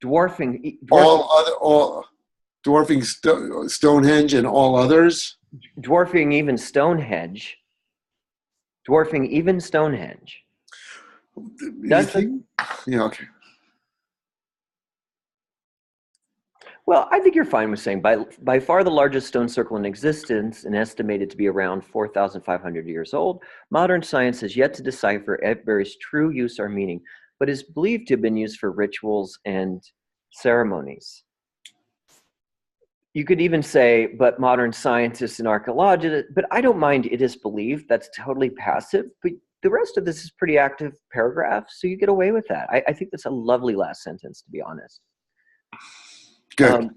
Dwarfing Stonehenge and all others. Dwarfing even Stonehenge. Dwarfing even Stonehenge. Yeah. Okay. Well, I think you're fine with saying by far the largest stone circle in existence and estimated to be around 4,500 years old. Modern science has yet to decipher Edberry's true use or meaning, but is believed to have been used for rituals and ceremonies. You could even say, but modern scientists and archaeologists, but I don't mind it is believed. That's totally passive. But the rest of this is pretty active paragraph, so you get away with that. I think that's a lovely last sentence, to be honest. Good.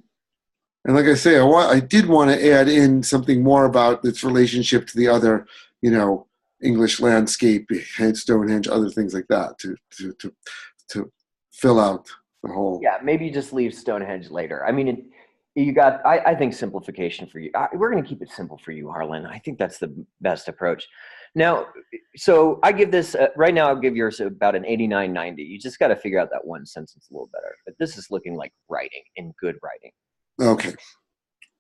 And like I say, I did want to add in something more about its relationship to the other, English landscape, Stonehenge, other things like that, to fill out the whole. Yeah, maybe you just leave Stonehenge later. I mean, I think simplification for you. We're going to keep it simple for you, Harlan. I think that's the best approach. Now, so I give this, right now I'll give yours about an 89, 90. You just got to figure out that one sentence a little better. But this is looking like writing, and good writing. Okay.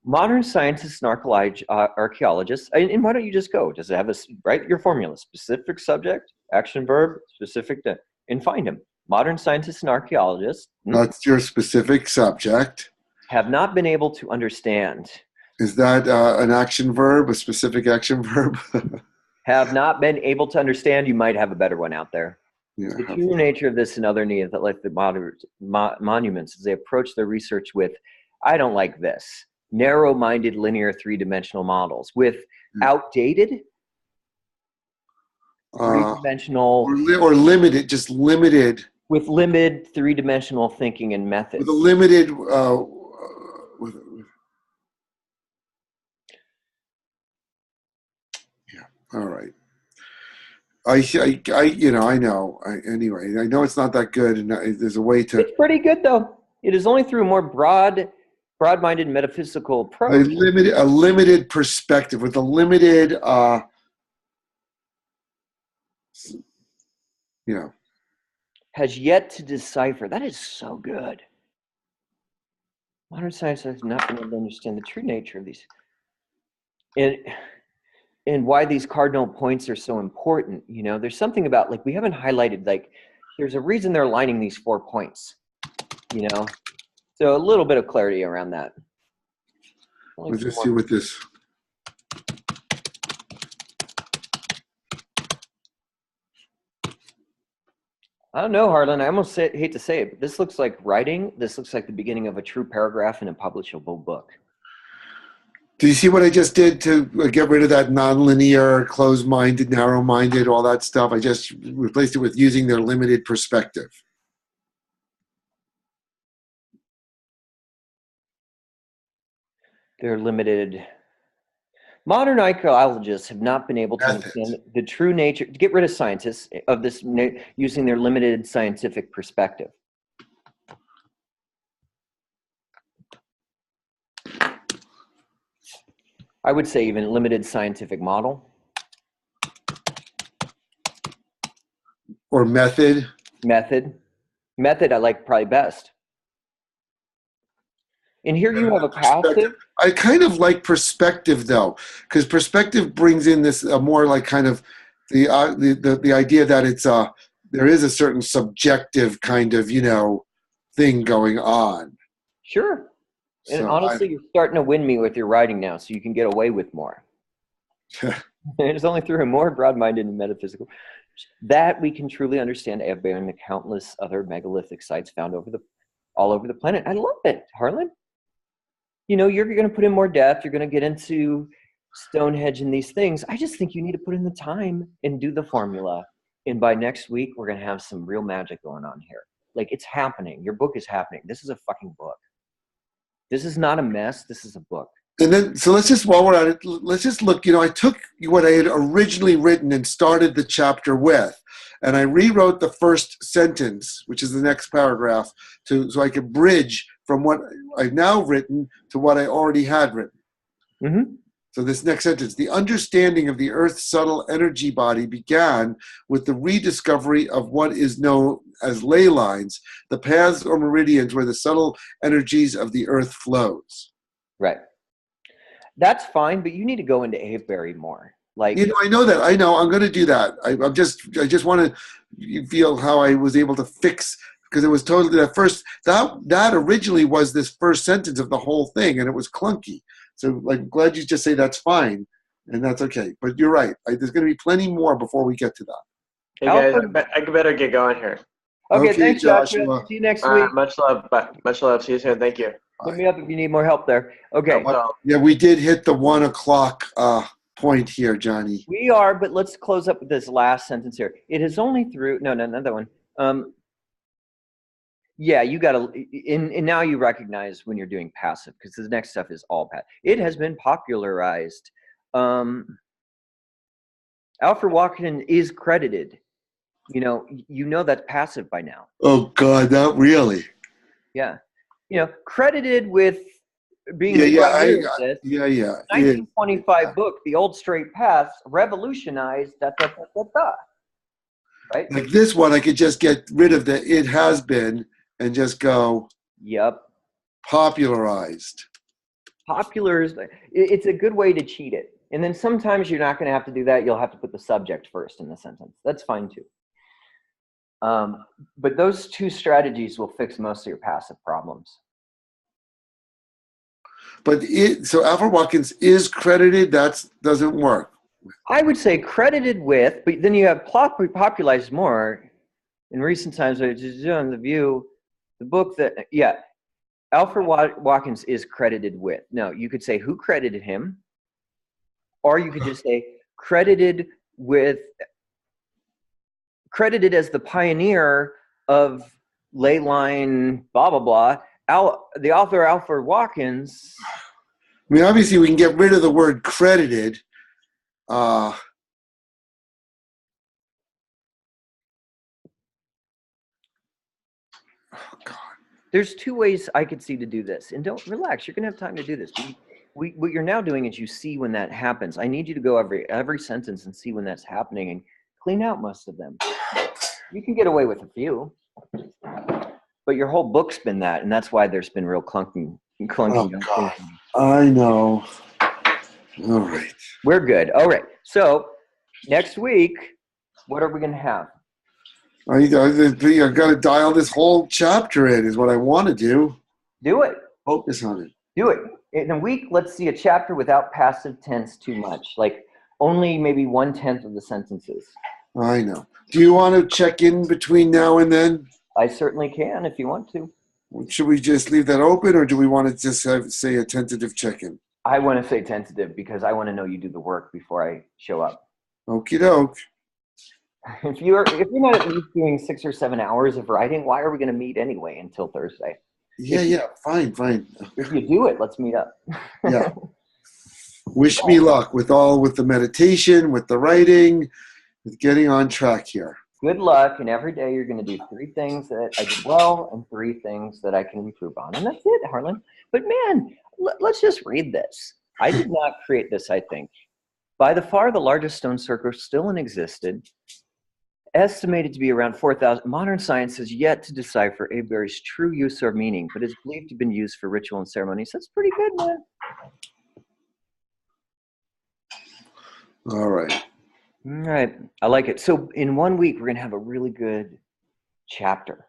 Modern scientists and archaeologists, and why don't you just go? Does it have write your formula, specific subject, action verb, specific, and find them. Modern scientists and archaeologists. That's your specific subject. Have not been able to understand. Is that an action verb, a specific action verb? Have not been able to understand. You might have a better one out there. Yeah, the true nature of this and other Neolithic monuments as they approach their research with, I don't like this, narrow-minded linear three-dimensional models with outdated three-dimensional or limited, just limited. With limited three-dimensional thinking and methods. With a limited all right. I know. Anyway, I know it's not that good, and there's a way to. It's pretty good, though. It is only through a more broad-minded metaphysical approach. A limited perspective with a limited, has yet to decipher. That is so good. Modern science has not been able to understand the true nature of these. And why these cardinal points are so important. There's something about, like, we haven't highlighted, like, there's a reason they're aligning these 4 points, So a little bit of clarity around that. Let's just see what this. I don't know, Harlan. I almost hate to say it, but this looks like writing. This looks like the beginning of a true paragraph in a publishable book. Do you see what I just did to get rid of that nonlinear, closed-minded, narrow-minded, all that stuff? I just replaced it with using their limited perspective. They're limited. Modern archaeologists have not been able to understand the true nature, to get rid of scientists, of this using their limited scientific perspective. I would say even limited scientific model. Or method. Method I like probably best. And here you have a passive. I kind of like perspective, though, because perspective brings in this more like kind of the idea that it's there is a certain subjective kind of thing going on. Sure. And So honestly, you're starting to win me with your writing now, so you can get away with more. It's only through a more broad-minded and metaphysical that we can truly understand Ebay and the countless other megalithic sites found over the all over the planet. I love it, Harlan. You know, you're going to put in more depth. You're going to get into Stonehenge and these things. I just think you need to put in the time and do the formula. And by next week, we're going to have some real magic going on here. Like, it's happening. Your book is happening. This is a fucking book. This is not a mess. This is a book. And then, so let's just, while we're at it, let's just look, you know, I took what I had originally written and started the chapter with, and I rewrote the first sentence, which is the next paragraph, so I could bridge from what I've now written to what I already had written. Mm-hmm. So this next sentence, the understanding of the Earth's subtle energy body began with the rediscovery of what is known as ley lines, the paths or meridians where the subtle energies of the Earth flows. Right. That's fine, but you need to go into Avebury more. Like, you know, I know that. I know. I'm going to do that. I just want to feel how I was able to fix, because it was totally that originally was this first sentence of the whole thing, and it was clunky. So, like, I'm glad you just say that's fine, and that's okay. But you're right. There's going to be plenty more before we get to that. Hey guys, I better get going here. Okay, thanks, Joshua. See you next week. Much love. Much love. See you soon. Thank you. Hit me up if you need more help there. Okay. Yeah, we did hit the 1 o'clock point here, Johnny. We are, but let's close up with this last sentence here. It is only through, no, another one. Yeah, you got to, and now you recognize when you're doing passive, because the next stuff is all passive. It has been popularized. Alfred Walken is credited. You know that's passive by now. Oh, God, not really. Yeah. Credited with being yeah. 1925 book, The Old Straight Paths, revolutionized right? Like this one, I could just get rid of the "it has been" and just go. Yep. Popularized. It's a good way to cheat it. And then sometimes you're not going to have to do that. You'll have to put the subject first in the sentence. That's fine too. But those two strategies will fix most of your passive problems. But so Alfred Watkins is credited. That doesn't work. I would say credited with, but then you have popularized more. In recent times, I was just on The View, the book that, Alfred Watkins is credited with. No, you could say who credited him, or you could just say credited as the pioneer of ley line, blah, blah, blah. The author, Alfred Watkins. I mean, obviously, we can get rid of the word credited. Oh, God. There's two ways I could see to do this. And don't relax. You're going to have time to do this. What you're now doing is you see when that happens. I need you to go every sentence and see when that's happening and clean out most of them. You can get away with a few. But your whole book's been that, and that's why there's been real clunking. Oh, I know. All right. We're good. All right. So next week, what are we going to have? I got to dial this whole chapter in is what I want to do. Do it. Focus on it. Do it. In a week, let's see a chapter without passive tense too much. Like only maybe 1/10 of the sentences. I know. Do you want to check in between now and then? I certainly can if you want to. Should we just leave that open, or do we want to just say a tentative check-in? I want to say tentative because I want to know you do the work before I show up. Okie doke. If you're not at least doing 6 or 7 hours of writing, why are we going to meet anyway until Thursday? Yeah, fine. If you do it, let's meet up. Yeah. Wish me luck with the meditation, with the writing, with getting on track here. Good luck, and every day you're going to do 3 things that I did well and 3 things that I can improve on. And that's it, Harlan. But man, let's just read this. I did not create this, I think. By the far the largest stone circle still in existence, estimated to be around 4,000. Modern science has yet to decipher Avebury's true use or meaning, but is believed to have been used for ritual and ceremonies. That's pretty good, man. All right. All right. I like it. So in 1 week, we're going to have a really good chapter.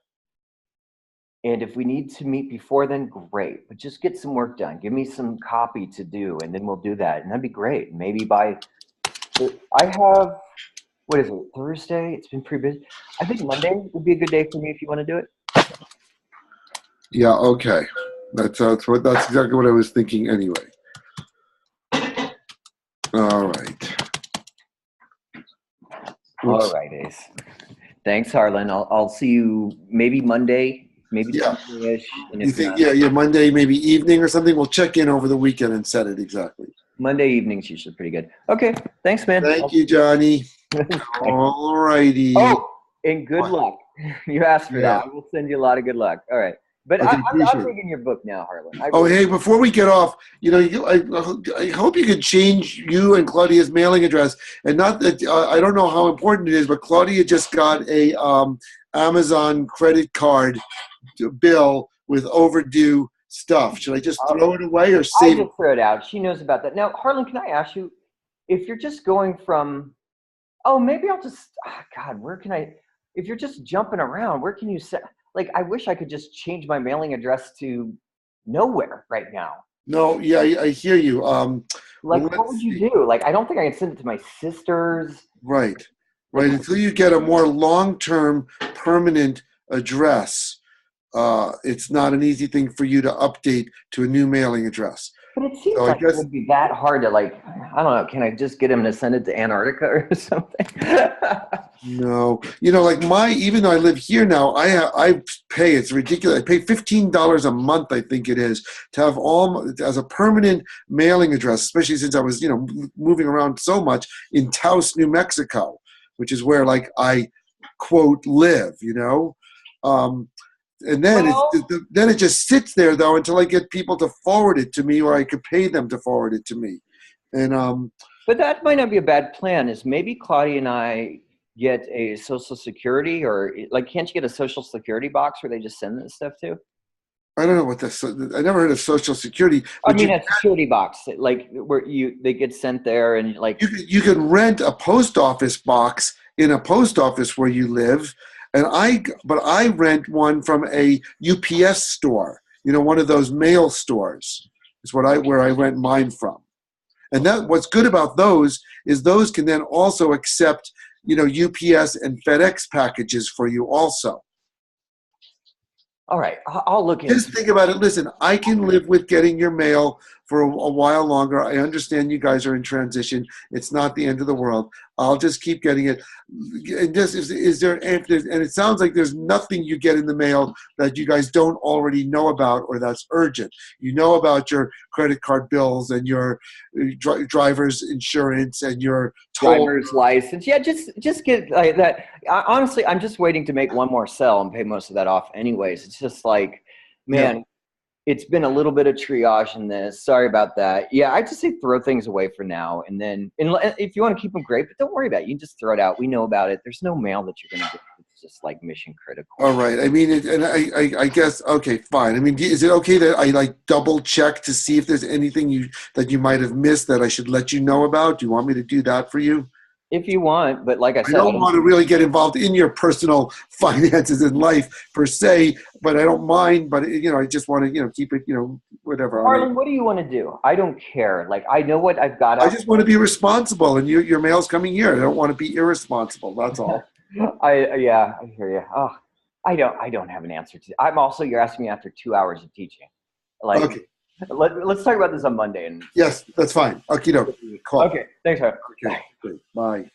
And if we need to meet before then, great. But just get some work done. Give me some copy to do, and then we'll do that. And that'd be great. Maybe I have, what is it, Thursday? It's been pretty busy. I think Monday would be a good day for me if you want to do it. Yeah. Okay. That's exactly what I was thinking anyway. All right. All right, Ace. Thanks, Harlan. I'll see you maybe Monday, maybe Yeah. Tuesday-ish. And You if think, not, yeah, Monday, maybe evening or something? We'll check in over the weekend and set it exactly. Monday evening's usually pretty good. Okay, thanks, man. Thank you, Johnny. Thanks. All righty. Oh, and good What? luck. You asked for Yeah. that. I will send you a lot of good luck. All right. But Okay, I'm appreciate it. reading your book now, Harlan. Oh, hey, before we get off, I hope you could change you and Claudia's mailing address. And not that, I don't know how important it is, but Claudia just got a Amazon credit card bill with overdue stuff. Should I just throw it away or I save it? just throw it out. She knows about that. Now, Harlan, can I ask you, if you're just going from, maybe I'll just, God, where can I, if you're just jumping around, where can you set, like, I wish I could just change my mailing address to nowhere right now. No, yeah, I hear you. Like, well, what would you do? Like, I don't think I can send it to my sisters. Right. Until you get a more long-term, permanent address, it's not an easy thing for you to update to a new mailing address. But it seems So I like guess it would be that hard to, like, I don't know, can I just get him to send it to Antarctica or something? no. Like even though I live here now, I pay, it's ridiculous. I pay $15 a month, I think it is, to have as a permanent mailing address, especially since I was, moving around so much in Taos, New Mexico, which is where like I quote live, and then then it just sits there though until I get people to forward it to me, or I could pay them to forward it to me. And But that might not be a bad plan. Is maybe Claudia and I get a Social Security, or like, can't you get a Social Security box where they just send this stuff to? I don't know what this. I never heard of Social Security. I But mean, a security box, like where they get sent there, and like you could rent a post office box in a post office where you live, but I rent one from a UPS store. One of those mail stores is where I rent mine from. And what's good about those is those can then also accept, UPS and FedEx packages for you also. all right, I'll look into. Just think about it. Listen, I can live with getting your mail for a while longer. I understand you guys are in transition. It's not the end of the world. I'll just keep getting it. And and it sounds like there's nothing you get in the mail that you guys don't already know about or that's urgent. You know about your credit card bills and your driver's insurance and your Driver's license. Yeah, just get like that. Honestly, I'm just waiting to make one more sell and pay most of that off anyways. It's just like, man, it's been a little bit of triage in this. Sorry about that. Yeah, I just say throw things away for now. And then if you want to keep them, great, but don't worry about it. You can just throw it out. We know about it. There's no mail that you're going to get. It's just like mission critical. All right. I mean, I guess, okay, fine. I mean, is it okay that I like double check to see if there's anything that you might have missed that I should let you know about? Do you want me to do that for you? If you want, but like I said, I don't want to really get involved in your personal finances in life per se, but I don't mind. But I just want to keep it whatever. Harlan, what do you want to do? I don't care. Like, I know what I've got. I just want to be responsible, and your mail's coming here. I don't want to be irresponsible. That's all. I hear you. Oh, I don't have an answer to. I'm also, you're asking me after 2 hours of teaching. Like, okay. Let's talk about this on Monday. And yes, that's fine. Okay, okay, thanks, Harlan. Okay, great. Bye.